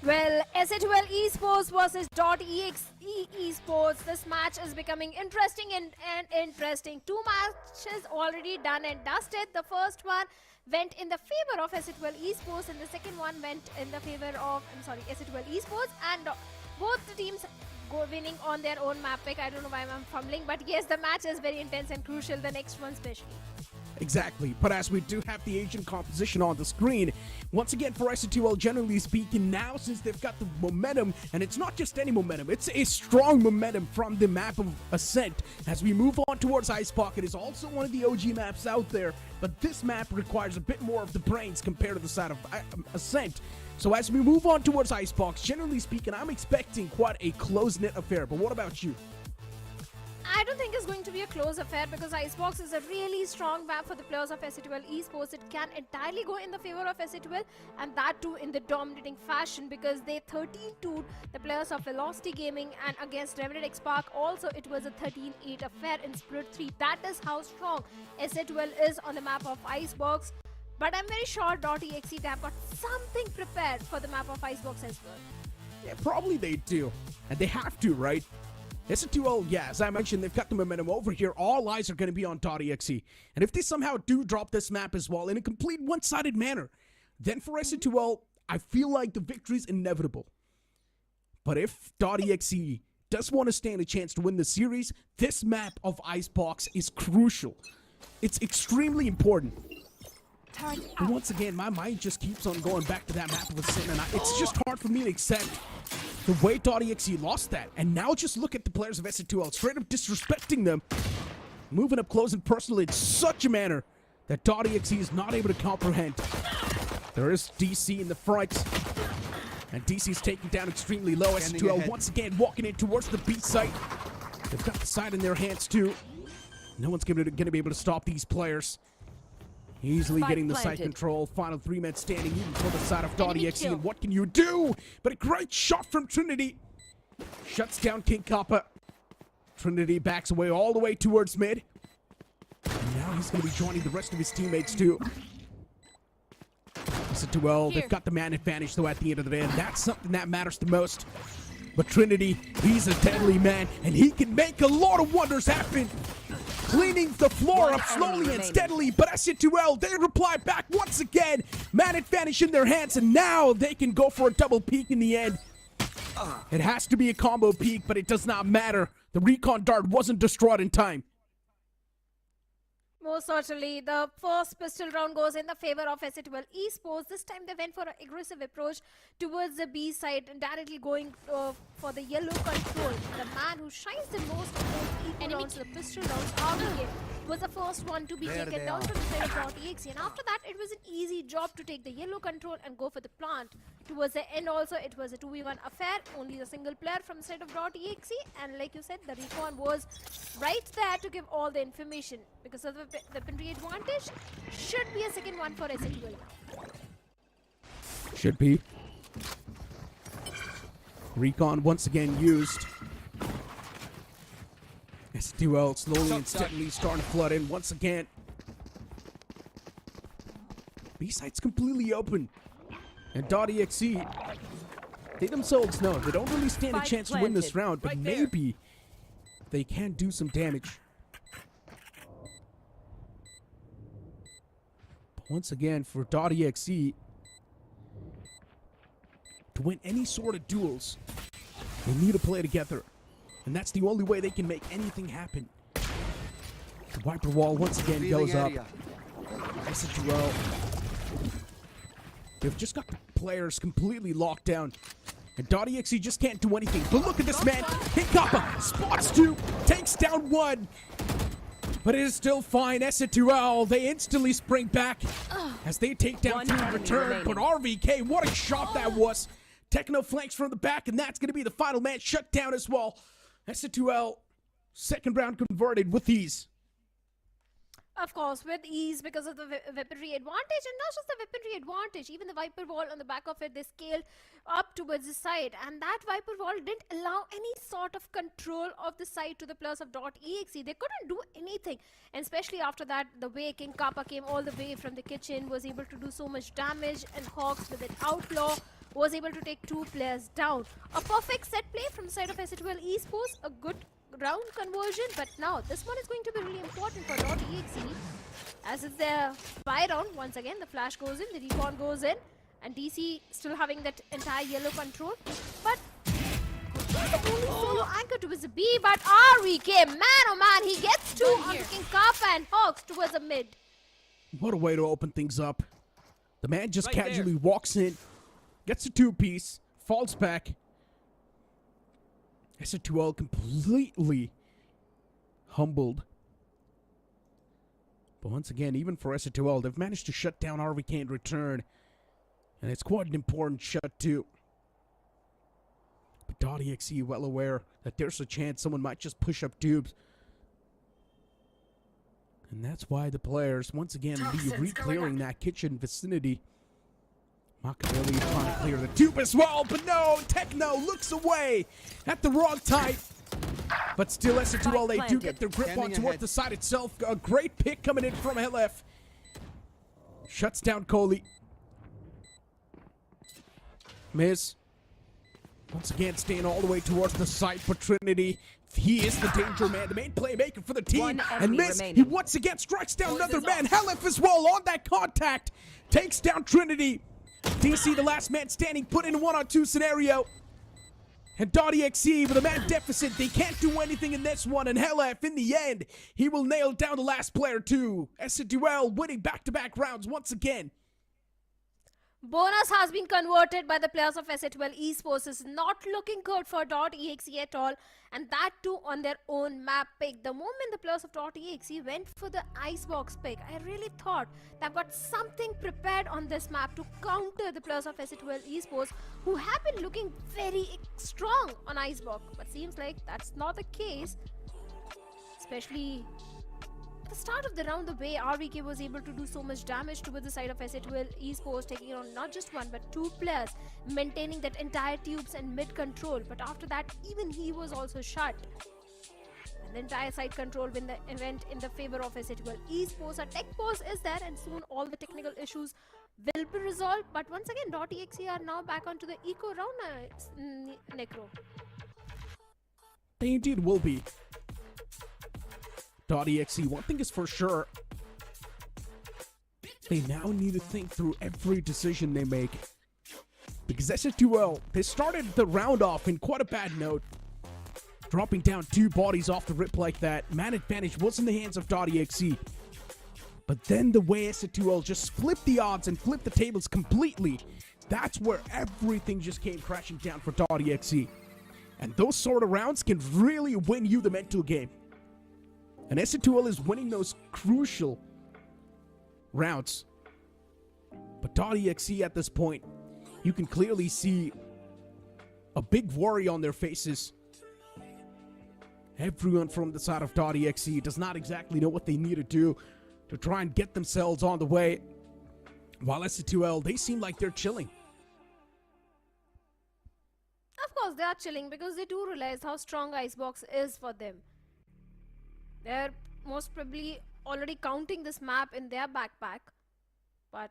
Well, SA12 Esports versus .exe Esports. This match is becoming interesting and interesting. Two matches already done and dusted. The first one went in the favor of SA12 Esports and the second one went in the favor of, SA12 Esports, and both the teams go winning on their own map pick. I don't know why I'm fumbling, but yes, the match is very intense and crucial, the next one especially. Exactly, but as we do have the Asian composition on the screen, once again for SA12, generally speaking, now since they've got the momentum, and it's not just any momentum, it's a strong momentum from the map of Ascent. As we move on towards Icebox, it is also one of the OG maps out there, but this map requires a bit more of the brains compared to the side of Ascent. So as we move on towards Icebox, generally speaking, I'm expecting quite a close-knit affair, but what about you? I don't think it's going to be a close affair because Icebox is a really strong map for the players of SA12 Esports. It can entirely go in the favor of SA12, and that too in the dominating fashion, because they 13-2'd the players of Velocity Gaming, and against Revenant XSpark also it was a 13-8 affair in Split 3. That is how strong SA12 is on the map of Icebox. But I'm very sure .exe they have got something prepared for the map of Icebox as well. Yeah, probably they do. And they have to, right? SA12, yeah, as I mentioned, they've got the momentum over here. All eyes are going to be on .exe. And if they somehow do drop this map as well in a complete one-sided manner, then for SA12, I feel like the victory is inevitable. But if .exe does want to stand a chance to win the series, this map of Icebox is crucial. It's extremely important. And once again, my mind just keeps on going back to that map of Ascent, and it's just hard for me to accept the way .exe lost that. And now just look at the players of SA12, straight up disrespecting them, moving up close and personal in such a manner that .exe is not able to comprehend. There is DC in the front, and DC is taken down extremely low. SA12 once again walking in towards the B site. They've got the side in their hands too. No one's going to be able to stop these players. Easily getting the site control. Final 3-man standing even for the side of .exe. And what can you do? But a great shot from Trinity. Shuts down King Kappa. Trinity backs away all the way towards mid. And now he's going to be joining the rest of his teammates too. SA12, they've got the man advantage though at the end of the day. And that's something that matters the most. But Trinity, he's a deadly man. And he can make a lot of wonders happen. Cleaning the floor up slowly and steadily, but SA12, they reply back once again. Man advantage in their hands, and now they can go for a double peek in the end. It has to be a combo peek, but it does not matter. The recon dart wasn't destroyed in time. Most certainly, the first pistol round goes in the favor of SA12 Esports. This time they went for an aggressive approach towards the B side and directly going for the yellow control. The man who shines the most in those rounds, the pistol rounds out of here, was the first one to be taken down from the side of .exe. And after that, it was an easy job to take the yellow control and go for the plant. Towards the end also, it was a 2v1 affair, only the single player from the side of .exe. And like you said, the recon was right there to give all the information. Because of the weaponry advantage, should be a second one for SA12 now. Should be. Recon once again used. SA12 slowly and steadily starting to flood in once again. B-site's completely open. And .exe, they themselves know they don't really stand a chance to win this round, but maybe they can do some damage. But once again, for .exe, to win any sort of duels, they need to play together. And that's the only way they can make anything happen. The wiper wall once again goes up. SA12. They've just got the players completely locked down. And .exe just can't do anything. But look at this man. King Kappa spots two, takes down one. But it is still fine. S2L, they instantly spring back as they take down 2 in return. But RVK, what a shot that was. Techno flanks from the back, and that's going to be the final man shut down as well. S2L, second round converted with ease. Of course, with ease because of the weaponry advantage, and not just the weaponry advantage, even the Viper wall on the back of it, they scaled up towards the side, and that Viper wall didn't allow any sort of control of the side to the players of .exe. They couldn't do anything, and especially after that, the way King Kappa came all the way from the kitchen, was able to do so much damage, and Hawks with an Outlaw was able to take 2 players down. A perfect set play from the side of Ascent Esports, a good round conversion, but now this one is going to be really important for .exe, as it's their spy round. Once again, the flash goes in, the recon goes in, and DC still having that entire yellow control. But the only solo anchor towards the B, but RVK, man oh man, he gets 2 on the King Kappa and Hawks towards the mid. What a way to open things up. The man just casually walks in, gets a 2-piece, falls back. S2L completely humbled. But once again, even for S2L, they've managed to shut down RVK in return. And it's quite an important shut too. But .exe well aware that there's a chance someone might just push up tubes. And that's why the players, once again, be re-clearing that kitchen vicinity. Machiavelli trying to clear the tube as well, but no, Techno looks away at the wrong time. But still, S2L, they do get their grip on towards the side itself. A great pick coming in from LF. Shuts down Coley. Miz. Once again, staying all the way towards the side for Trinity. He is the danger man, the main playmaker for the team. And Miz, he once again strikes down another man. LF as well on that contact. Takes down Trinity. DC, the last man standing, put in a 1-on-2 scenario. And .exe with a man deficit, they can't do anything in this one. And LF, in the end, he will nail down the last player too. S2L winning back-to-back rounds once again. Bonus has been converted by the players of Ascent Esports. Is not looking good for .exe at all, and that too on their own map pick. The moment the players of .exe went for the Icebox pick, I really thought they've got something prepared on this map to counter the players of Ascent Esports, who have been looking very strong on Icebox. But seems like that's not the case, especially at the start of the round, the way RVK was able to do so much damage towards the side of Ascent Esports, taking on not just 1 but 2 players, maintaining that entire tubes and mid control. But after that, even he was also shut. And the entire side control win the event in the favor of Ascent Esports. A tech pause is there, and soon all the technical issues will be resolved. But once again, .exe are now back onto the eco round, Necro. They indeed will be. .exe, one thing is for sure, they now need to think through every decision they make. Because S2L, they started the round off in quite a bad note. Dropping down 2 bodies off the rip like that. Man advantage was in the hands of .exe. But then the way S2L just flipped the odds and flipped the tables completely, that's where everything just came crashing down for .exe. And those sort of rounds can really win you the mental game. And S2L is winning those crucial rounds. But .exe at this point, you can clearly see a big worry on their faces. Everyone from the side of .exe does not exactly know what they need to do to try and get themselves on the way. While S2L, they seem like they're chilling. Of course, they are chilling because they do realize how strong Icebox is for them. They're most probably already counting this map in their backpack, but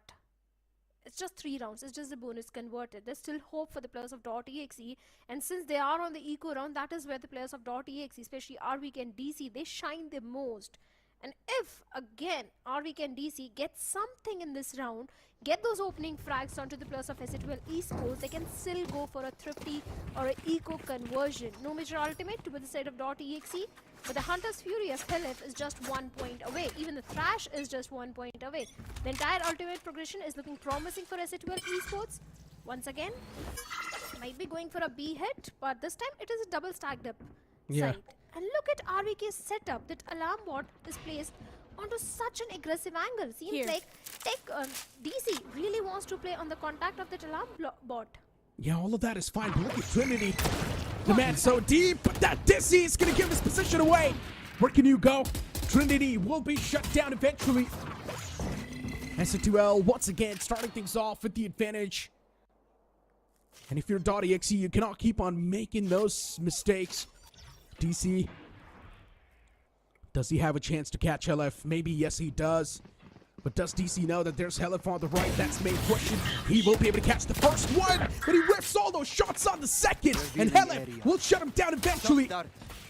it's just 3 rounds. It's just the bonus converted. There's still hope for the players of .exe, and since they are on the eco round, that is where the players of .exe, especially RVK and DC, they shine the most. And if again RVK and DC get something in this round, get those opening frags onto the players of Ascent Esports, they can still go for a thrifty or an eco conversion. No major ultimate to the side of .exe, but the Hunter's Fury of LF is just 1 point away. Even the Thrash is just 1 point away. The entire ultimate progression is looking promising for Ascent Esports. Once again, might be going for a B hit, but this time it is a double stacked up. Yeah. side. And look at RVK's setup. That alarm bot is placed onto such an aggressive angle. Seems Here. like DC really wants to play on the contact of that alarm bot. Yeah, all of that is fine, but look at Trinity. The man's so deep, but that Dizzy is going to give his position away. Where can you go? Trinity will be shut down eventually. S2L once again starting things off with the advantage. And if you're .exe, you cannot keep on making those mistakes. DC, does he have a chance to catch LF? Maybe, yes he does. But does DC know that there's LF on the right? That's the main question. He will be able to catch the first one, but he whiffs all those shots on the second. And LF will shut him down eventually.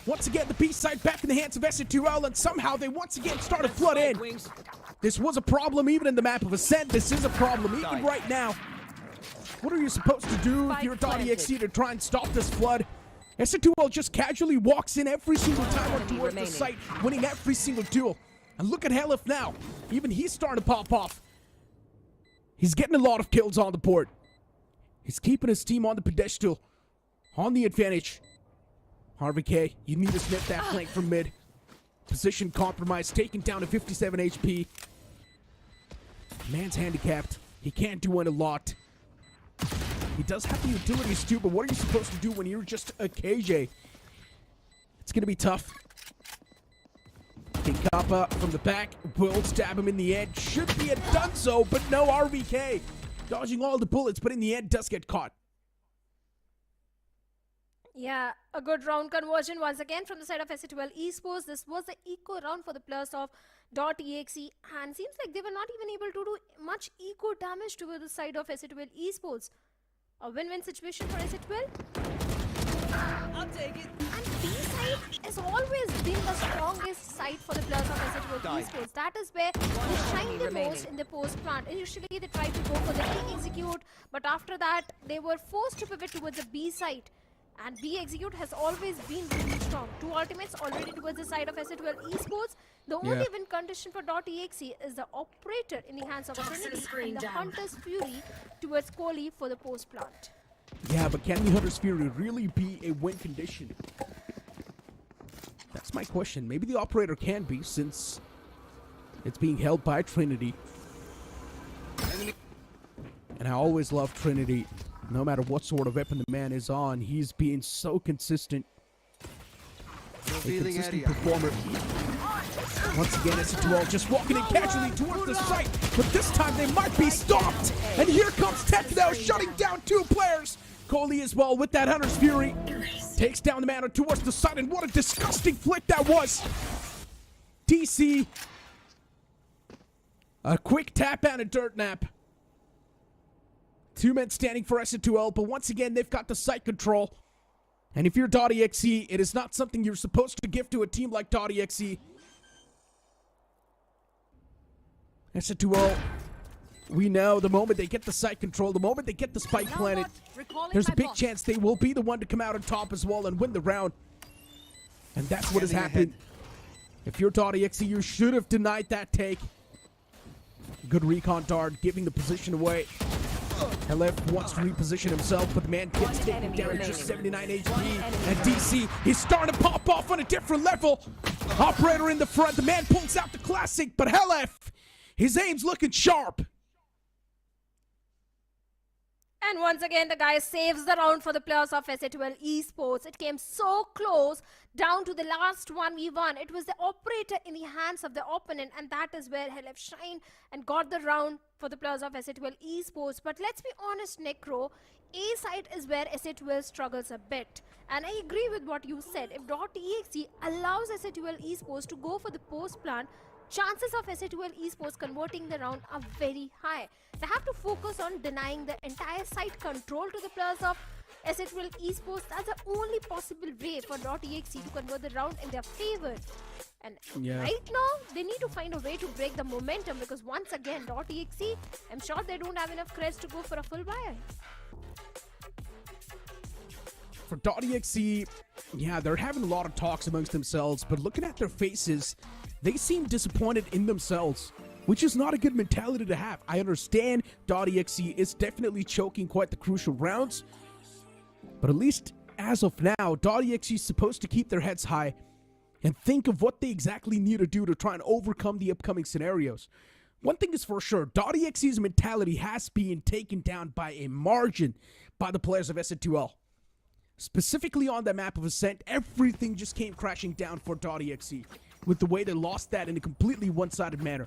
Once again, the B side back in the hands of S2L, and somehow they once again start to flood in. This was a problem even in the map of Ascent. This is a problem even right now. What are you supposed to do if you're .exe to try and stop this flood? S2L just casually walks in every single time towards the site, winning every single duel. And look at Helif now. Even he's starting to pop off. He's getting a lot of kills on the board. He's keeping his team on the pedestal, on the advantage. RVK, you need to snip that flank from mid. Position compromised, taken down to 57 HP. Man's handicapped. He can't do a lot. He does have the utilities too, but what are you supposed to do when you're just a KJ? It's going to be tough. King Kappa from the back will stab him in the end. Should be a done so, but no RVK. Dodging all the bullets, but in the end does get caught. Yeah, a good round conversion once again from the side of S2L Esports. This was the eco round for the players of .exe, and seems like they were not even able to do much eco damage to the side of S2L Esports. A win-win situation for S2L. I'll take it. And B side has always been the strongest side for the players of S2L Esports. That is where they shine the most in the post plant. Initially they tried to go for the A execute, but after that they were forced to pivot towards the B side. And B execute has always been really strong. Two ultimates already towards the side of S2L Esports. The only win condition for .exe is the operator in the hands of Trinity and the Hunter's Fury towards Kohli for the post plant. Yeah, but can the Hunter's Fury really be a win condition? That's my question. Maybe the operator can be, since it's being held by Trinity. And I always love Trinity. No matter what sort of weapon the man is on, he's being so consistent. A consistent performer. Once again, S2L just walking in casually towards the site, but this time they might be stopped. And here comes Techno shutting down two players. Kohli as well with that Hunter's Fury. Takes down the man towards the side, and what a disgusting flick that was. DC. A quick tap and a dirt nap. Two men standing for S2L, but once again, they've got the site control. And if you're .exe, it is not something you're supposed to give to a team like .exe. S2L, we know the moment they get the site control, the moment they get the spike planted, there's a big chance they will be the one to come out on top as well and win the round. And that's what has happened. If you're .exe, you should have denied that take. Good recon dart, giving the position away. LF wants to reposition himself, but the man gets taken down to just 79 HP. And DC, he's starting to pop off on a different level. Operator in the front, the man pulls out the classic, but LF, his aim's looking sharp. And once again, the guy saves the round for the players of S2L Esports. It came so close down to the last 1v1. It was the operator in the hands of the opponent, and that is where Helef shined and got the round for the players of S2L Esports. But let's be honest, Necro, A side is where S2L struggles a bit. And I agree with what you said. If .exe allows S2L Esports to go for the post plan, chances of S2L Esports converting the round are very high. They have to focus on denying the entire site control to the players of S2L Esports. That's the only possible way for .exe to convert the round in their favor. And right now, they need to find a way to break the momentum, because once again, .exe, I'm sure they don't have enough creds to go for a full buy. For .exe, yeah, they're having a lot of talks amongst themselves, but looking at their faces, they seem disappointed in themselves, which is not a good mentality to have. I understand .exe is definitely choking quite the crucial rounds, but at least as of now, .exe is supposed to keep their heads high and think of what they exactly need to do to try and overcome the upcoming scenarios. One thing is for sure, .exe's mentality has been taken down by a margin by the players of SN2L. Specifically on the map of Ascent, everything just came crashing down for .exe with the way they lost that in a completely one-sided manner.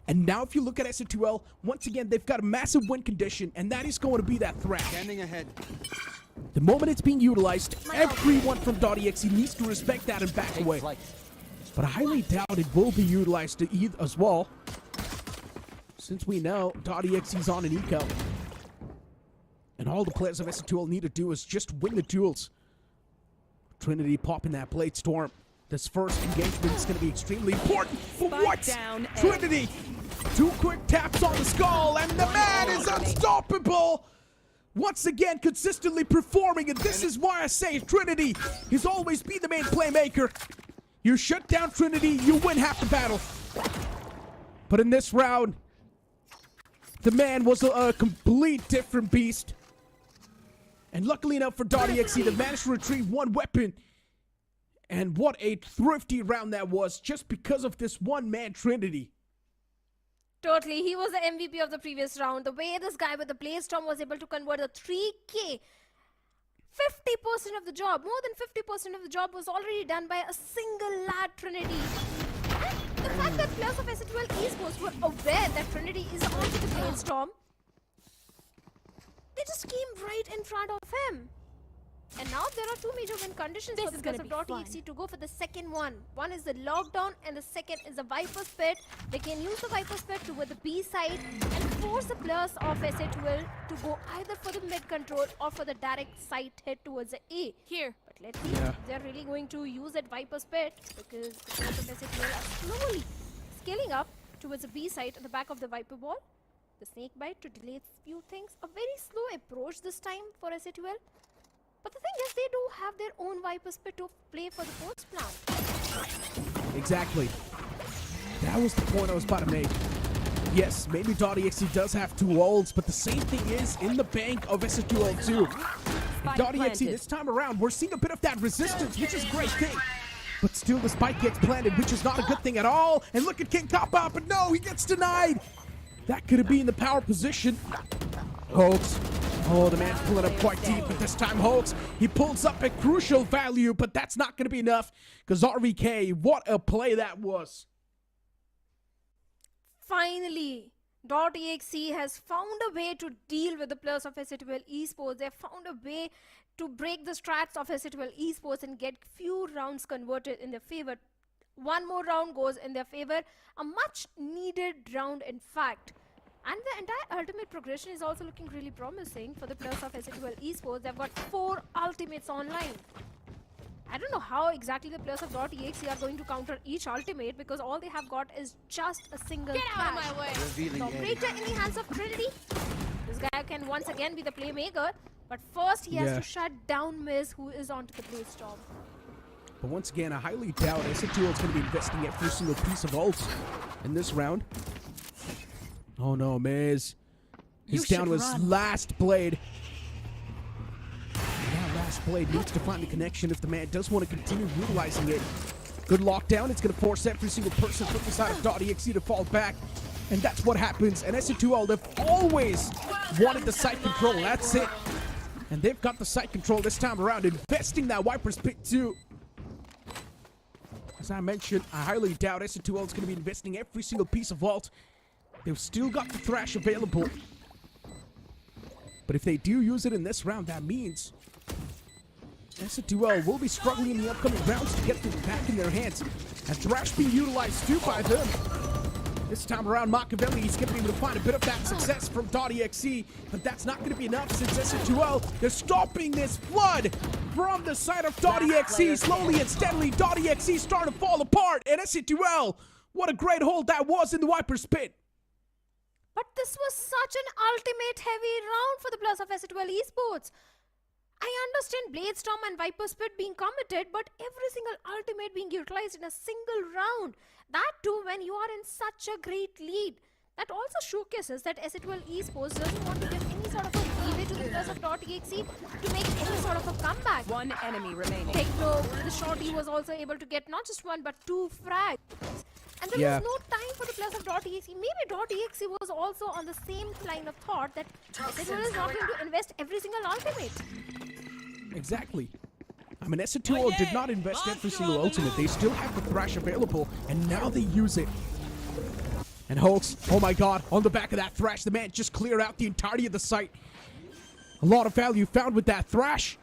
And now if you look at SN2L, once again, they've got a massive win condition, and that is going to be that threat. Standing ahead. The moment it's being utilized, everyone from .exe needs to respect that and back away. But I highly doubt it will be utilized as well, since we know .exe is on an eco. And all the players of SN2L need to do is just win the duels. Trinity popping that Blade Storm. This first engagement is going to be extremely important. But what? Trinity! 2 quick taps on the skull, and the man is unstoppable! Once again, consistently performing, and this is why I say Trinity has always been the main playmaker. You shut down Trinity, you win half the battle. But in this round, the man was a complete different beast. And luckily enough for .exe, they managed to retrieve 1 weapon. And what a thrifty round that was, just because of this one-man Trinity. Totally, he was the MVP of the previous round. The way this guy with the Blaze Storm was able to convert the 3K, 50% of the job, more than 50% of the job was already done by a single lad Trinity. And the fact that players of SN2L Esports were aware that Trinity is onto the Blaze Storm, they just came right in front of him. And now there are 2 major win conditions for the players of .exe to go for the second one. One is the lockdown and the second is the Viper Spit. They can use the Viper Spit toward the B side and force the players of SN2L to go either for the mid control or for the direct side hit towards the A. Here. But let's see if they're really going to use that Viper Spit, because the players of SN2L are slowly scaling up towards the B side at the back of the Viper Ball. The Snake Bite to delay few things. A very slow approach this time for SN2L. But the thing is, they do have their own Viper Spit to play for the post plan. Exactly. That was the point I was about to make. Yes, maybe .exe does have 2 ults, but the same thing is in the bank of SN2L too. .exe this time around, we're seeing a bit of that resistance, which is a great thing. But still the spike gets planted, which is not a good thing at all. And look at King Kappa, but no, he gets denied. That could have been the power position. Hoax. Oh, the man's pulling up quite deep, but this time Hoax, he pulls up a crucial value, but that's not going to be enough, because RVK, what a play that was. Finally, .exe has found a way to deal with the players of SN2L Esports. They have found a way to break the strats of SN2L Esports and get few rounds converted in their favor. 1 more round goes in their favor, a much needed round in fact. And the entire ultimate progression is also looking really promising for the players of SN2L Esports. They've got 4 ultimates online. I don't know how exactly the players of .exe are going to counter each ultimate, because all they have got is just a single out of my way. Operator in the hands of Trinity. This guy can once again be the playmaker, but first he has to shut down Miz, who is onto the Blaze Storm. But once again, I highly doubt SN2L is going to be investing every single piece of ults in this round. Oh no, Miz. He's down to his last blade. That last blade needs to find the connection if the man does want to continue utilizing it. Good lockdown. It's going to force every single person from the side of .exe to fall back. And that's what happens. And SN2L, they've always wanted the site control. That's it. And they've got the site control this time around, investing that Viper Spit too. As I mentioned, I highly doubt SN2L is going to be investing every single piece of vault. They've still got the Thrash available. But if they do use it in this round, that means SN2L will be struggling in the upcoming rounds to get them back in their hands. And Thrash being utilized too by them. This time around, Machiavelli is going to be able to find a bit of that success from .exe, but that's not going to be enough since SN2L, they're stopping this flood from the side of .exe. Slowly and steadily, .exe starting to fall apart, and SN2L, what a great hold that was in the Viper Spit. But this was such an ultimate heavy round for the players of SN2L Esports. I understand Blade Storm and Viper Spit being committed, but every single ultimate being utilized in a single round. That too when you are in such a great lead. That also showcases that Ascent Esports doesn't want to give any sort of a leeway to the players of .exe to make any sort of a comeback. One enemy remaining. Techno, the shorty, was also able to get not just one but 2 frags. And there was no time for the players of .exe. Maybe .exe was also on the same line of thought that Ascent is not going to invest every single ultimate. Exactly. I mean, Ascent did not invest every single ultimate. They still have the Thrash available, and now they use it. And Hulks, oh my god, on the back of that Thrash, the man just cleared out the entirety of the site. A lot of value found with that Thrash.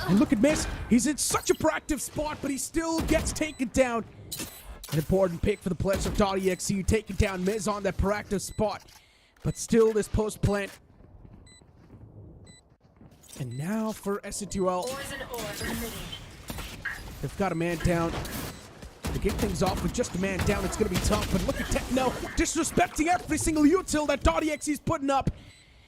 And look at Miz, he's in such a proactive spot, but he still gets taken down. An important pick for the players of .exe, taking down Miz on that proactive spot. But still this post plant. And now for SCTUL. They've got a man down. To get things off with just a man down, it's going to be tough. But look at Techno disrespecting every single util that .exe is putting up.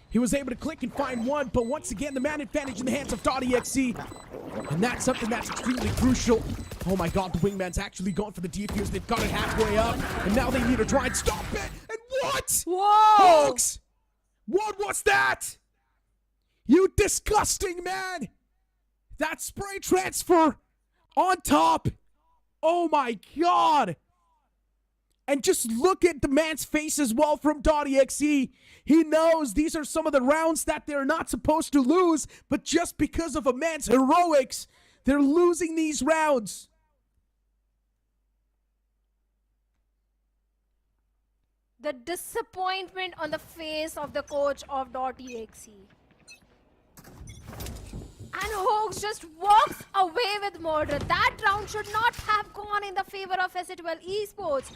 He was able to click and find one, but once again, the man advantage in the hands of .exe. And that's something that's extremely crucial. Oh my god, the wingman's actually going for the defuse. They've got it halfway up, and now they need to try and stop it. And what? Whoa! Folks, what was that? You disgusting man! That spray transfer on top. Oh my god! And just look at the man's face as well from .exe. He knows these are some of the rounds that they're not supposed to lose, but just because of a man's heroics, they're losing these rounds. The disappointment on the face of the coach of .exe. And Hoax just walks away with murder. That round should not have gone in the favor of Ascent Esports.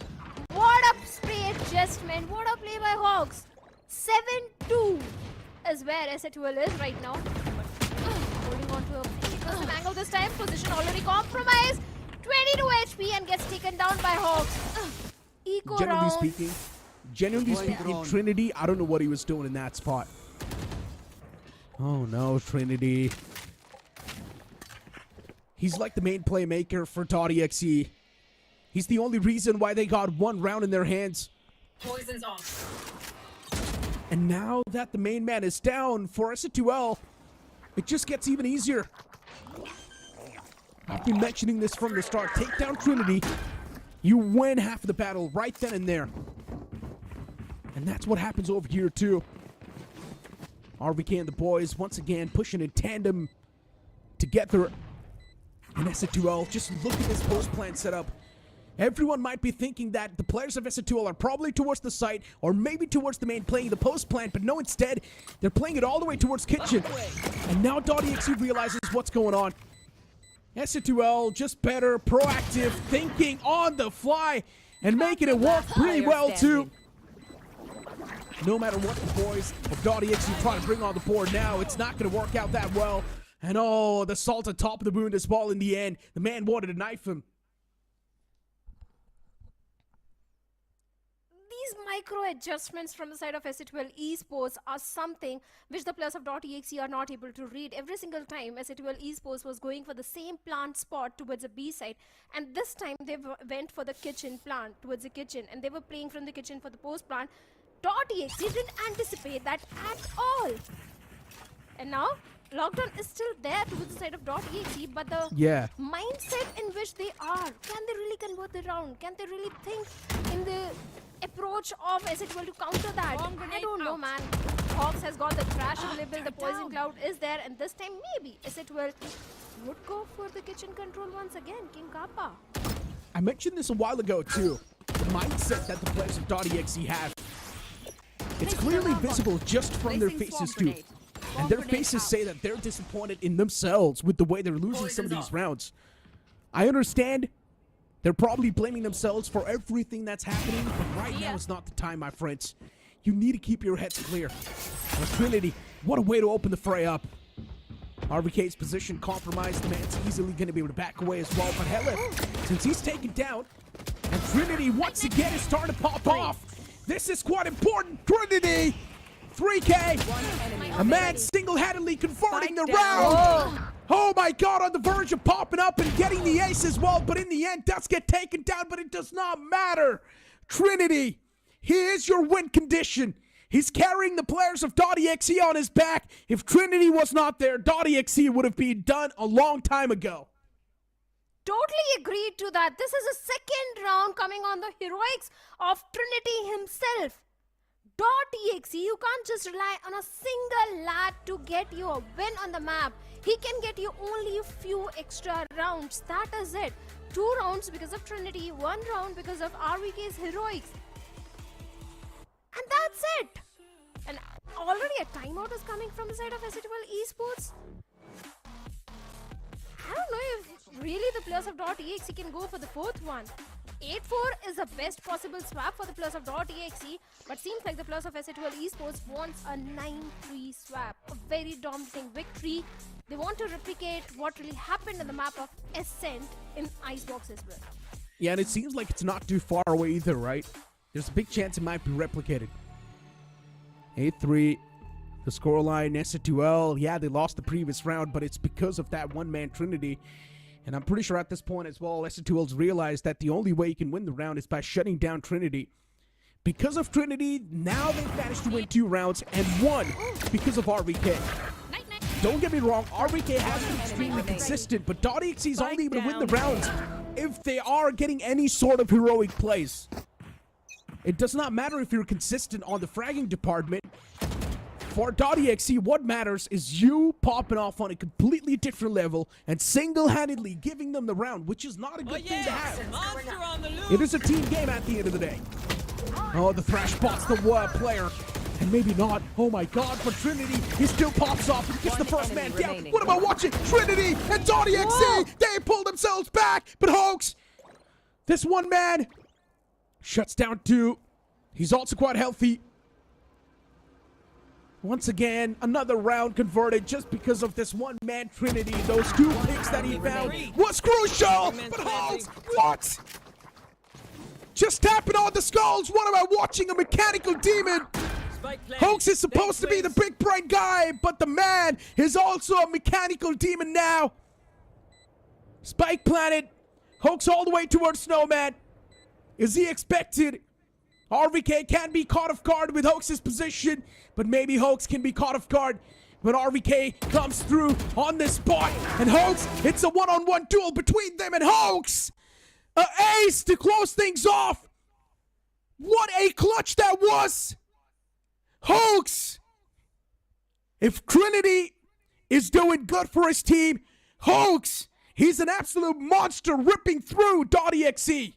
What a spray adjustment. What a play by Hawks. 7-2 is where Ascent is right now. Holding on to a pretty angle this time. Position already compromised. 22 HP and gets taken down by Hawks. Eco Generally speaking, Trinity, I don't know what he was doing in that spot. Oh no, Trinity. He's like the main playmaker for .exe. He's the only reason why they got one round in their hands. Poison's off. And now that the main man is down for SCTUL, it just gets even easier. I've been mentioning this from the start. Take down Trinity, you win half of the battle right then and there. And that's what happens over here too. RVK and the boys once again pushing in tandem together. And SCTUL, just look at this post plant setup. Everyone might be thinking that the players of SCTUL are probably towards the site or maybe towards the main playing the post plant, but no, instead, they're playing it all the way towards kitchen. And now .exe realizes what's going on. SCTUL just better, proactive, thinking on the fly and making it work pretty well too. No matter what the boys of .exe try to bring on the board now, it's not going to work out that well. And oh, the salt on top of the wound as well in the end. The man wanted to knife him. These micro adjustments from the side of Ascent Esports are something which the players of .exe are not able to read. Every single time Ascent Esports was going for the same plant spot towards the B side, and this time they went for the kitchen plant towards the kitchen, and they were playing from the kitchen for the post plant. .exe didn't anticipate that at all. And now Lockdown is still there towards the side of .exe, but the mindset in which they are, can they really convert the round? Can they really think in the approach of Ascent to counter that? I don't know, man. Hawks has got the trash available, the poison cloud is there, and this time maybe Ascent would go for the kitchen control once again, King Kappa. I mentioned this a while ago too. The mindset that the players of .exe have. It's clearly visible just from their faces too. And their faces say that they're disappointed in themselves with the way they're losing some of these rounds. I understand they're probably blaming themselves for everything that's happening, but right now is not the time, my friends. You need to keep your heads clear. And Trinity, what a way to open the fray up. RVK's position compromised. The man's easily going to be able to back away as well. But Helif, since he's taken down, and Trinity once again is starting to pop off. This is quite important. Trinity, 3K. A man single-handedly converting the round. Oh my god, on the verge of popping up and getting the ace as well. But in the end, does get taken down, but it does not matter. Trinity He is your win condition. He's carrying the players of .exe on his back. If Trinity was not there, .exe would have been done a long time ago. Totally agreed to that. This is a second round coming on the heroics of Trinity himself. .exe, you can't just rely on a single lad to get you a win on the map. He can get you only a few extra rounds. That is it. 2 rounds because of Trinity, 1 round because of RVK's heroics. And that's it. And already a timeout is coming from the side of Ascent Esports. I don't know if really the players of .exe can go for the 4th one. 8-4 is the best possible swap for the players of .exe, but seems like the players of Ascent Esports wants a 9-3 swap. A very dominating victory. They want to replicate what really happened in the map of Ascent in Icebox as well. Yeah, and it seems like it's not too far away either, right? There's a big chance it might be replicated. 8-3, the scoreline, S2L. Yeah, they lost the previous round, but it's because of that one-man Trinity. And I'm pretty sure at this point as well, S2L's realized that the only way you can win the round is by shutting down Trinity. Because of Trinity, now they've managed to win 2 rounds and 1 because of RVK. Don't get me wrong, RVK has been extremely consistent, but .exe is only able to win the rounds if they are getting any sort of heroic plays. It does not matter if you're consistent on the fragging department. For .exe, what matters is you popping off on a completely different level and single-handedly giving them the round, which is not a good thing to have. It is a team game at the end of the day. Oh, the Thrash bots the player. And maybe not. Oh my god, for Trinity, he still pops off and gets the first man down. What am I watching? Trinity and .exe, they pull themselves back. But Hoax, this one man shuts down 2. He's also quite healthy. Once again, another round converted just because of this one-man Trinity. Those 2 picks that he found was crucial. But Hoax, what? Just tapping on the skulls. What am I watching? A mechanical demon. Hoax is supposed to be the big bright guy, but the man is also a mechanical demon now. Spike planted. Hoax all the way towards Snowman. Is he expected? RVK can be caught off guard with Hoax's position, but maybe Hoax can be caught off guard when RVK comes through on this spot. And Hoax, it's a one-on-one duel between them and Hoax. An ace to close things off. What a clutch that was. Hoax. If Trinity is doing good for his team, Hoax, he's an absolute monster ripping through .exe.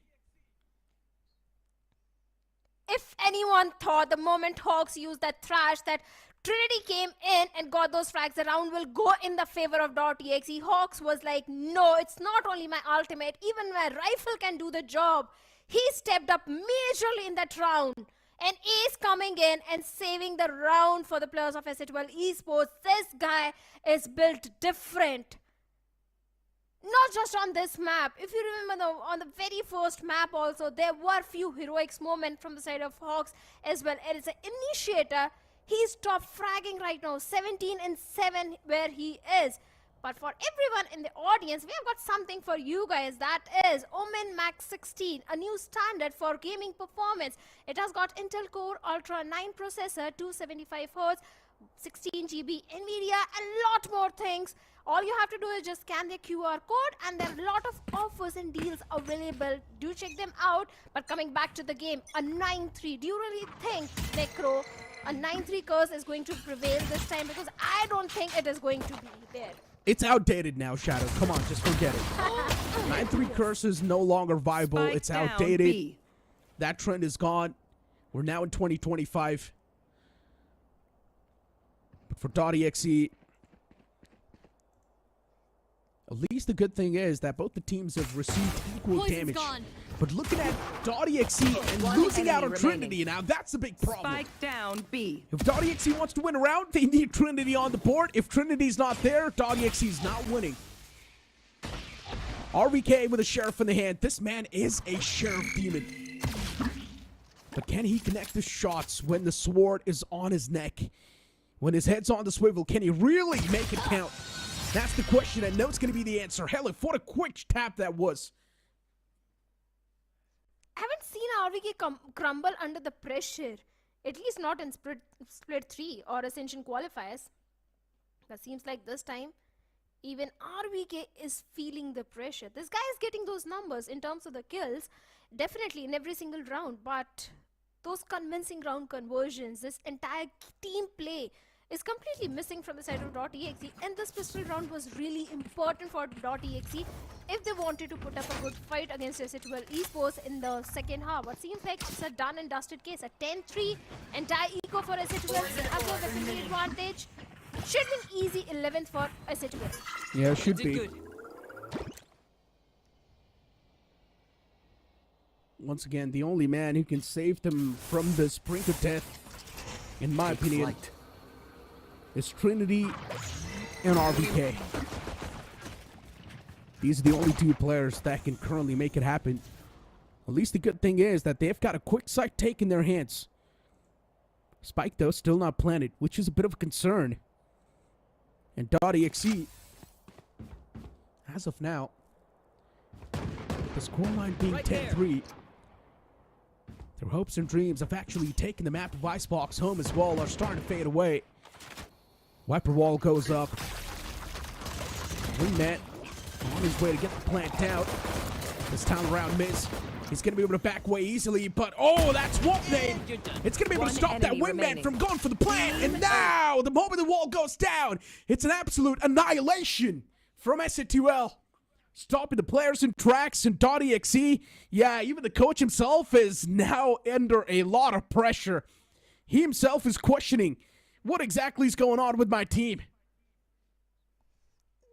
If anyone thought the moment Hawks used that thrash that Trinity came in and got those frags, the round will go in the favor of .exe, Hawks was like, no, it's not only my ultimate, even my rifle can do the job. He stepped up majorly in that round. An ace coming in and saving the round for the players of Ascent Esports. This guy is built different. Not just on this map. If you remember on the very first map also, there were few heroics moments from the side of Hawks as well. It is an initiator. He's top fragging right now, 17 and 7 where he is. But for everyone in the audience, we have got something for you guys. That is OMEN Max 16, a new standard for gaming performance. It has got Intel Core Ultra 9 processor, 275Hz, 16 GB NVIDIA, and lot more things. All you have to do is just scan the QR code, and there are a lot of offers and deals available. Do check them out. But coming back to the game, a 9-3. Do you really think, Necro, a 9-3 curse is going to prevail this time? Because I don't think it is going to be there. It's outdated now, Shadow. Come on, just forget it. 9-3 curse is no longer viable. It's outdated. That trend is gone. We're now in 2025. But for .exe, at least the good thing is that both the teams have received equal damage. But looking at .exe and losing out on Trinity now, that's a big problem. Spike down B. If .exe wants to win a round, they need Trinity on the board. If Trinity's not there, .exe is not winning. RVK with a Sheriff in the hand. This man is a Sheriff demon. But can he connect the shots when the sword is on his neck? When his head's on the swivel, can he really make it count? That's the question, and no, it's going to be the answer. Hell, what a quick tap that was. haven't seen RVK crumble under the pressure. At least not in split 3 or Ascension Qualifiers. But seems like this time, even RVK is feeling the pressure. This guy is getting those numbers in terms of the kills, definitely in every single round. But those convincing round conversions, this entire team play is completely missing from the side of .exe. And this pistol round was really important for .exe if they wanted to put up a good fight against Ascent Esports in the second half. But seems like it's a done and dusted case. A 10-3 entire eco for Ascent another weaponry advantage. Should be an easy 11th for Ascent. Yeah, it should be. Once again, the only man who can save them from the brink of death, in my opinion, is Trinity and RVK. These are the only two players that can currently make it happen. At least the good thing is that they've got a quick sight take in their hands. Spike, though, still not planted, which is a bit of a concern. And .exe, as of now, the scoreline being 10-3, their hopes and dreams of actually taking the map of Icebox home as well are starting to fade away. Wiper wall goes up. Wingman on his way to get the plant out. This time around, Miz. He's going to be able to back way easily, but oh, that's Whoopname! It's going to be able to stop that Wingman from going for the plant, and now, the moment the wall goes down, it's an absolute annihilation from SC2L. Stopping the players in tracks and .exe. Yeah, even the coach himself is now under a lot of pressure. He himself is questioning what exactly is going on with my team.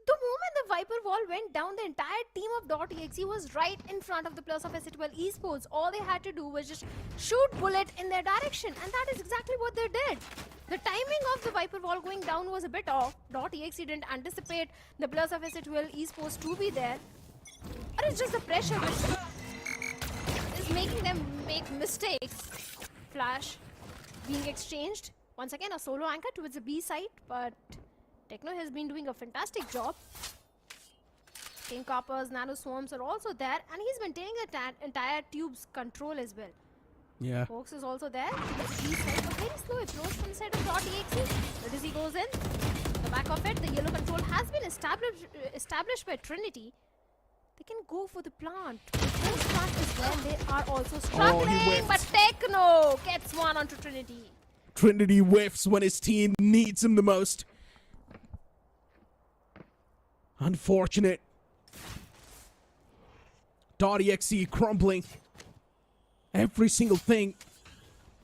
The moment the Viper wall went down, the entire team of .exe was right in front of the players of Ascent Esports. All they had to do was just shoot bullet in their direction, and that is exactly what they did. The timing of the Viper wall going down was a bit off. .exe didn't anticipate the players of Ascent Esports to be there. Or it's just the pressure which is making them make mistakes. Flash being exchanged. Once again, a solo anchor towards the B side, but Techno has been doing a fantastic job. King Coppers, Nano Swarms are also there, and he's maintaining the entire tube's control as well. Yeah. Fox is also there. He's a very slow approach from the side of .exe. But as he goes in, the back of it, the yellow control has been established by Trinity. They can go for the plant. This plant is where they are also struggling, but Techno gets one onto Trinity. Trinity whiffs when his team needs him the most. Unfortunate. .exe crumbling. Every single thing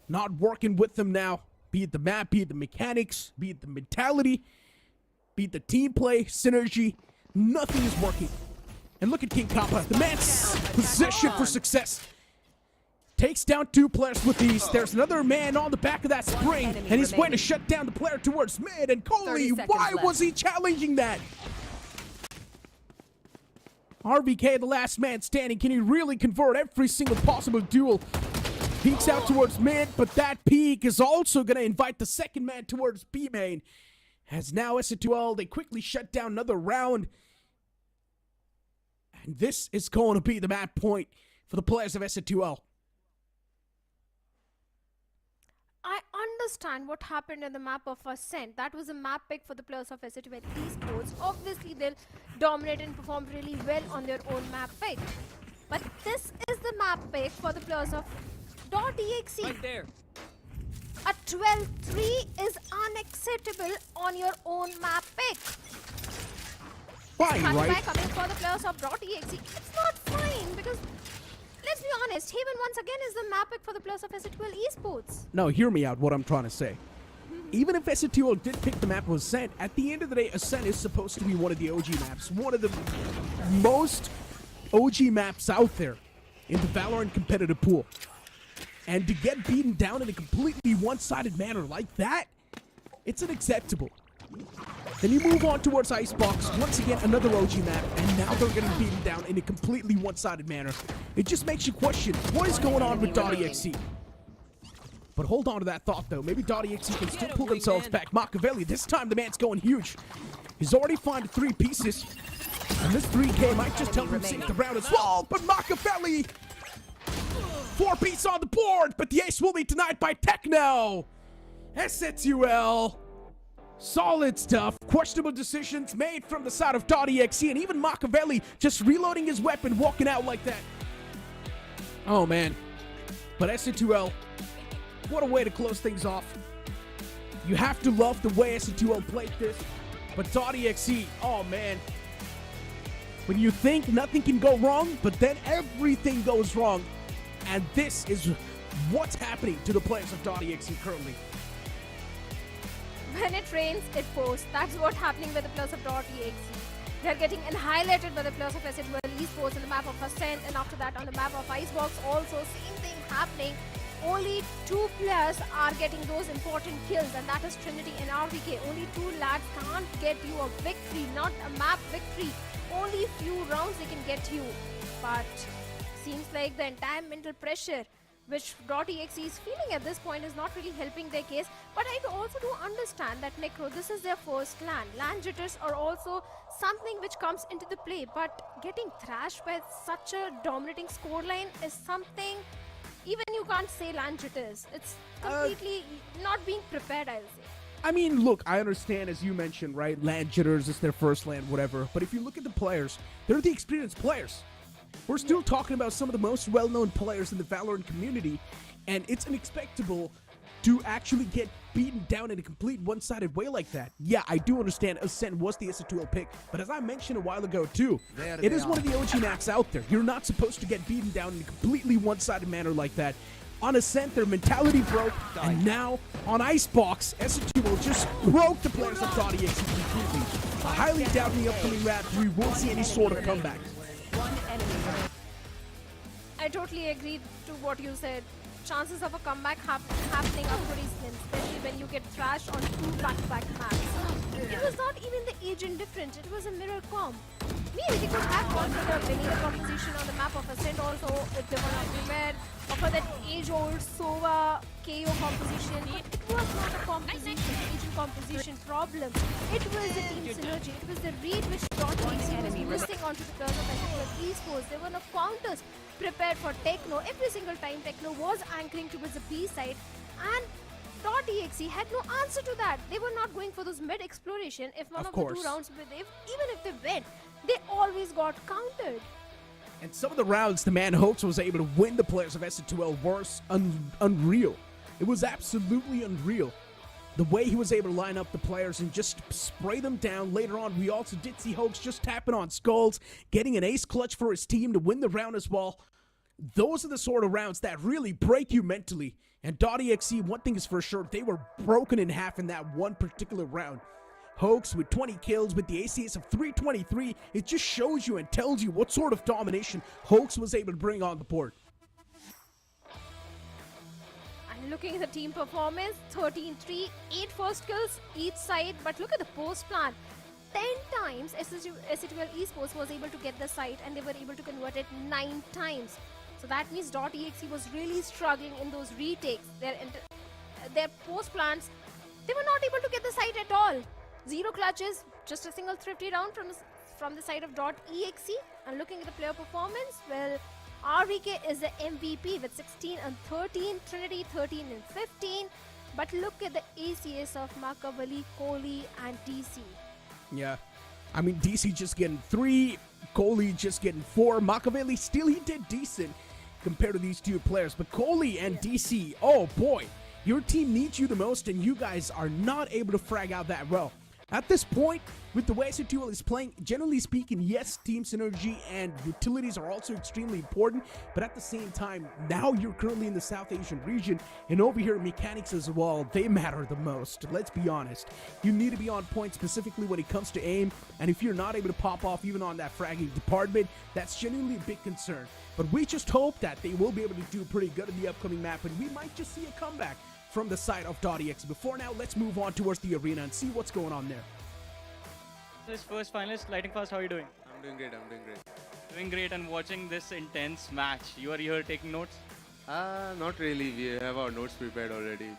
not working with them now. Be it the map, be it the mechanics, be it the mentality, be it the team play, synergy. Nothing is working. And look at King Kappa. The man's positioned for success. Takes down two players with ease. There's another man on the back of that spring, and he's going to shut down the player towards mid. And Coley, why was he challenging that? RVK, the last man standing. Can he really convert every single possible duel? Peeks out towards mid, but that peek is also going to invite the second man towards B main. As now SC2L, they quickly shut down another round. And this is going to be the map point for the players of SC2L. I understand what happened in the map of Ascent. That was a map pick for the players of Exe Esports. Obviously, they'll dominate and perform really well on their own map pick. But this is the map pick for the players of .exe. Right there. A 12-3 is unacceptable on your own map pick. Fine, right? Coming for the players of .exe. It's not fine because, let's be honest, Haven once again is the map pick for the players of Ascent Esports. No, hear me out what I'm trying to say. Even if SC2L did pick the map of Ascent, at the end of the day, Ascent is supposed to be one of the OG maps. One of the most OG maps out there in the Valorant competitive pool. And to get beaten down in a completely one-sided manner like that, it's unacceptable. Then you move on towards Icebox, once again another OG map, and now they're getting beaten down in a completely one-sided manner. It just makes you question what is going on with .exe. But hold on to that thought though, maybe .exe can still pull themselves back. Machiavelli, this time the man's going huge. He's already found 3 pieces, and this 3K might just help him sink the round as well, but Machiavelli 4-piece on the board, but the ace will be denied by Techno. SETUL. Solid stuff. Questionable decisions made from the side of .exe, and even Machiavelli just reloading his weapon, walking out like that. Oh, man. But SETUL, what a way to close things off. You have to love the way SETUL played this. But .exe, oh, man. When you think nothing can go wrong, but then everything goes wrong. And this is what's happening to the players of .exe currently. When it rains, it pours. That's what's happening with the players of .exe. They're getting annihilated by the players of SETUL Esports on the map of Ascent, and after that on the map of Icebox also, same thing happening. Only 2 players are getting those important kills, and that is Trinity and RVK. Only 2 lads can't get you a victory, not a map victory. Only few rounds they can get you. But seems like the entire mental pressure which .exe is feeling at this point is not really helping their case. But I also do understand that Necro, this is their first LAN. LAN jitters are also something which comes into the play, but getting thrashed by such a dominating scoreline is something even you can't say LAN jitters. It's completely not being prepared, I'll say. I mean, look, I understand, as you mentioned, right? LAN jitters, it's their first LAN, whatever. But if you look at the players, they're the experienced players. We're still talking about some of the most well-known players in the Valorant community, and it's unexpectable to actually get beaten down in a complete one-sided way like that. Yeah, I do understand Ascent was the SETUL pick, but as I mentioned a while ago too, it is one of the OG maps out there. You're not supposed to get beaten down in a completely one-sided manner like that. On Ascent, their mentality broke, and now on Icebox, SETUL just broke the players of .exe completely. I highly doubt in the upcoming round we will see any sort of comeback. I totally agree to what you said. Chances of a comeback happening are pretty slim, especially when you get thrashed on 2 back-to-back maps. It was not even the agent difference, it was a mirror comp. Maybe they could have gone for the vanilla composition on the map of Ascent also if they were not prepared, or for that age-old Sova KO composition, but it was not a composition, agent composition problem. It was the team synergy, it was the read which .exe was missing onto the players of SETUL Esports. There were no counters prepared for Techno. Every single time Techno was anchoring towards the B side, and .exe had no answer to that. They were not going for those mid exploration. If one of the 2 rounds were there, even if they went, they always got countered. And some of the rounds the man Hoax was able to win the players of SETUL was unreal. It was absolutely unreal. The way he was able to line up the players and just spray them down. Later on, we also did see Hoax just tapping on skulls, getting an ace clutch for his team to win the round as well. Those are the sort of rounds that really break you mentally. And .exe, one thing is for sure, they were broken in half in that one particular round. Hoax with 20 kills with the ACS of 323, it just shows you and tells you what sort of domination Hoax was able to bring on the board. And looking at the team performance, 13-3, 8 first kills each side, but look at the post plan. 10 times SETUL Esports was able to get the site, and they were able to convert it 9 times. So that means .exe was really struggling in those retakes. Their post plans, they were not able to get the site at all. 0 clutches, just a single thrifty round from the side of .exe. And looking at the player performance, well, RVK is the MVP with 16 and 13, Trinity 13 and 15. But look at the ACS of Machiavelli, Kohli and DC. Yeah, I mean, DC just getting 3, Kohli just getting 4. Machiavelli still, he did decent compared to these 2 players. But Kohli and DC, oh boy, your team needs you the most, and you guys are not able to frag out that well. At this point, with the way SETUL is playing, generally speaking, yes, team synergy and utilities are also extremely important, but at the same time, now you're currently in the South Asian region, and over here, mechanics as well, they matter the most. Let's be honest. You need to be on point specifically when it comes to aim, and if you're not able to pop off even on that fragging department, that's genuinely a big concern. But we just hope that they will be able to do pretty good in the upcoming map, and we might just see a comeback from the side of .exe. Before now, let's move on towards the arena and see what's going on there. This first finalist, Lighting Fast, how are you doing? I'm doing great, Doing great, and watching this intense match. You are here taking notes? Not really. We have our notes prepared already.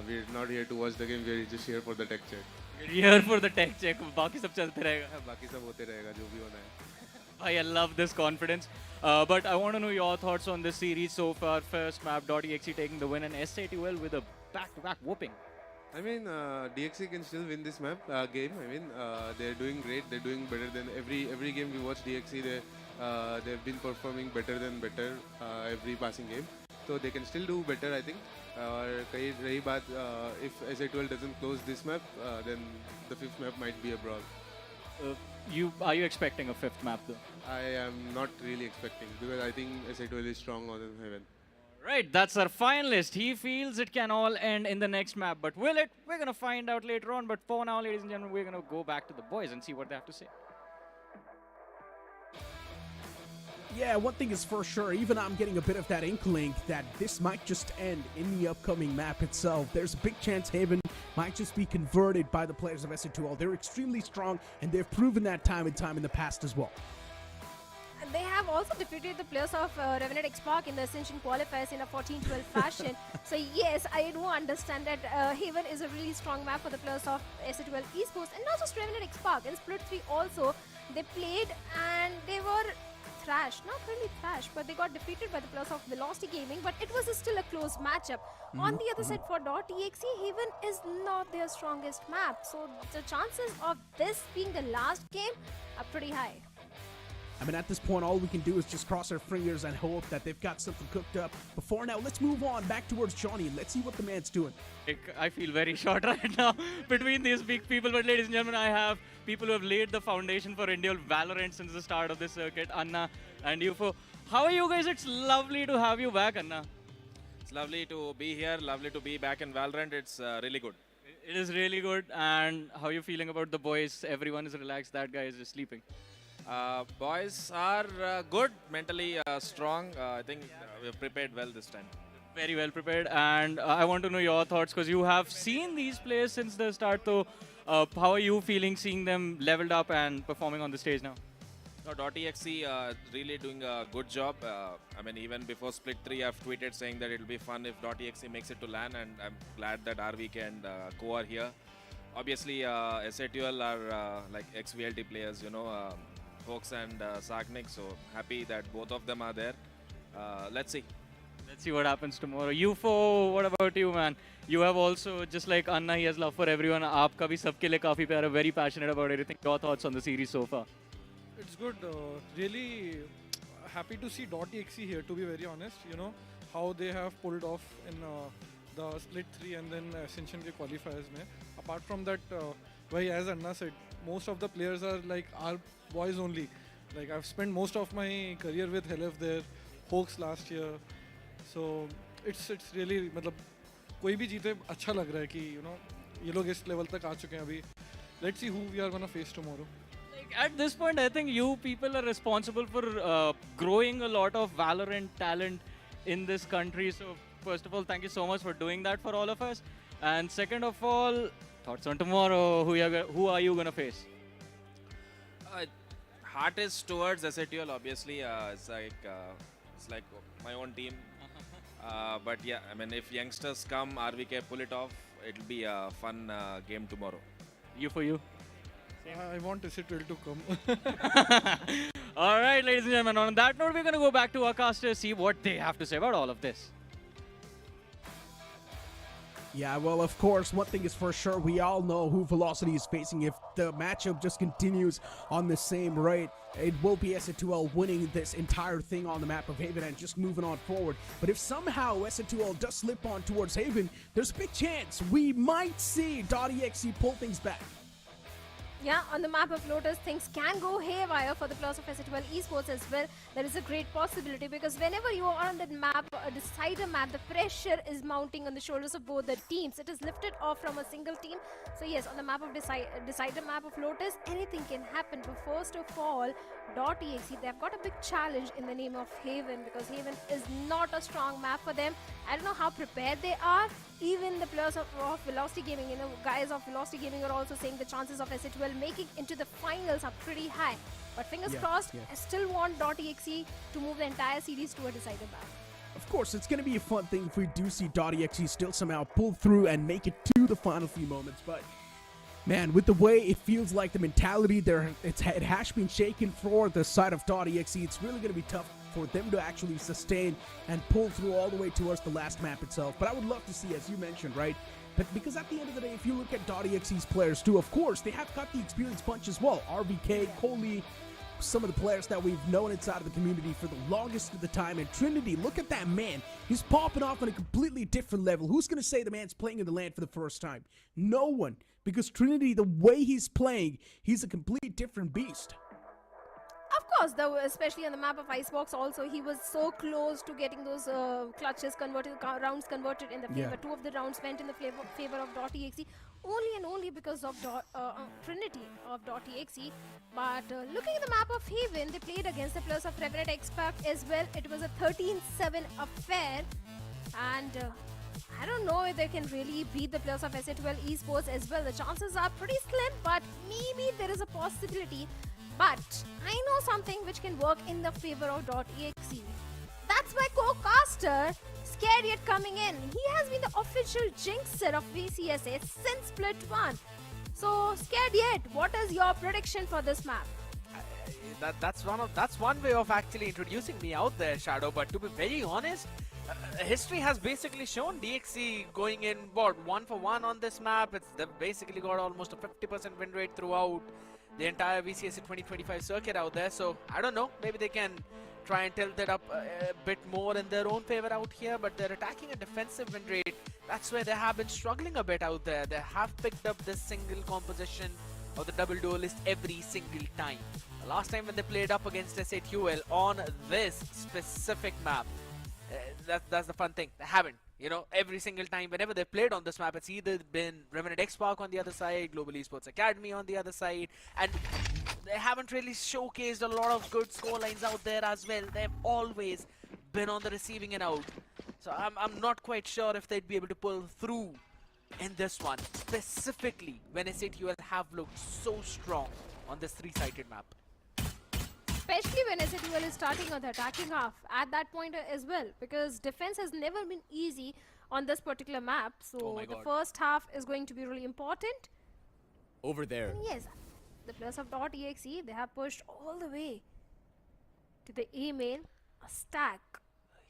We're not here to watch the game. We're just here for the tech check. You're here for the tech check. बाकी सब चलते रहेगा. बाकी सब होते रहेगा जो भी होना है. I love this confidence. But I want to know your thoughts on this series so far. First map, .exe taking the win and SA2L with a back-to-back whooping. I mean, DXC can still win this map game. I mean, they're doing great. They're doing better than every game we watch DXC. They've been performing better every passing game. So they can still do better, I think. If SA2L doesn't close this map, then the fifth map might be a brawl. Are you expecting a fifth map though? I am not really expecting because I think SA2L is strong on Heaven. Right, that's our finalist. He feels it can all end in the next map, but will it? We're gonna find out later on. But for now, ladies and gentlemen, we're gonna go back to the boys and see what they have to say. Yeah, one thing is for sure, even I'm getting a bit of that inkling that this might just end in the upcoming map itself. There's a big chance Haven might just be converted by the players of SA2L. They're extremely strong, and they've proven that time and time in the past as well. They have also defeated the players of Revenant XSpark in the Ascension Qualifiers in a 14-12 fashion. So yes, I do understand that Haven is a really strong map for the players of SA2L Esports, and not just Revenant XSpark. In Split 3 also, they played and they were thrashed. Not really thrashed, but they got defeated by the players of Velocity Gaming, but it was still a close matchup. On the other side, for .exe, Haven is not their strongest map. So the chances of this being the last game are pretty high. I mean, at this point, all we can do is just cross our fingers and hope that they've got something cooked up. But for now, let's move on back towards Johnny and let's see what the man's doing. I feel very short right now between these big people. But ladies and gentlemen, I have people who have laid the foundation for Indian Valorant since the start of this circuit. Anna and UFO. How are you guys? It's lovely to have you back, Anna. It's lovely to be here. Lovely to be back in Valorant. It's really good. It is really good. And how are you feeling about the boys? Everyone is relaxed. That guy is just sleeping. Boys are good, mentally strong. I think we've prepared well this time. Very well prepared. And I want to know your thoughts because you have seen these players since the start. So how are you feeling seeing them leveled up and performing on the stage now? No, .exe really doing a good job. I mean, even before Split 3, I've tweeted saying that it'll be fun if .exe makes it to LAN, and I'm glad that RVK and Co are here. Obviously, SA2L are like ex-VLT players, you know, Hoax and Sagnik, so happy that both of them are there. Let's see. Let's see what happens tomorrow. UFO, what about you, man? You have also, just like Anna, he has love for everyone. Aapka bhi sabke liye kafi pyara, very passionate about everything. Your thoughts on the series so far? It's good. Really happy to see .exe here, to be very honest. You know, how they have pulled off in the Split 3 and then Ascension Qualifiers. Apart from that, as Anna said, most of the players are like our boys only. Like I've spent most of my career with Helef there, Hoax last year. So it's really, मतलब कोई भी जीते अच्छा लग रहा है कि you know ये लोग इस level तक आ चुके हैं अभी. Let's see who we are gonna face tomorrow. Like at this point, I think you people are responsible for growing a lot of Valorant talent in this country. So first of all, thank you so much for doing that for all of us. And second of all, thoughts on tomorrow. Who are you gonna face? Heart is towards SA2L, obviously. It's like my own team. But yeah, I mean, if youngsters come, RVK pull it off, it'll be a fun game tomorrow. You for you? I want SA2L to come. All right, ladies and gentlemen, on that note, we're going to go back to our casters, see what they have to say about all of this. Yeah, well, of course, one thing is for sure, we all know who Velocity is facing. If the matchup just continues on the same rate, it will be SA2L winning this entire thing on the map of Haven and just moving on forward. But if somehow SA2L does slip on towards Haven, there's a big chance we might see .exe pull things back. Yeah, on the map of Lotus, things can go haywire for the players of SA2L Esports as well. There is a great possibility because whenever you are on that map, a decider map, the pressure is mounting on the shoulders of both the teams. It is lifted off from a single team. So yes, on the map of decider map of Lotus, anything can happen. But first of all, .exe, they've got a big challenge in the name of Haven because Haven is not a strong map for them. I don't know how prepared they are. Even the players of Velocity Gaming, you know, guys of Velocity Gaming are also saying the chances of SA2L making into the finals are pretty high. But fingers crossed, I still want .exe to move the entire series to a decider map. Of course, it's going to be a fun thing if we do see .exe still somehow pull through and make it to the final few moments. But Man, with the way it feels like the mentality there, it has been shaken for the side of .exe. It's really going to be tough for them to actually sustain and pull through all the way towards the last map itself. But I would love to see, as you mentioned, right? But because at the end of the day, if you look at .exe's players too, of course, they have got the experience punch as well. RBK, Kohli, some of the players that we've known inside of the community for the longest of the time. And Trinity, look at that man. He's popping off on a completely different level. Who's going to say the man's playing in the LAN for the first time? No one. Because Trinity, the way he's playing, he's a complete different beast. Of course, though, especially on the map of Icebox also, he was so close to getting those clutches converted, rounds converted in the favor. Yeah. 2 of the rounds went in the favor of .exe, only and only because of Trinity of .exe. But looking at the map of Haven, they played against the players of Revenant XSpark as well. It was a 13-7 affair, and I don't know if they can really beat the players of Exe Esports as well. The chances are pretty slim, but maybe there is a possibility. But I know something which can work in the favor of .exe. That's my co-caster, Scared Yet, coming in. He has been the official jinxer of VCSA since Split 1. So, Scared Yet, what is your prediction for this map? That's one way of actually introducing me out there, Shadow. But to be very honest, history has basically shown DXC going in, what, 1 for 1 on this map. They've basically got almost a 50% win rate throughout the entire VCSA 2025 circuit out there. So I don't know, maybe they can try and tilt it up a bit more in their own favor out here, but they're attacking a defensive win rate. That's where they have been struggling a bit out there. They have picked up this single composition of the double duelist every single time. The last time when they played up against SATUL on this specific map, that's the fun thing. They haven't. You know, every single time, whenever they played on this map, it's either been Revenant XSpark on the other side, Global Esports Academy on the other side, and they haven't really showcased a lot of good scorelines out there as well. They've always been on the receiving end out. So I'm not quite sure if they'd be able to pull through in this one, specifically when SATUL have looked so strong on this 3-sided map. Especially when SATUL is starting on the attacking half at that point as well, because defense has never been easy on this particular map. So the first half is going to be really important. Over there. And yes, the players of .exe, they have pushed all the way to the A main. A stack,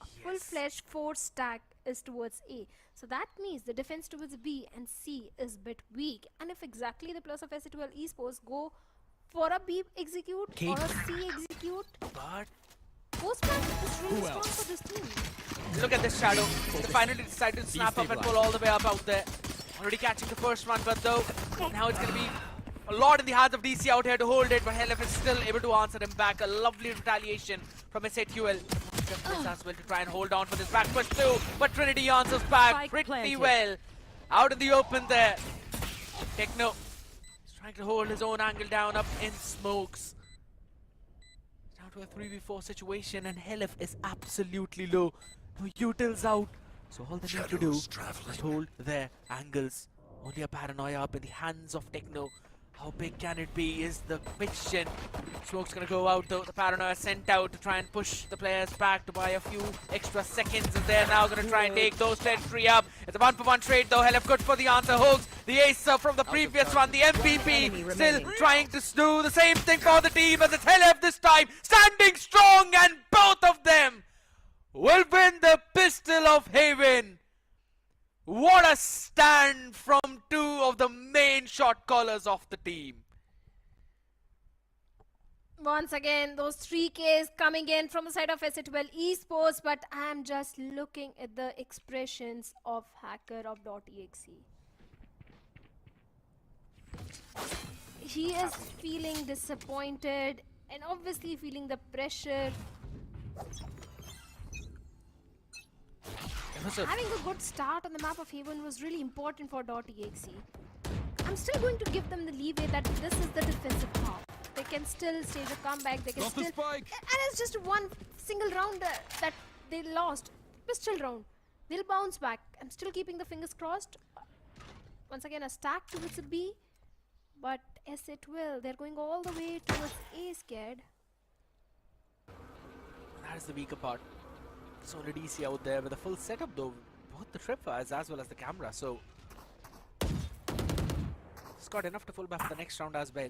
a full-fledged 4 stack is towards A. So that means the defense towards B and C is a bit weak. And if exactly the players of SATUL Esports go for a B execute or a C execute, but Postman is really strong for this team. Look at this Shadow. They finally decided to snap up and pull all the way up out there. Already catching the first one, but though now it's going to be a lot in the hands of DC out here to hold it, but Helef is still able to answer him back. A lovely retaliation from SATUL. As well to try and hold on for this back push too, but Trinity answers back pretty well. Out in the open there. Techno trying to hold his own angle down up in smokes. Down to a 3v4 situation, and Helef is absolutely low. No utils out. So all they need to do is hold their angles. Only a paranoia up in the hands of Techno. How big can it be is the question. Smoke's gonna go out though. The paranoia sent out to try and push the players back to buy a few extra seconds, and they're now gonna try and take those territory up. It's a 1-for-1 trade though. Helef good for the answer. Hogs, the ace from the previous one, the MVP, still trying to do the same thing for the team as it's Helef this time, standing strong, and both of them will win the Pistol of Haven. What a stand from 2 of the main shot callers of the team. Once again, those 3Ks coming in from the side of SATUL Esports, but I'm just looking at the expressions of Hacker of .exe. He is feeling disappointed and obviously feeling the pressure. Having a good start on the map of Haven was really important for .exe. I'm still going to give them the leeway that this is the defensive half. They can still stage a comeback. They can still, and it's just one single round that they lost. Pistol round. They'll bounce back. I'm still keeping the fingers crossed. Once again, a stack towards a B, but SATUL, they're going all the way towards A. Scared. That is the weaker part. There's only DC out there with a full setup though, both the tripwires as well as the camera. So got enough to full buy for the next round as well.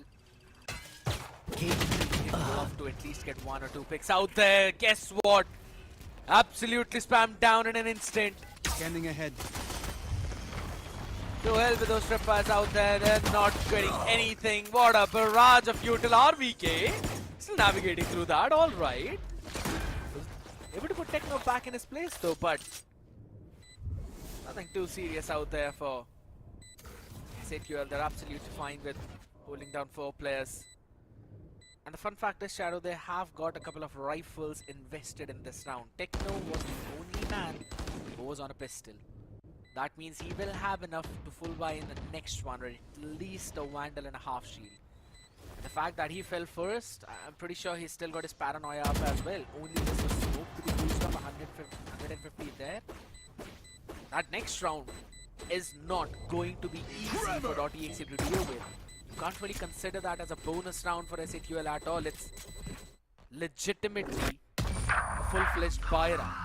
KG enough to at least get 1 or 2 picks out there. Guess what? Absolutely spammed down in an instant. Scanning ahead. To hell with those trippers out there. They're not getting anything. What a barrage of util RVK. Still navigating through that. All right. Able to put Techno back in his place though, but nothing too serious out there for SAQL. They're absolutely fine with holding down 4 players. And the fun fact is, Shadow, they have got a couple of rifles invested in this round. Techno was the only man who was on a pistol. That means he will have enough to full buy in the next one, or at least a Vandal and a half shield. And the fact that he fell first, I'm pretty sure he's still got his paranoia up as well. Only this was smoke to be used up 150 there. That next round is not going to be easy for .exe to deal with. You can't really consider that as a bonus round for SAQL at all. It's legitimately a full-fledged buy round.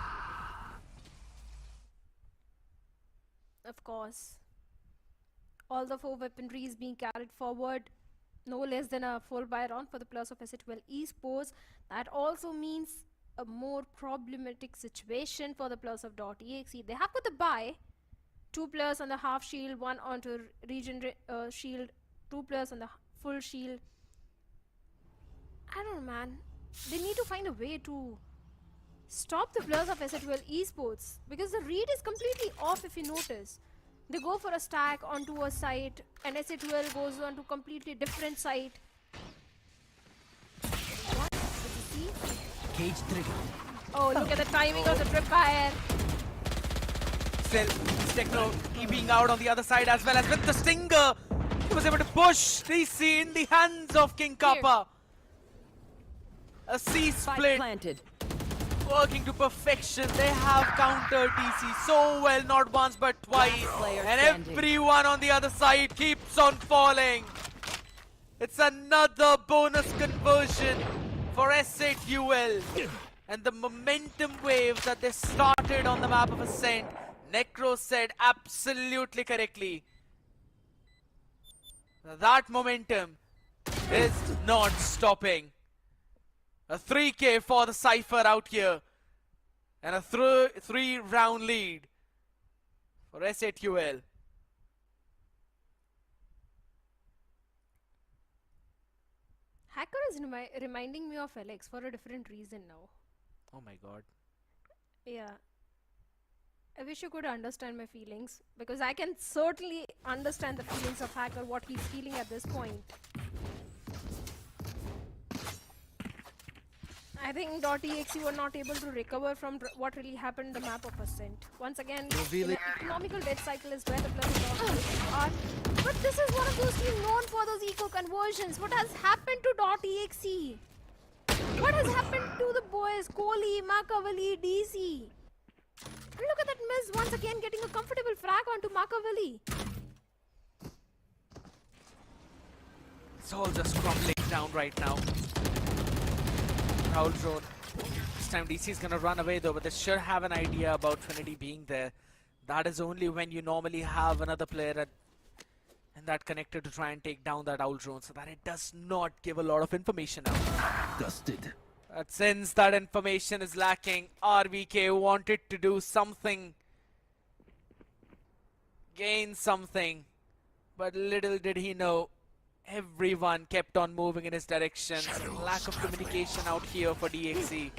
Of course. All the 4 weaponry is being carried forward. No less than a full buy round for the players of Ascent Esports. That also means a more problematic situation for the players of .exe. They have got the buy. 2 players on the half shield, 1 onto regen shield, 2 players on the full shield. I don't know, man. They need to find a way to stop the players of Ascent Esports, because the read is completely off if you notice. They go for a stack onto a site and SA12 goes on to completely different site. What? Did you see? Cage trigger. Oh, look at the timing of the tripwire. Still, Techno being out on the other side as well as with the stinger. He was able to push DC in the hands of King Kappa. A C split. Planted. Working to perfection. They have countered DC so well, not once but twice. And everyone on the other side keeps on falling. It's another bonus conversion for SAQL. And the momentum wave that they started on the map of Ascent, Necro said absolutely correctly. That momentum is not stopping. A 3K for the Cypher out here. And a 3-round lead for SAQL. Hacker is reminding me of Alex for a different reason now. Oh my god. Yeah. I wish you could understand my feelings, because I can certainly understand the feelings of Hacker, what he's feeling at this point. I think .exe were not able to recover from what really happened in the map of Ascent. Once again, in an economical death cycle is where the players are. But this is one of those teams known for those eco conversions. What has happened to .exe? What has happened to the boys? Kohli, Makavali, DC. And look at that miss, once again getting a comfortable frag onto Makavali. It's all just crumbling down right now. Prowl drone. This time DC is gonna run away though, but they should have an idea about Trinity being there. That is only when you normally have another player and that connected to try and take down that owl drone, so that it does not give a lot of information out. Dusted. But since that information is lacking, RVK wanted to do something, gain something, but little did he know, everyone kept on moving in his direction. Lack of communication out here for DXE.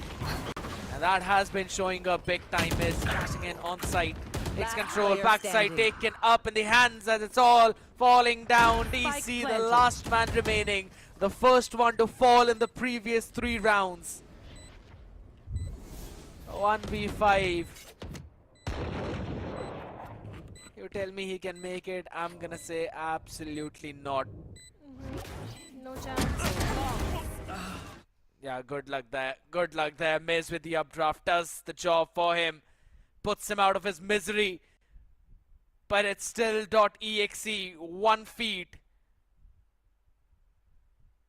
And that has been showing up big time. Is crashing in on site. Takes control, backside taken up in the hands as it's all falling down. DC, the last man remaining. The first one to fall in the previous 3 rounds. 1v5. You tell me he can make it, I'm gonna say absolutely not. No chance. Yeah, good luck there. Good luck there. Miz with the updraft does the job for him. Puts him out of his misery. But it's still .exe 1 feet.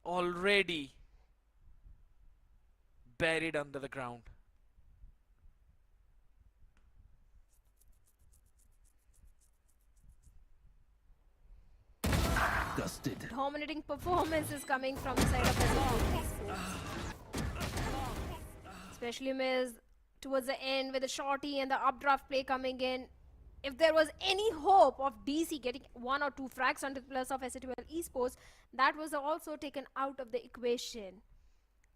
Already buried under the ground. Dusted. Dominating performance is coming from the side of Ascent Esports. Especially Miz towards the end with the shorty and the updraft play coming in. If there was any hope of DC getting 1 or 2 frags under the plus of Ascent Esports, that was also taken out of the equation.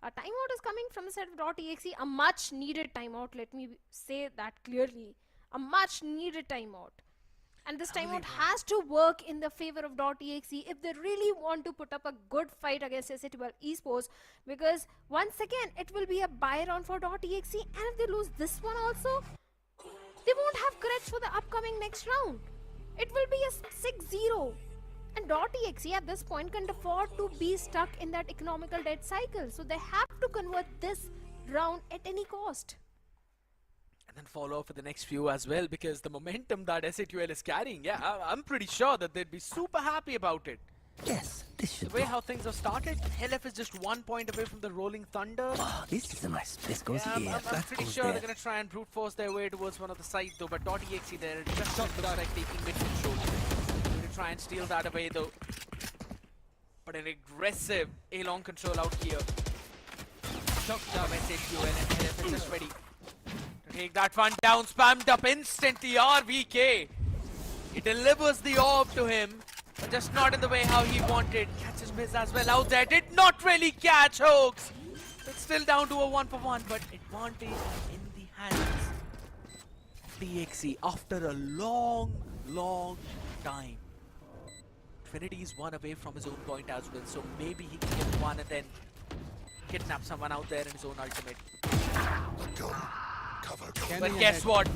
A timeout is coming from the side of .exe, a much needed timeout, let me say that clearly. A much needed timeout. And this timeout has to work in the favor of .exe if they really want to put up a good fight against Ascent Esports, because once again it will be a buy round for .exe, and if they lose this one also, they won't have credits for the upcoming next round. It will be a 6-0. And .exe at this point can't afford to be stuck in that economical debt cycle. So they have to convert this round at any cost. And then follow up for the next few as well, because the momentum that SATUL is carrying, yeah, I'm pretty sure that they'd be super happy about it. Yes, this should The way how things have started, LF is just 1 point away from the Rolling Thunder. Oh, this is a nice. This goes Yeah, here. I'm That pretty goes sure there. they're going to try and brute force their way towards one of the sides though, but .exe there, it just looks like taking mid control. Going to try and steal that away though. But an aggressive A-long control out here. Chucked up SATUL and LF is just ready to take that one down, spammed up instantly, RVK. He delivers the orb to him, but just not in the way how he wanted. Catches Miz as well out there, did not really catch Hoax. It's still down to a 1-for-1, but advantage in the hands of DXE after a long time. Trinity is 1 away from his own point as well, so maybe he can get 1 and then kidnap someone out there in his own ultimate. But guess what?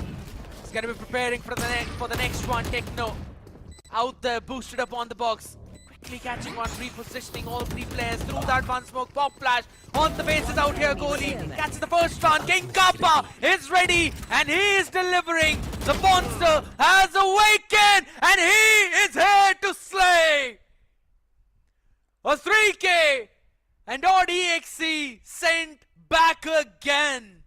He's gonna be preparing for the next one. Techno out there, boosted up on the box. Quickly catching one, repositioning all 3 players through that one smoke. Pop flash on the bases out here. Goalie catches the first one. King Kappa is ready and he is delivering. The monster has awakened and he is here to slay. A 3K and .exe sent back again.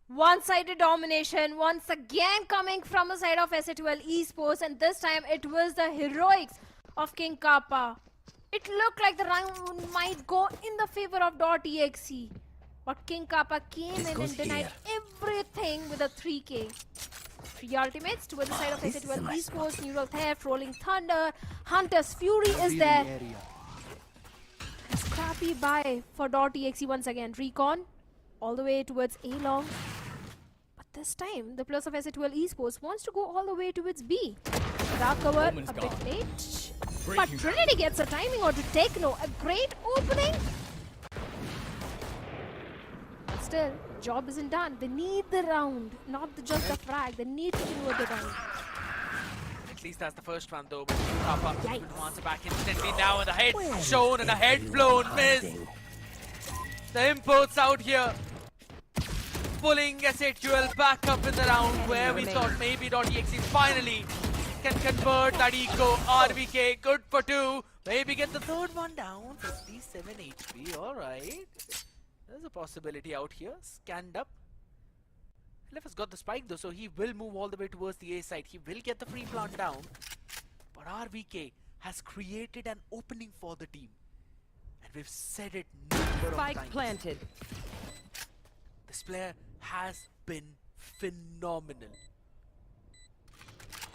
One-sided domination once again coming from the side of SATUL Esports, and this time it was the heroics of King Kappa. It looked like the round might go in the favor of .exe, but King Kappa came in and denied everything with a 3K. 3 ultimates towards the side of SATUL Esports, Neural Theft, Rolling Thunder, Hunter's Fury is there. A scrappy buy for .exe once again. Recon all the way towards A-long. This time, the plus of SATUL Esports wants to go all the way towards B. Dark cover a bit late, but Trinity gets a timing onto Techno. A great opening. But still, job isn't done. They need the round, not just the frag. They need to convert the round. At least that's the first one though, but Kappa wants it back instantly now, and the head shown and the head blown. Miss. The imports out here. Pulling SATUL back up in the round where we thought maybe .exe finally can convert that eco. RVK good for 2. Maybe get the third one down. 57 HP, alright. There's a possibility out here. Scanned up. Lef has got the spike though, so he will move all the way towards the A side. He will get the free plant down. But RVK has created an opening for the team. And we've said it number of times. Spike planted. This player has been phenomenal.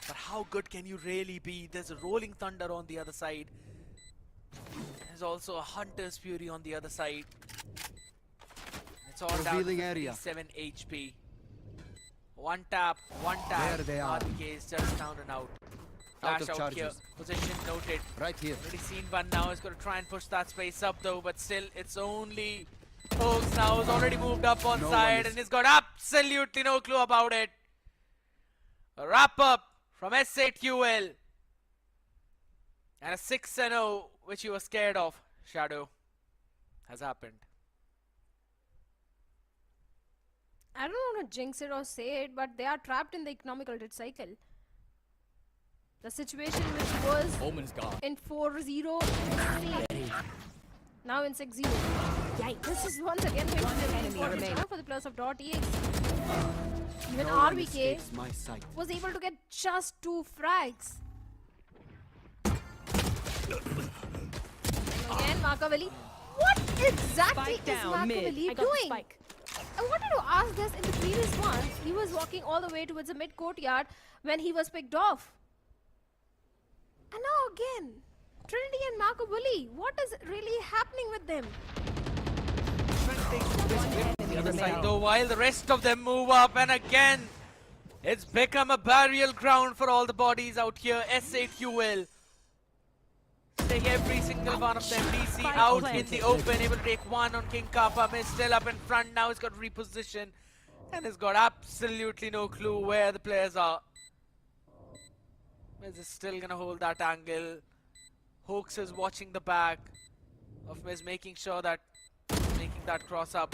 But how good can you really be? There's a Rolling Thunder on the other side. There's also a Hunter's Fury on the other side. It's all down to 7 HP. One tap. There they are. RVK is just down and out. Flash out here. Position noted. Right here. Already seen one now. He's going to try and push that space up though, but still it's only Oaks now has already moved up on side and he's got absolutely no clue about it. A wrap up from SATUL. And a 6-0 which you were scared of, Shadow, has happened. I don't want to jinx it or say it, but they are trapped in the economical debt cycle. The situation which was in 4-0 now in 6-0. Yikes. This is once again going to be for the plus of .exe. Even RVK was able to get just 2 frags. Again, Makaveli. What exactly is Makaveli doing? I wanted to ask this in the previous one. He was walking all the way towards the mid courtyard when he was picked off. And now again, Trinity and Makaveli. What is really happening with them? The other side though, while the rest of them move up, and again it's become a burial ground for all the bodies out here. S8UL take every single one of them. DC out in the open, able to take one on King Kappa. Miz still up in front now, he's got reposition and has got absolutely no clue where the players are. Miz is still gonna hold that angle. Hoax is watching the back of Miz, making sure that making that cross up.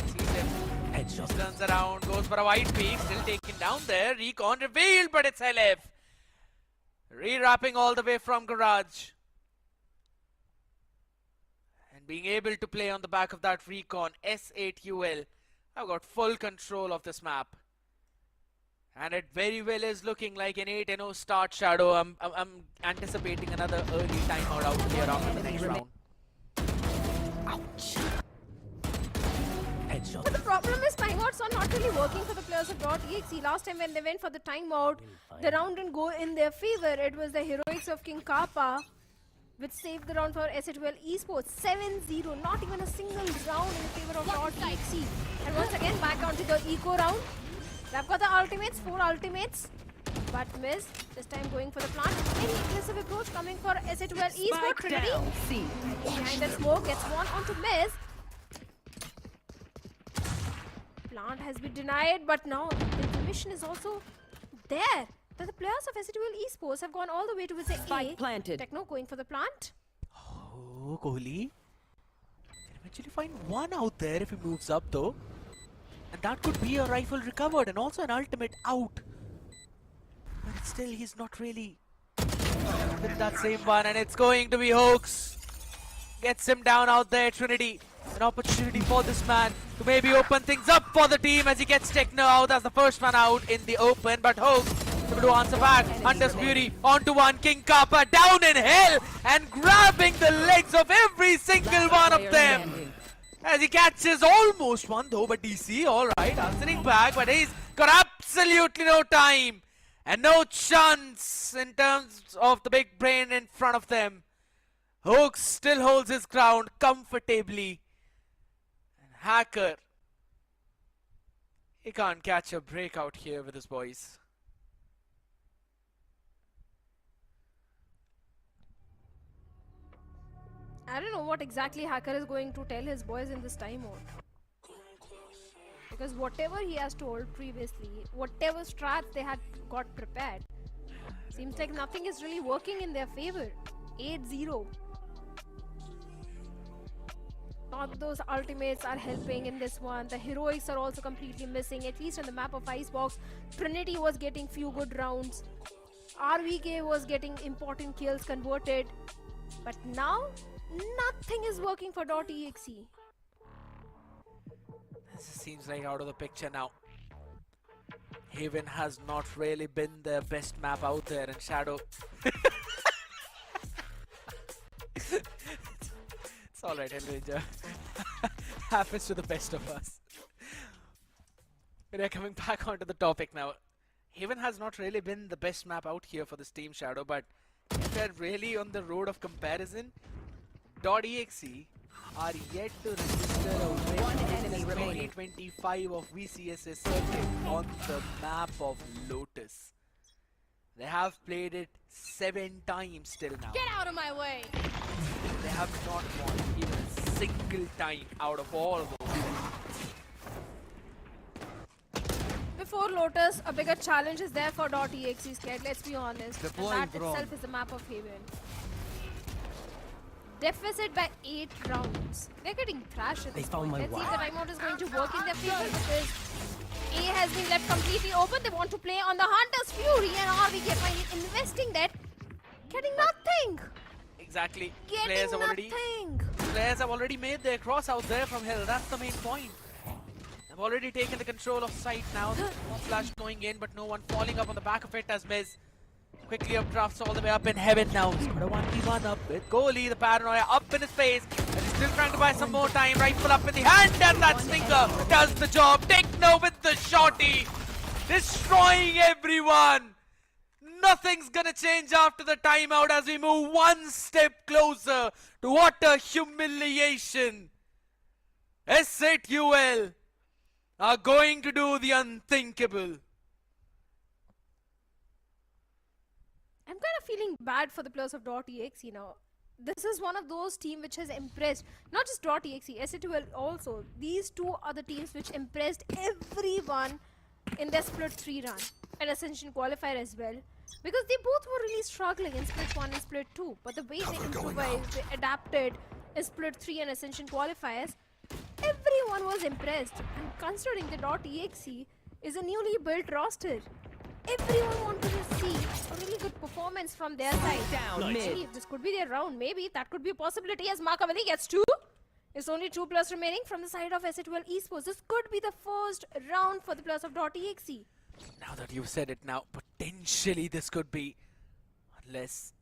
Sees him. Headshot. Turns around, goes for a wide peak, still taken down there. Recon revealed, but it's LF. Re-wrapping all the way from garage. And being able to play on the back of that recon, S8UL have got full control of this map. And it very well is looking like an 8-0 start, Shadow. I'm anticipating another early timeout out here after the next round. Ouch. Headshot. But the problem is timeouts are not really working for the players of .exe. Last time when they went for the timeout, the round didn't go in their favor. It was the heroics of King Kappa which saved the round for Ascent Esports. 7-0, not even a single round in favor of .exe. And once again back onto the eco round. They've got the ultimates, 4 ultimates. But Miz, this time going for the plant. Very aggressive approach coming for Ascent Esports. Trinity behind the smoke gets one onto Miz. Plant has been denied, but now the information is also there that the players of Ascent Esports have gone all the way towards the A. Planted. Techno going for the plant. Oh, Kohli can eventually find one out there if he moves up though. And that could be a rifle recovered and also an ultimate out. But still, he's not really with that same one, and it's going to be Hoax. Gets him down out there, Trinity. An opportunity for this man to maybe open things up for the team as he gets Techno out as the first one out in the open. But Hoax able to answer back. Undisputed onto one. King Kappa down in hell and grabbing the legs of every single one of them. As he catches almost one though, but DC, alright, answering back, but he's got absolutely no time and no chance in terms of the big brain in front of them. Hoax still holds his ground comfortably. And Hacker, he can't catch a break out here with his boys. I don't know what exactly Hacker is going to tell his boys in this timeout. Because whatever he has told previously, whatever strats they had got prepared, seems like nothing is really working in their favor. 8-0. Not those ultimates are helping in this one. The heroics are also completely missing, at least on the map of Icebox. Trinity was getting few good rounds. RVK was getting important kills converted. But now, nothing is working for .exe. This seems like out of the picture now. Haven has not really been their best map out there, and Shadow. It's alright, Elranger. Happens to the best of us. We're coming back onto the topic now. Haven has not really been the best map out here for this team, Shadow, but if they're really on the road of comparison, .exe are yet to register a win in 2025 of VCSA circuit on the map of Lotus. They have played it 7 times till now. Get out of my way! They have not won even a single time out of all of those. Before Lotus, a bigger challenge is there for .exe scared, let's be honest. And that itself is the map of Haven. Deficit by 8 rounds. They're getting thrashed at this point. Let's see if the timeout is going to work in their favor because A has been left completely open. They want to play on the Hunter's Fury and RVK finally investing that. Getting nothing. Exactly. Getting nothing. Players have already made their cross out there from hell. That's the main point. already taken the control of site now. Flash going in, but no one falling up on the back of it as Miz quickly up drafts all the way up in heaven now. He's got a 1v1 up with goalie, the paranoia up in his face. And he's still trying to buy some more time. Rifle up in the hand, and that stinker does the job. Techno with the shotty, destroying everyone. Nothing's gonna change after the timeout as we move one step closer to what a humiliation. SATUL are going to do the unthinkable. I'm kind of feeling bad for the players of .exe now. This is one of those teams which has impressed not just .exe, SATUL also. These two are the teams which impressed everyone in their Split 3 run and Ascension Qualifier as well. Because they both were really struggling in Split 1 and Split 2. But the way they improvised, they adapted in Split 3 and Ascension Qualifiers, everyone was impressed. And considering the .exe is a newly built roster, everyone wanted to see a really good performance from their side. Maybe this could be their round. Maybe that could be a possibility as Makavali gets 2. It's only 2 players remaining from the side of Ascension Esports. This could be the first round for the players of .exe. Now that you've said it now, potentially this could be. Unless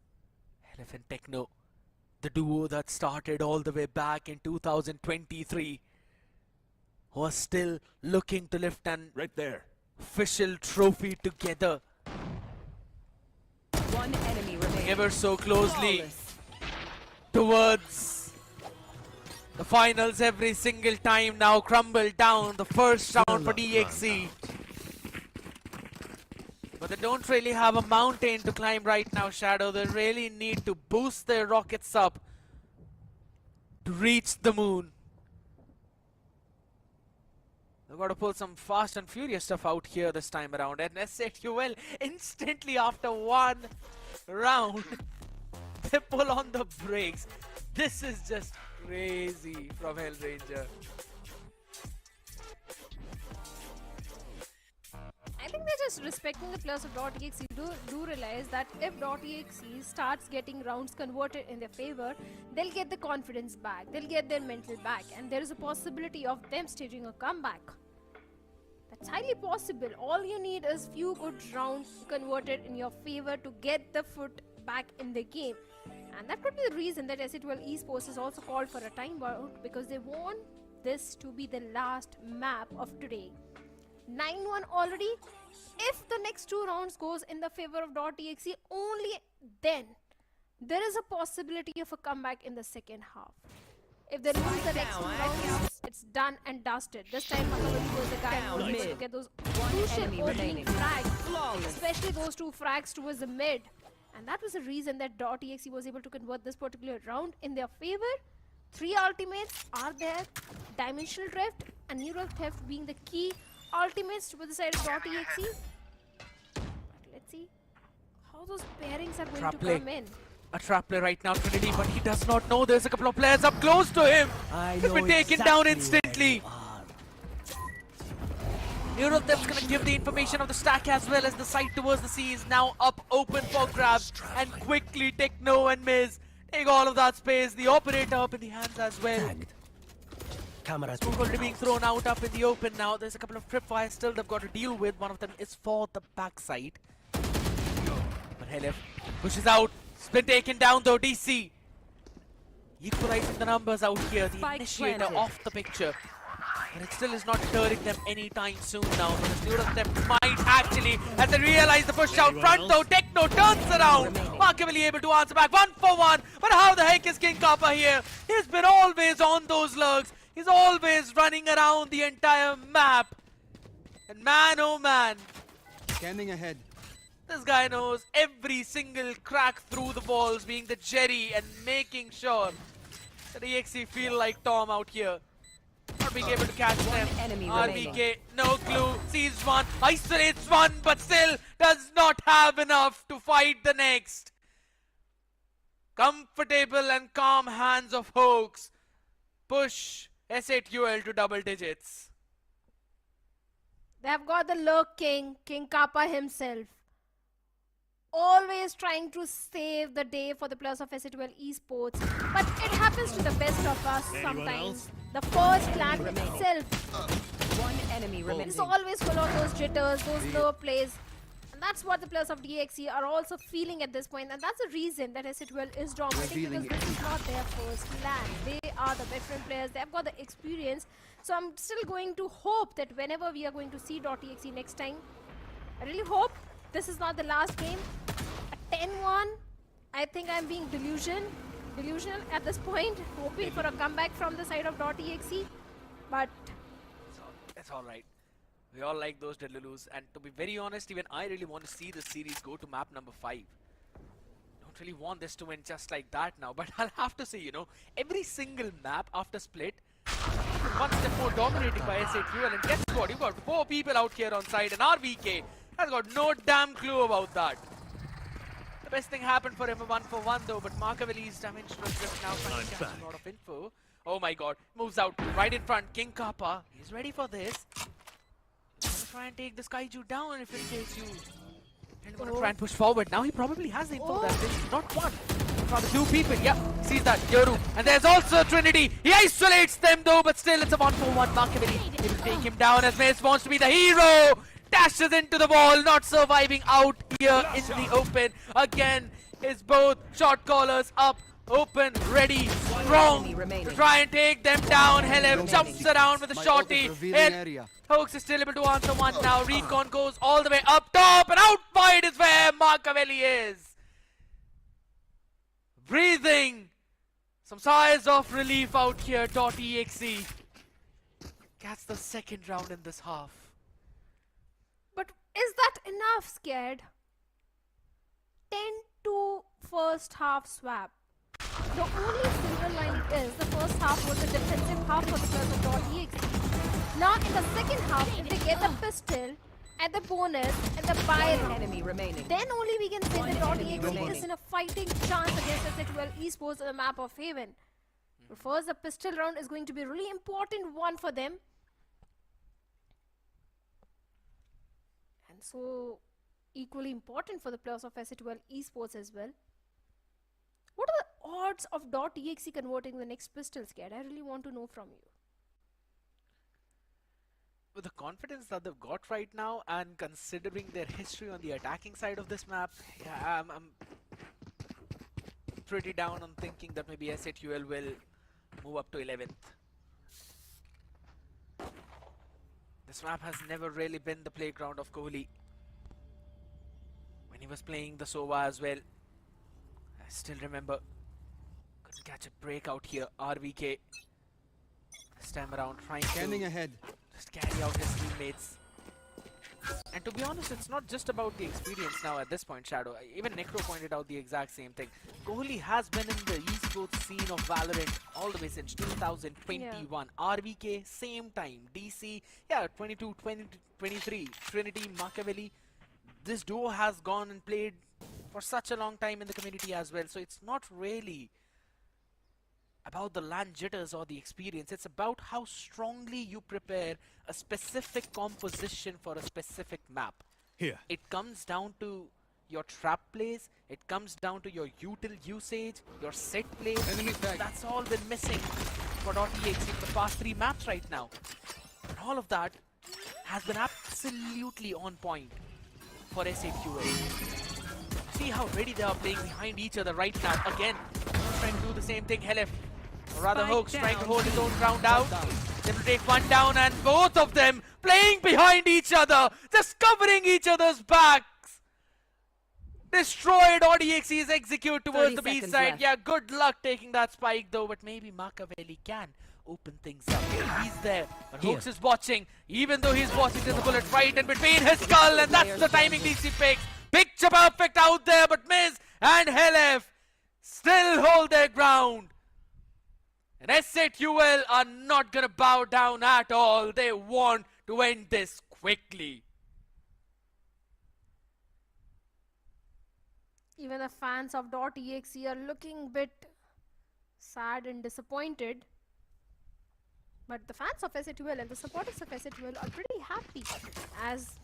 Elephant Techno, the duo that started all the way back in 2023, was still looking to lift an official trophy together. One enemy remaining. Ever so closely towards the finals every single time now crumble down the first round for DXC. But they don't really have a mountain to climb right now, Shadow. They really need to boost their rockets up to reach the moon. They've got to pull some fast and furious stuff out here this time around. And SATUL instantly after one round, they pull on the brakes. This is just crazy from Hellranger. I think they're just respecting the players of .exe. Do realize that if .exe starts getting rounds converted in their favor, they'll get the confidence back, they'll get their mental back, and there is a possibility of them staging a comeback. That's highly possible. All you need is few good rounds converted in your favor to get the foot back in the game. And that could be the reason that SATUL Esports has also called for a timeout, because they want this to be the last map of today. 9-1 already. If the next 2 rounds goes in the favor of .exe, only then there is a possibility of a comeback in the second half. If they lose the next 2 rounds, it's done and dusted. This time Makavali was the guy who was able to get those crucial opening frags, especially those 2 frags towards the mid. And that was the reason that .exe was able to convert this particular round in their favor. 3 ultimates are there, Dimensional Drift and Neural Theft being the key ultimates with the side of .exe. But let's see how those pairings are going to come in. A trap play right now, Trinity, but he does not know there's a couple of players up close to him. He's been taken down instantly. Neural Theft's gonna give the information of the stack as well as the sight towards the sea is now up open for grabs. And quickly Techno and Miz take all of that space. The operator up in the hands as well. Smoke already being thrown out up in the open now. There's a couple of tripwires still they've got to deal with. One of them is for the backside. But Helef pushes out. It's been taken down though, DC. Equalizing the numbers out here. The initiator off the picture. But it still is not deterring them anytime soon now. Because Neural Theft might actually, as they realize the push out front though, Techno turns around. Makavali able to answer back 1 for 1. But how the heck is King Kappa here? He's been always on those lurks. He's always running around the entire map. And man, oh man. Scanning ahead. This guy knows every single crack through the walls, being the Jerry and making sure that EXE feel like Tom out here. Not being able to catch them. RBK, no clue, sees one, isolates one, but still does not have enough to fight the next. Comfortable and calm hands of Hoax push SATUL to double digits. They have got the lurk king, King Kappa himself. Always trying to save the day for the players of SATUL Esports. But it happens to the best of us sometimes. The first clan itself One enemy remaining. It's always full of those jitters, those low plays. And that's what the players of DXE are also feeling at this point. And that's the reason that SC12 is dominating, because this is not their first LAN. They are the veteran players. They've got the experience. So I'm still going to hope that whenever we are going to see .exe next time, I really hope this is not the last game. A 10-1, I think I'm being delusional at this point, hoping for a comeback from the side of .exe. But it's all right. We all like those Delulus, and to be very honest, even I really want to see this series go to map number 5. Don't really want this to end just like that now, but I'll have to say, you know, every single map after split, one step more dominating by SA2L, and guess what? You've got 4 people out here on side, and RVK has got no damn clue about that. The best thing happened for him, a 1-for-1 though, but Markaveli's damage to the drift now trying to catch a lot of info. Oh my god, moves out right in front. King Kappa, he's ready for this. He's gonna try and take this Kaiju down if in case you... And gonna try and push forward. Now he probably has the info that there's not one, rather 2 people. Yep, sees that, Yoru. And there's also Trinity. He isolates them though, but still it's a 1-for-1. Markaveli, he will take him down as Mace wants to be the hero. Dashes into the wall, not surviving out here in the open. Again, is both shot callers up, open, ready, strong to try and take them down. Helem jumps around with a shotty. Hoax is still able to answer one now. Recon goes all the way up top, and out wide is where Markavelli is. Breathing some sighs of relief out here. .exe gets the second round in this half. But is that enough, Scared? 10-2 first half swap. The only silver lining is the first half was a defensive half for the players of .exe. Now in the second half, if they get the pistol and the bonus and the Byron, enemy remaining. then only we can say that .exe is in a fighting chance against SC12 Esports on the map of Haven. But first, the pistol round is going to be a really important one for them. And so equally important for the players of SC12 Esports as well. What are the odds of .exe converting the next pistol, Scared? I really want to know from you. With the confidence that they've got right now, and considering their history on the attacking side of this map, yeah, I'm pretty down on thinking that maybe SA2L will move up to 11th. This map has never really been the playground of Kohli. When he was playing the Sova as well, I still remember, couldn't catch a break out here. RVK this time around trying to ahead. Just carry out his teammates. And to be honest, it's not just about the experience now at this point, Shadow. Even Necro pointed out the exact same thing. Kohli has been in the esports scene of Valorant all the way since 2021. Yeah. RVK, same time. DC, yeah, 22, 20, 23. Trinity, Markavelli. This duo has gone and played for such a long time in the community as well. So it's not really about the LAN jitters or the experience. It's about how strongly you prepare a specific composition for a specific map. Here. It comes down to your trap plays, it comes down to your util usage, your set plays. That's all been missing for .exe for the past 3 maps right now. And all of that has been absolutely on point for SA2L. See how ready they are playing behind each other right now. Again, trying to do the same thing. Helef, or rather Hoax, trying to hold his own ground out. They will take one down, and both of them playing behind each other, just covering each other's backs. Destroyed. ODXE's execute towards the B side. Yeah, good luck taking that spike though, but maybe Markavelli can open things up. He's there, but Hoax is watching. Even though he's watching, there's a bullet right in between his skull, and that's the timing DC picks. Picture perfect out there, but Miz and Helef still hold their ground. And SA2L are not gonna bow down at all. They want to end this quickly. Even the fans of .exe are looking a bit sad and disappointed. But the fans of SA2L and the supporters of SA2L are pretty happy, as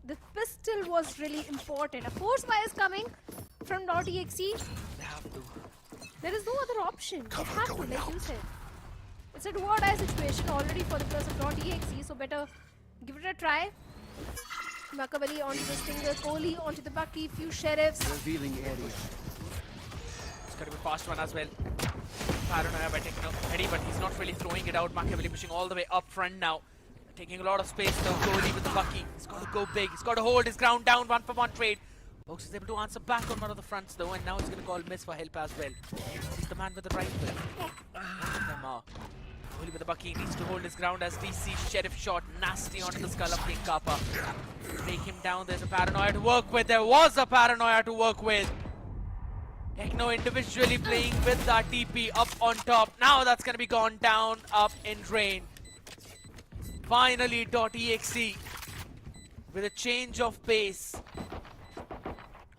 the pistol was really important. A force fire is coming from .exe. They have to. There is no other option. They have to, like you said. It's a do or die situation already for the players of .exe, so better Give it a try. Makavali onto the Stinger, Kohli onto the Bucky, few Sheriffs. Revealing area. It's got to be a fast one as well. Paranoia by taking out Eddie, but he's not really throwing it out. Machiavelli pushing all the way up front now. Taking a lot of space now. Kohli with the Bucky. He's got to go big. He's got to hold his ground down. 1-for-1 trade. Fox is able to answer back on one of the fronts though, and now he's going to call miss for help as well. He's the man with the rifle. Kohli with the Bucky needs to hold his ground as DC Sheriff shot nasty onto the skull of King Kappa. Take him down. There's a Paranoia to work with. There was a Paranoia to work with. Techno individually playing with that TP up on top. Now that's going to be gone down, up in drain. Finally, .exe with a change of pace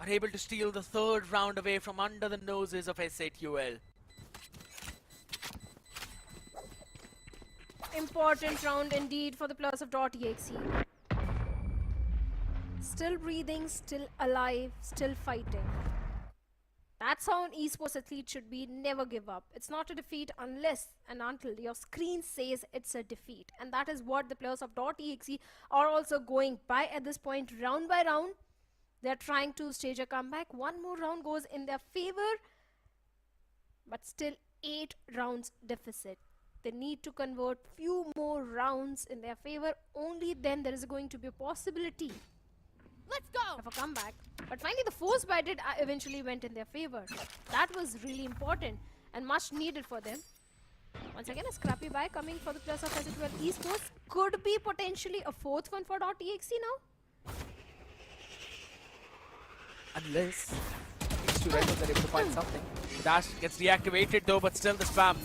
are able to steal the third round away from under the noses of S8UL. Important round indeed for the players of .exe. Still breathing, still alive, still fighting. That's how an esports athlete should be. Never give up. It's not a defeat unless and until your screen says it's a defeat. And that is what the players of .exe are also going by at this point, round by round. They're trying to stage a comeback. One more round goes in their favor, but still 8 rounds deficit. They need to convert few more rounds in their favor. Only then there is going to be a possibility of a comeback. But finally the force buy did eventually went in their favor. That was really important and much needed for them. Once again a scrappy buy coming for the players of Ascension Esports. Could be potentially a 4th one for .exe now. Unless these two rifles are able to find something. The dash gets deactivated though, but still the spam.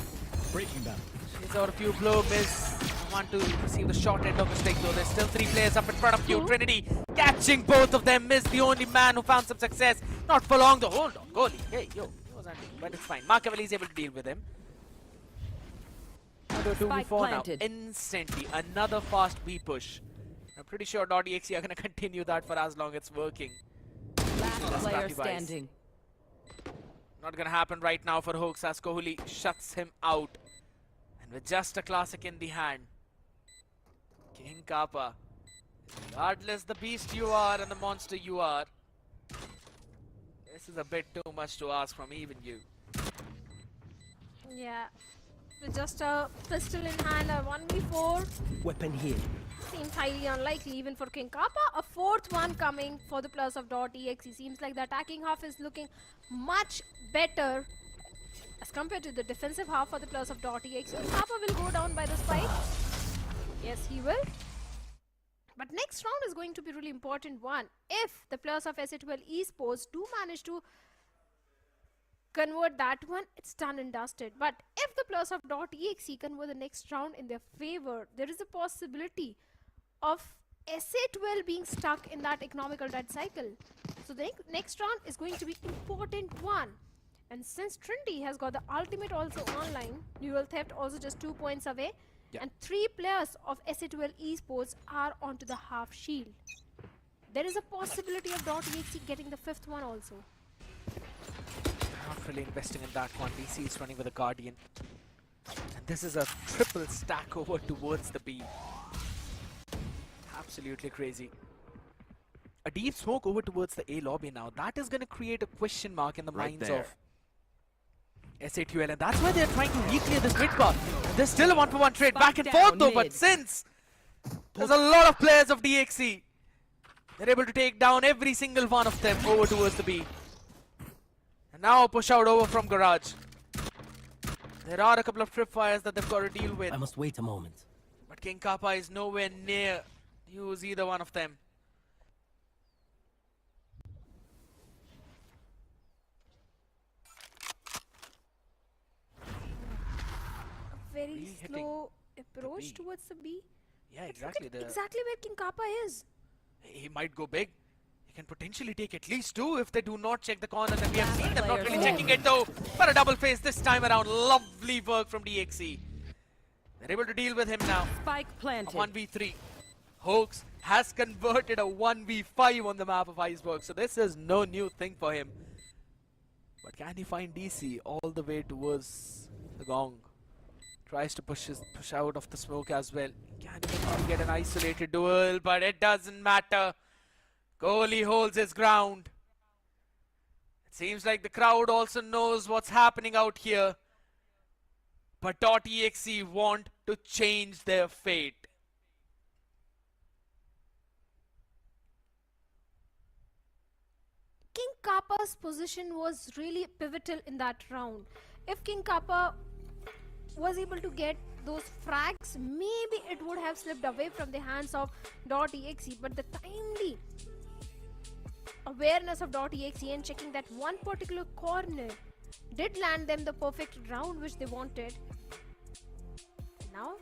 Breaking down. She's out a few blow, miss. Want to receive the short end of the stick though. There's still 3 players up in front of you. Trinity catching both of them. Miss the only man who found some success. Not for long though. Hold on, Kohli. Hey, yo. He was hunting, but it's fine. Machiavelli is able to deal with him. Another 2v4 now. Instantly. Another fast B push. I'm pretty sure .exe are going to continue that for as long as it's working. Last player standing. Not going to happen right now for Hoax as Kohli shuts him out. And with just a classic in the hand, King Kappa, regardless the beast you are and the monster you are, this is a bit too much to ask from even you. Yeah, with just a pistol in hand, a 1v4. Weapon here. Seems highly unlikely even for King Kappa. A 4th one coming for the players of .exe. Seems like the attacking half is looking much better as compared to the defensive half for the players of .exe. Kappa will go down by the spike. Yes, he will. But next round is going to be really important one. If the players of S8 Esports do manage to convert that one, it's done and dusted. But if the players of .exe convert the next round in their favor, there is a possibility of S8 being stuck in that economical dead cycle. So the next round is going to be important one. And since Trinity has got the ultimate also online, Neural Theft also just 2 points away. Yeah. And 3 players of S8 Esports are onto the half shield. There is a possibility of .exe getting the 5th one also. Not really investing in that one. DC is running with a Guardian. And this is a triple stack over towards the B. Absolutely crazy. A deep smoke over towards the A lobby now. That is going to create a question mark in the minds of S8UL, and that's why they're trying to reclear this mid path. There's still a 1-for-1 trade back and forth though, but since there's a lot of players of DXE, they're able to take down every single one of them over towards the B. And now a push out over from Garage. There are a couple of tripwires that they've got to deal with. I must wait a moment. But King Kappa is nowhere near to use either one of them. Very slow approach towards the B. Yeah, exactly. Exactly where King Kappa is. He might go big. He can potentially take at least 2 if they do not check the corner. And we have seen them not really checking it though. But a double face this time around. Lovely work from DXE. They're able to deal with him now. Spike planted. A 1v3. Hoax has converted a 1v5 on the map of Icebox. So this is no new thing for him. But can he find DC all the way towards the gong? Tries to push out of the smoke as well. Can even get an isolated duel, but it doesn't matter. Kohli holds his ground. It seems like the crowd also knows what's happening out here. But .exe want to change their fate. King Kappa's position was really pivotal in that round. If King Kappa was able to get those frags, maybe it would have slipped away from the hands of .exe, but the timely awareness of .exe and checking that one particular corner did land them the perfect round which they wanted. Now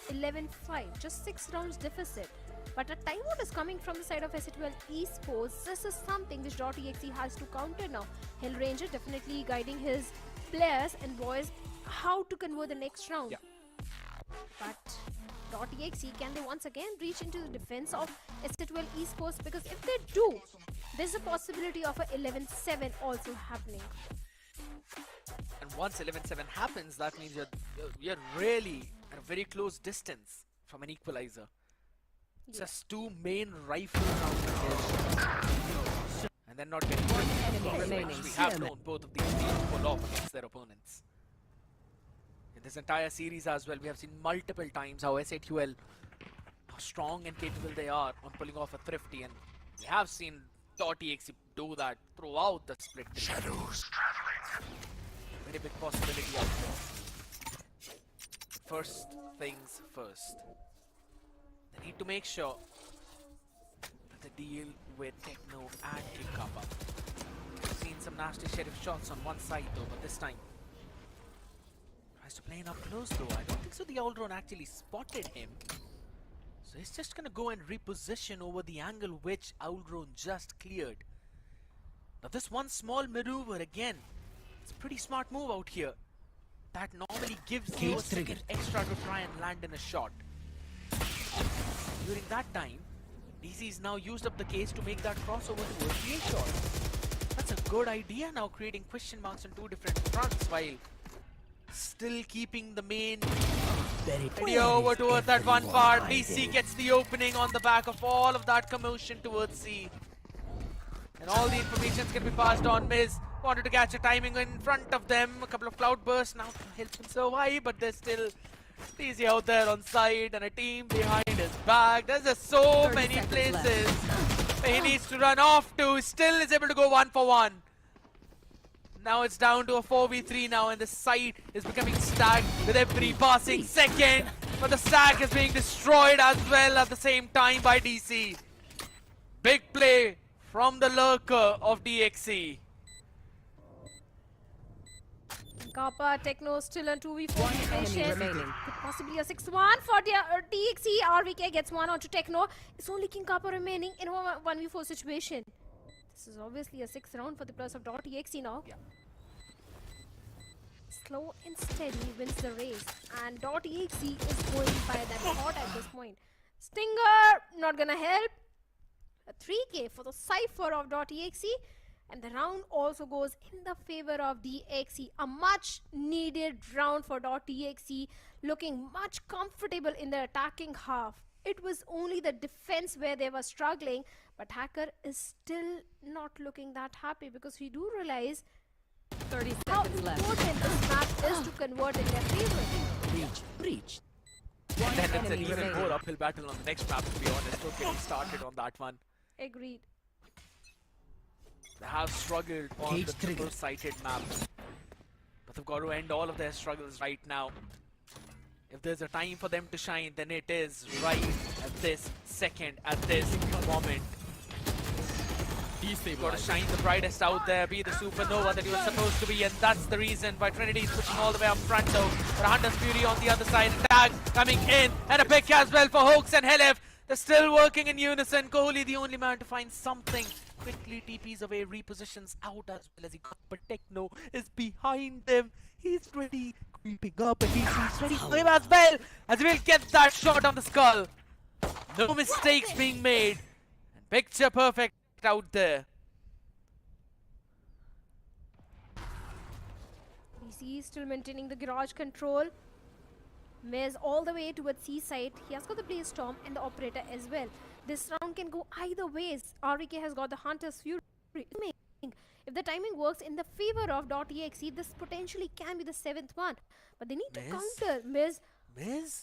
11-5, just 6 rounds deficit. But a timeout is coming from the side of Ascent Esports. This is something which .exe has to counter now. Hellranger definitely guiding his players and boys how to convert the next round. But .exe, can they once again reach into the defense of Ascent Esports? Because if they do, there's a possibility of a 11-7 also happening. And once 11-7 happens, that means you're really at a very close distance from an equalizer. Just 2 main rifle rounds and then not getting one. We have known both of these teams pull off against their opponents. In this entire series as well, we have seen multiple times how SATUL, how strong and capable they are on pulling off a thrifty, and we have seen .exe do that throughout the split. Shadows traveling. Very big possibility out there. First things first. They need to make sure that they deal with Techno and King Kappa. We've seen some nasty sheriff shots on one side though, but this time tries to play in up close though. I don't think so the Aldron actually spotted him. So he's just gonna go and reposition over the angle which Aldron just cleared. Now this one small maneuver again, it's a pretty smart move out here. That normally gives you a second extra to try and land in a shot. During that time, DC's now used up the case to make that crossover towards the A shot. That's a good idea now, creating question marks on 2 different fronts while still keeping the main video over towards that one part. DC gets the opening on the back of all of that commotion towards C. And all the informations can be passed on. Miz wanted to catch a timing in front of them. A couple of cloud bursts now to help him survive, but there's still DC out there on side and a team behind his back. There's just so many places where he needs to run off to. He still is able to go 1 for 1. Now it's down to a 4v3 now, and the side is becoming stacked with every passing second. But the stack is being destroyed as well at the same time by DC. Big play from the lurker of DXE. Kappa, Techno still on 2v4 situation. Could possibly a 6-1 for the DXE. RVK gets 1 onto Techno. It's only King Kappa remaining in a 1v4 situation. This is obviously a 6th round for the players of .exe now. Slow and steady wins the race, and .exe is going by that hot at this point. Stinger not gonna help. A 3k for the cipher of .exe. And the round also goes in the favor of DXE. A much needed round for .exe, looking much comfortable in the attacking half. It was only the defense where they were struggling, but Hacker is still not looking that happy because we do realize 30 how seconds left. important this map is to convert in their favor. Breach. And then it's an even more uphill battle on the next map, to be honest. Don't get started on that one. Agreed. They have struggled on the triple-sighted map, but they've got to end all of their struggles right now. If there's a time for them to shine, then it is right at this second, at this moment. You've got to shine the brightest out there, be the supernova that you were supposed to be, and that's the reason why Trinity is pushing all the way up front though. But Hunter's Fury on the other side, tag coming in, and a pick as well for Hoax and Helef. They're still working in unison. Kohli, the only man to find something. Quickly TPs away, repositions out as well as he got, but Techno is behind them. He's ready, creeping up, and he's ready for him as well, as he will get that shot on the skull. No mistakes being made. And picture perfect out there. DC is still maintaining the garage control. Miz all the way towards C side. He has got the Blaze Storm and the Operator as well. This round can go either ways. RVK has got the Hunter's Fury. If the timing works in the favor of .exe, this potentially can be the 7th one. But they need to counter. Miz.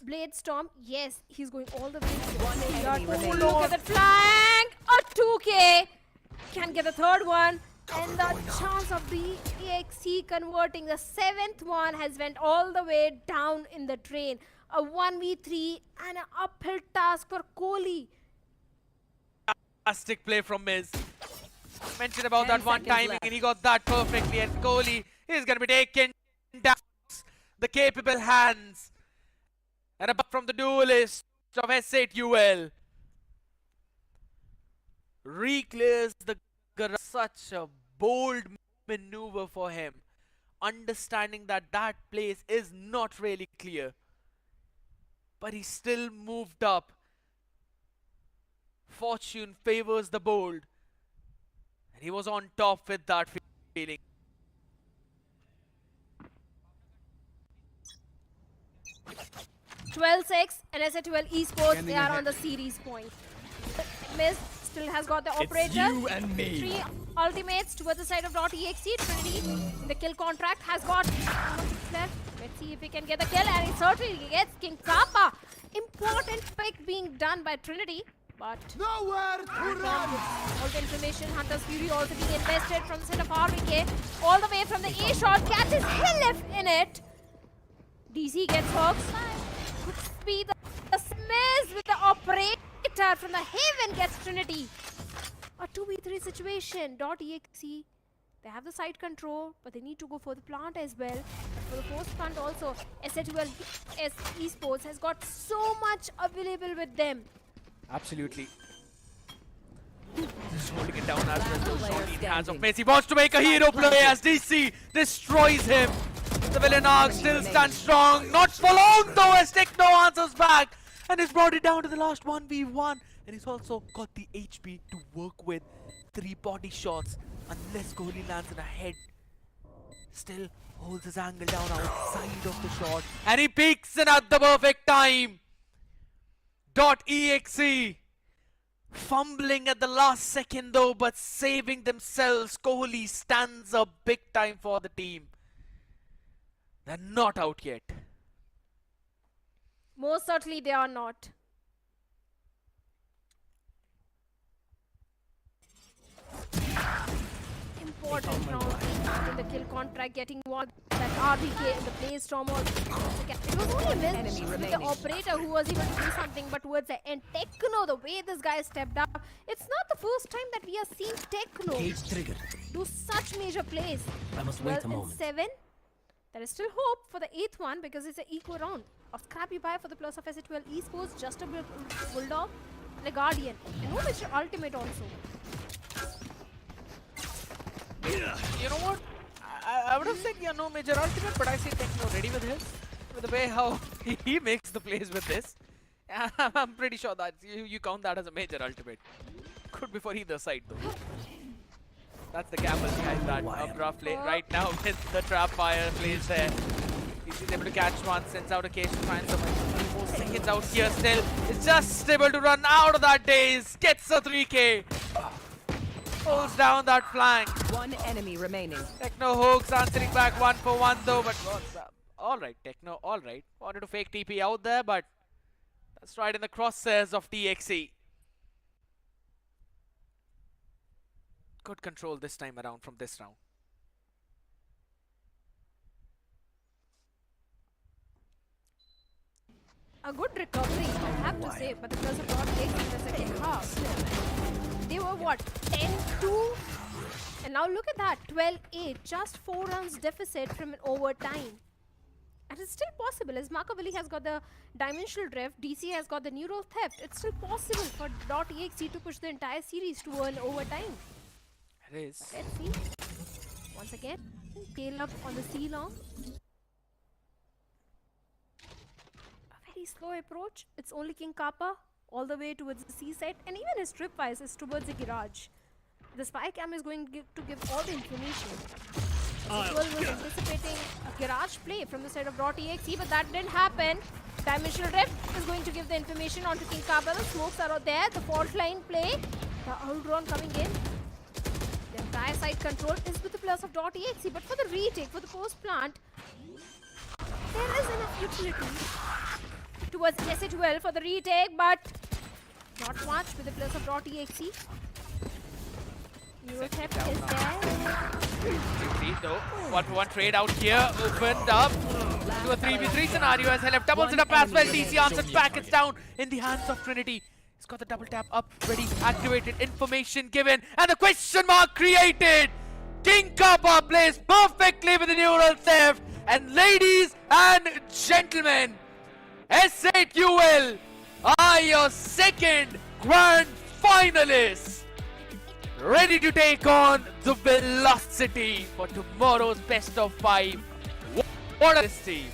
Blade Storm. Yes, he's going all the way. Oh, look at that flank. A 2K. Can get the 3rd one. And the chance of the EXE converting the 7th one has went all the way down in the drain. A 1v3 and an uphill task for Kohli. Fantastic play from Miz. Mentioned about that one timing and he got that perfectly, and Kohli is going to be taken down. The capable hands. And above from the duelist of S8 UL. Reclears the garage. Such a bold maneuver for him. Understanding that that place is not really clear. But he still moved up. Fortune favors the bold. And he was on top with that feeling. (12-6) and S8 Esports, they are on the series point. Miz still has got the Operator. You and me. 3 ultimates towards the side of .exe. Trinity in the kill contract has got left. Let's see if he can get the kill, and he certainly gets King Kappa. Important pick being done by Trinity. But nowhere to run. All the information, Hunter's Fury also being invested from the side of RVK. All the way from the A shot, catches Hillif in it. DC gets hooked. Could be the Miz with the Operator from the Haven gets Trinity. A 2v3 situation. .exe, they have the side control, but they need to go for the plant as well. But for the post plant also, S8 Esports has got so much available with them. Absolutely. Just holding it down as well. Shot in hands of Messi. Wants to make a hero play as DC destroys him. The villain arc still stands strong. Not for long though, as Techno answers back. And has brought it down to the last 1v1. And he's also got the HP to work with. 3 body shots. Unless Kohli lands in a head. Still holds his angle down outside of the shot. And he peeks in at the perfect time. .exe fumbling at the last second though, but saving themselves. Kohli stands up big time for the team. They're not out yet. Most certainly they are not. Important round in the kill contract, getting one that RVK in the Blaze Storm also. It was only a miss with the Operator who was able to do something, but towards the end, Techno, the way this guy stepped up, it's not the first time that we are seeing Techno do such major plays. I must wait a moment. In 7, there is still hope for the 8th one because it's an equal round. A scrappy buy for the plus of S8 Esports, just a Bulldog, and a Guardian, and no major ultimate also. You know what? I would have said yeah, no major ultimate, but I see Techno ready with his. With the way how he makes the plays with this. I'm pretty sure that you count that as a major ultimate. Could be for either side though. That's the gamble behind that rough play. Right now with the trap fire plays there. He's able to catch one, sends out a case to find some 24 seconds out here still. Is just able to run out of that daze. Gets a 3K. Pulls down that flank. 1 enemy remaining. Techno hooks answering back 1 for 1 though, but alright Techno, alright. Wanted to fake TP out there, but that's right in the crosshairs of TXE. Good control this time around from this round. A good recovery, I have to say, but the Curse of God takes in the second half. They were what, 10-2? And now look at that, 12-8, just 4 runs deficit from an overtime. And it's still possible, as Makaveli has got the Dimensional Drift, DC has got the Neural Theft. It's still possible for .exe to push the entire series to an overtime. It is. But let's see. Once again, tail up on the C-long. A very slow approach. It's only King Kappa all the way towards the C side, and even his tripwise is towards the garage. The spy cam is going to give all the information. was anticipating a garage play from the side of .exe, but that didn't happen. Dimensional Rift is going to give the information onto King Kabel. Smokes are out there. The fault line play. The Ultron coming in. The entire side control is with the players of .exe, but for the retake, for the post plant, there is enough utility towards SA12 for the retake, but not much with the players of .exe. Eurotheft is there. Though, 1-1 trade out here, opened up to a 3v3 scenario as LF doubles it up as well. DC answers back, it's down in the hands of Trinity. He's got the double tap up, ready, activated, information given, and the question mark created. King Kappa plays perfectly with the neural theft, and ladies and gentlemen, SAQL are your second grand finalists, ready to take on the Velocity for tomorrow's best of 5. What a this team!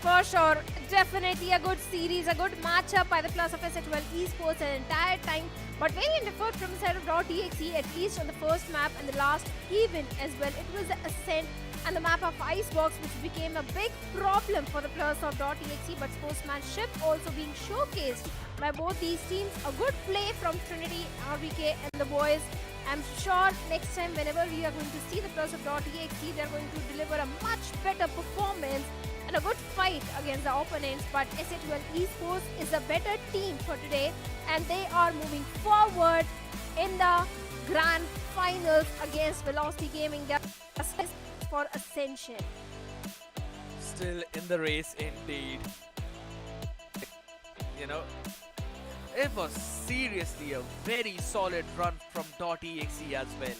For sure, definitely a good series, a good matchup by the plus of SA12 Esports an entire time, but very indifferent from the side of .exe, at least on the first map and the last event as well. It was the Ascent and the map of Icebox, which became a big problem for the players of .exe, but sportsmanship also being showcased by both these teams. A good play from Trinity, RVK and the boys. I'm sure next time whenever we are going to see the players of .exe, they're going to deliver a much better performance and a good fight against the opponents, but SA12 Esports is a better team for today, and they are moving forward in the grand finals against Velocity Gaming for Ascension. Still in the race indeed. You know, it was seriously a very solid run from .exe as well.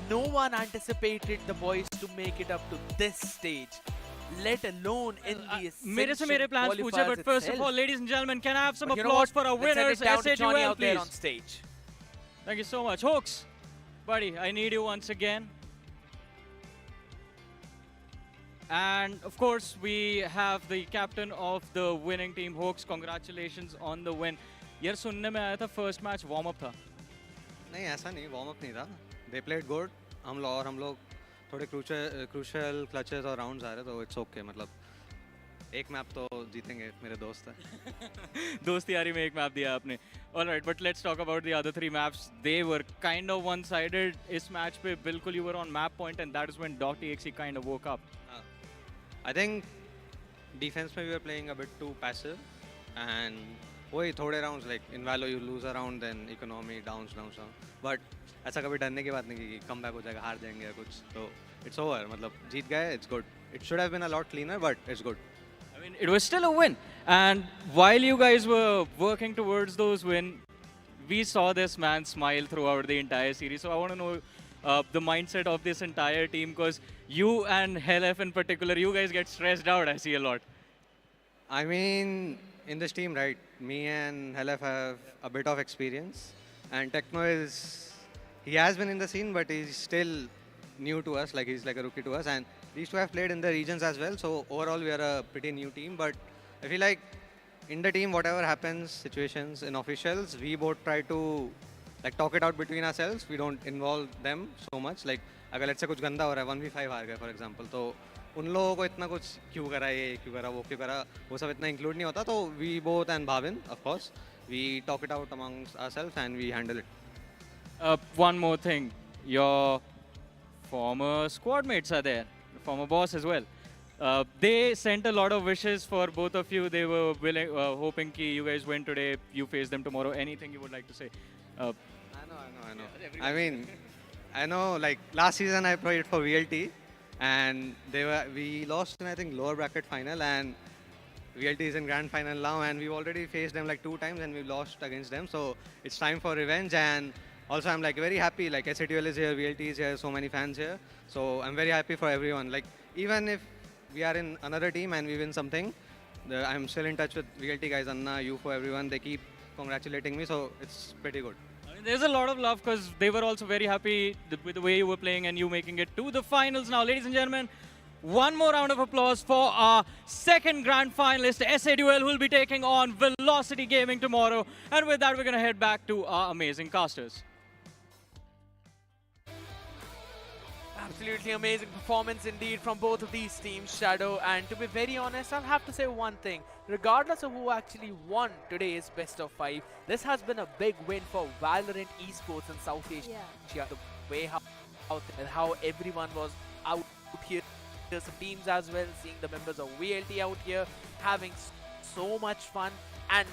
No one anticipated the boys to make it up to this stage, let alone in the Ascension plans qualifiers but first itself. of all, ladies and gentlemen, can I have some But you know applause what? for our Let's send winners, it down to Johnny SA12, out there please. on stage. Thank you so much. Hooks, buddy, I need you once again. And of course, we have the captain of the winning team, Hooks. Congratulations on the win. यार सुनने में आया था first match warm up था. नहीं ऐसा नहीं warm up नहीं था. They played good. हम लोग थोड़े crucial clutches और rounds आ रहे तो it's okay. मतलब एक मैप तो जीतेंगे, मेरे दोस्त हैं. दोस्ती यारी में एक मैप दिया आपने. All right, but let's talk about the other 3 maps. They were kind of one-sided. इस match पे बिल्कुल you were on map point, and that is when .exe kind of woke up. I think defense में we were playing a bit too passive, and वही थोड़े rounds like in Valo you lose a round, then economy down. But ऐसा कभी डरने की बात नहीं कि comeback हो जाएगा, हार जाएंगे या कुछ. So it's over. मतलब जीत गए, it's good. It should have been a lot cleaner, but it's good. I mean, it was still a win. And while you guys were working towards those wins, we saw this man smile throughout the entire series. So I want to know the mindset of this entire team, because you and HellF in particular, you guys get stressed out, I see a lot. I mean, in this team, right, me and HellF have a bit of experience, and Techno he has been in the scene, but he's still new to us, like he's like a rookie to us, and these two have played in the regions as well, so overall we are a pretty new team, but I feel like in the team, whatever happens, situations, in officials, we both try to like talk it out between ourselves. We don't involve them so much. Like, अगर let's say कुछ गंदा हो रहा है, 1v5 हार गए, for example, तो उन लोगों को इतना कुछ क्यों करा ये, क्यों करा वो, क्यों करा वो सब इतना include नहीं होता. तो we both and Bhavin, of course, we talk it out amongst ourselves and we handle it. One more thing, your former squad mates are there, former boss as well. They sent a lot of wishes for both of you. They were willing, hoping that you guys win today, you face them tomorrow. Anything you would like to say? I know. I mean, I know, like, last season I played for VLT, and we lost in, I think, lower bracket final, and VLT is in grand final now, and we've already faced them like 2 times, and we lost against them, so it's time for revenge. And also I'm like very happy, like SATL is here, VLT is here, so many fans here, so I'm very happy for everyone. Like, even if we are in another team and we win something, I'm still in touch with VLT guys, Anna, UFO, everyone. They keep congratulating me, so it's pretty good. I mean, there's a lot of love because they were also very happy with the way you were playing and you making it to the finals. Now, ladies and gentlemen, one more round of applause for our second grand finalist, SA12, who will be taking on Velocity Gaming tomorrow. And with that, we're going to head back to our amazing casters. Absolutely amazing performance indeed from both of these teams, Shadow. And to be very honest, I'll have to say one thing. Regardless of who actually won today's best of 5, this has been a big win for Valorant Esports in South Asia. The way how everyone was out here, some teams as well, seeing the members of VLT out here having so much fun, and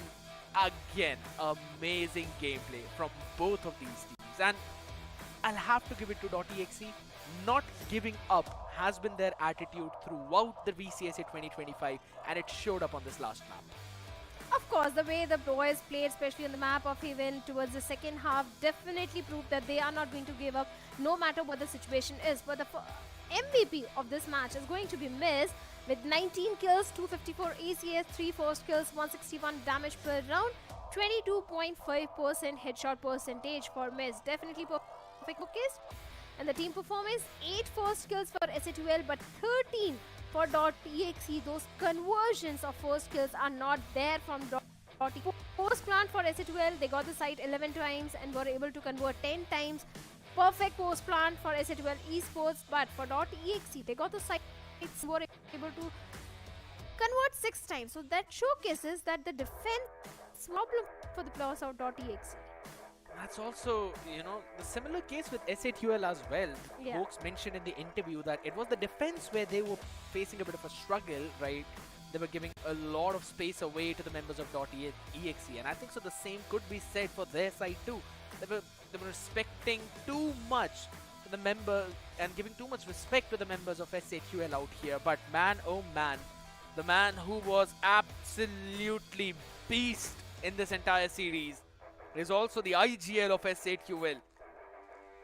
again amazing gameplay from both of these teams. And I'll have to give it to .exe. Not giving up has been their attitude throughout the VCSA 2025, and it showed up on this last map. Of course, the way the boys played, especially on the map of Haven towards the second half, definitely proved that they are not going to give up no matter what the situation is. But the MVP of this match is going to be Miz with 19 kills, 254 ACS, 3 first kills, 161 damage per round, 22.5% headshot percentage for Miz. Definitely perfect focus. And the team performance, 8 first kills for SA2L but 13 for .exe. Those conversions of first kills are not there from .exe. Post plant for SA2L, they got the site 11 times and were able to convert 10 times. Perfect post plant for SA2L Esports, but for .exe, they got the site were able to convert 6 times. So that showcases that the defense problem for the players of .exe. That's also, you know, the similar case with SA2L as well. Folks mentioned in the interview that it was the defense where they were facing a bit of a struggle, right? They were giving a lot of space away to the members of .exe, and I think so the same could be said for their side too. They were respecting too much to the members and giving too much respect to the members of SA2L out here. But man, oh man, the man who was absolutely beast in this entire series is also the IGL of SA2L.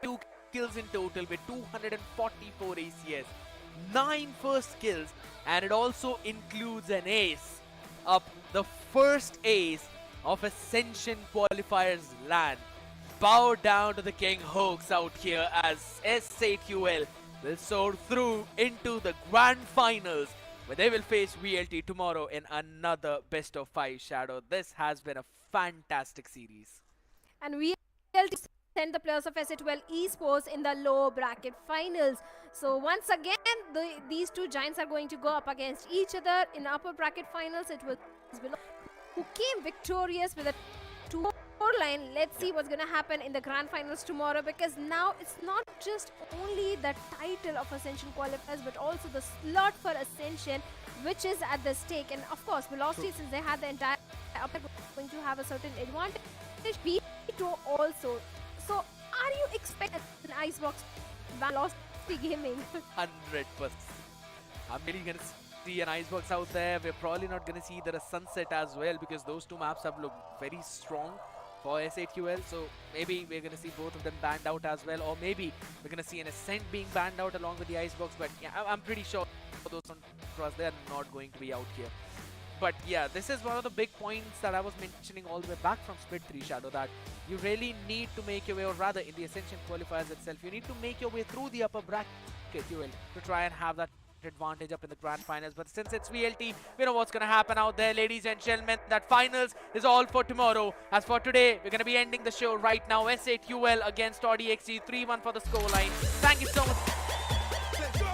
2 kills in total with 244 ACS, 9 first kills, and it also includes an ace. Up the first ace of Ascension Qualifier's LAN. Bow down to the King Hoax out here as SA2L will soar through into the grand finals, where they will face VLT tomorrow in another best of 5, Shadow. This has been a fantastic series. And VLT sent the players of SA2L Esports in the low bracket finals. So once again, these two giants are going to go up against each other in upper bracket finals. It was below who came victorious with a 2-4 line. Let's see what's going to happen in the grand finals tomorrow, because now it's not just only the title of Ascension Qualifiers, but also the slot for Ascension, which is at the stake. And of course, Velocity, since they had the entire upper, going to have a certain advantage. Veto also. So are you expecting an Icebox Velocity gaming? 100%. I'm really going to see an Icebox out there. We're probably not going to see a Sunset as well, because those two maps have looked very strong for SA2L. So maybe we're going to see both of them banned out as well, or maybe we're going to see an Ascent being banned out along with the Icebox. But yeah, I'm pretty sure those ones, they're not going to be out here. But yeah, this is one of the big points that I was mentioning all the way back from Split 3, Shadow, that you really need to make your way, or rather in the Ascension Qualifiers itself, you need to make your way through the upper bracket to try and have that advantage up in the grand finals. But since it's VLT, we know what's going to happen out there, ladies and gentlemen. That finals is all for tomorrow. As for today, we're going to be ending the show right now. SA2L against .exe, 3-1 for the scoreline. Thank you so much. Let's go!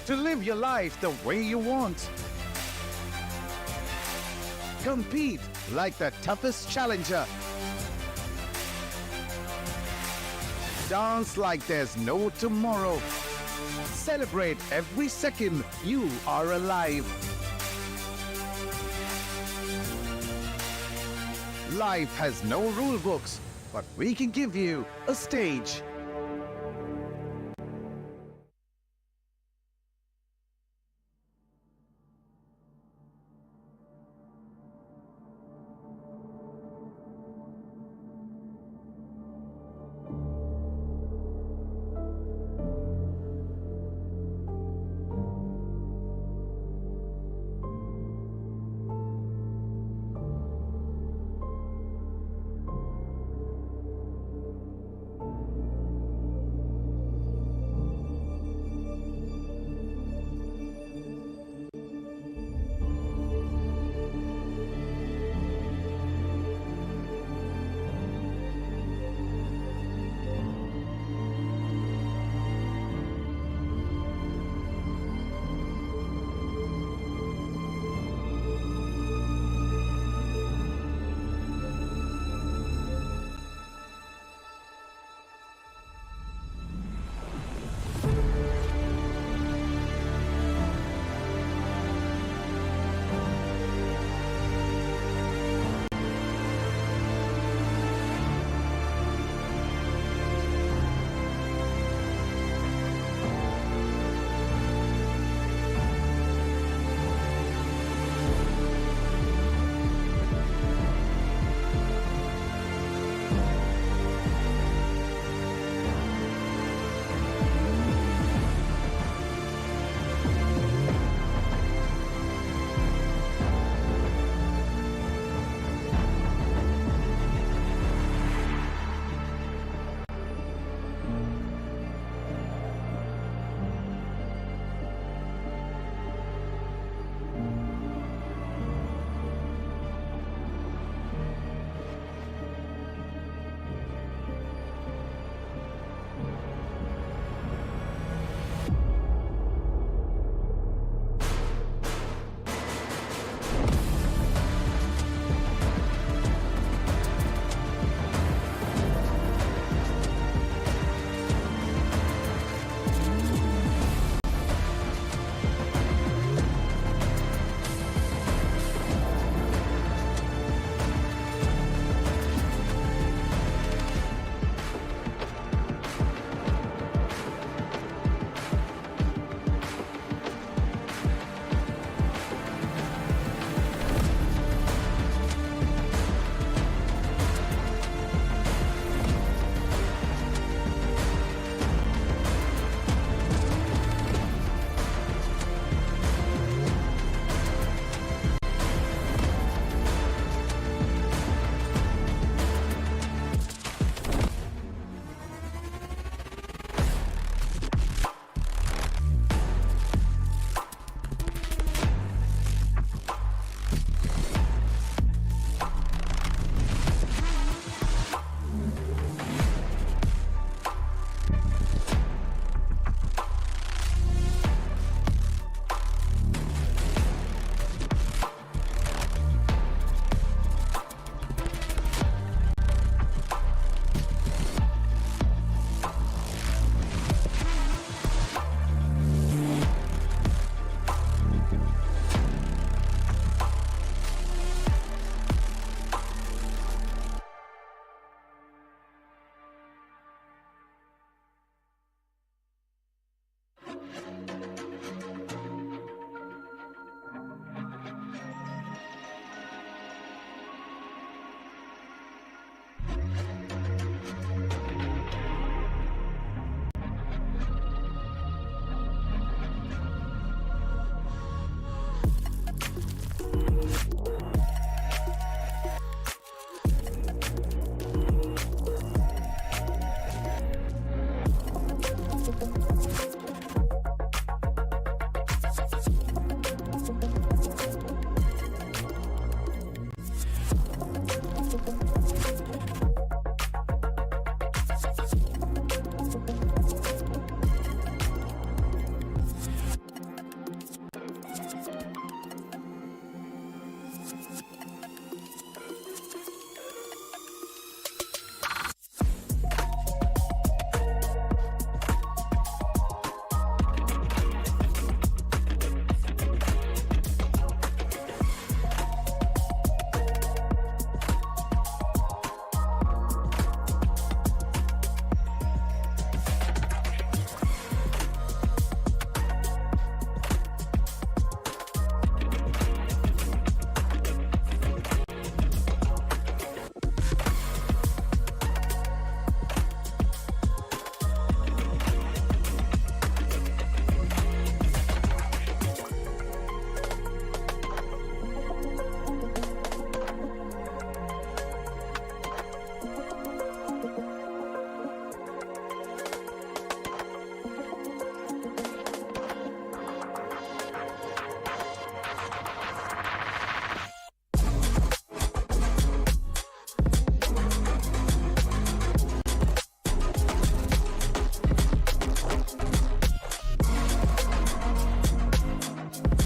To live your life the way you want. Compete like the toughest challenger. Dance like there's no tomorrow. Celebrate every second you are alive. Life has no rule books, but we can give you a stage.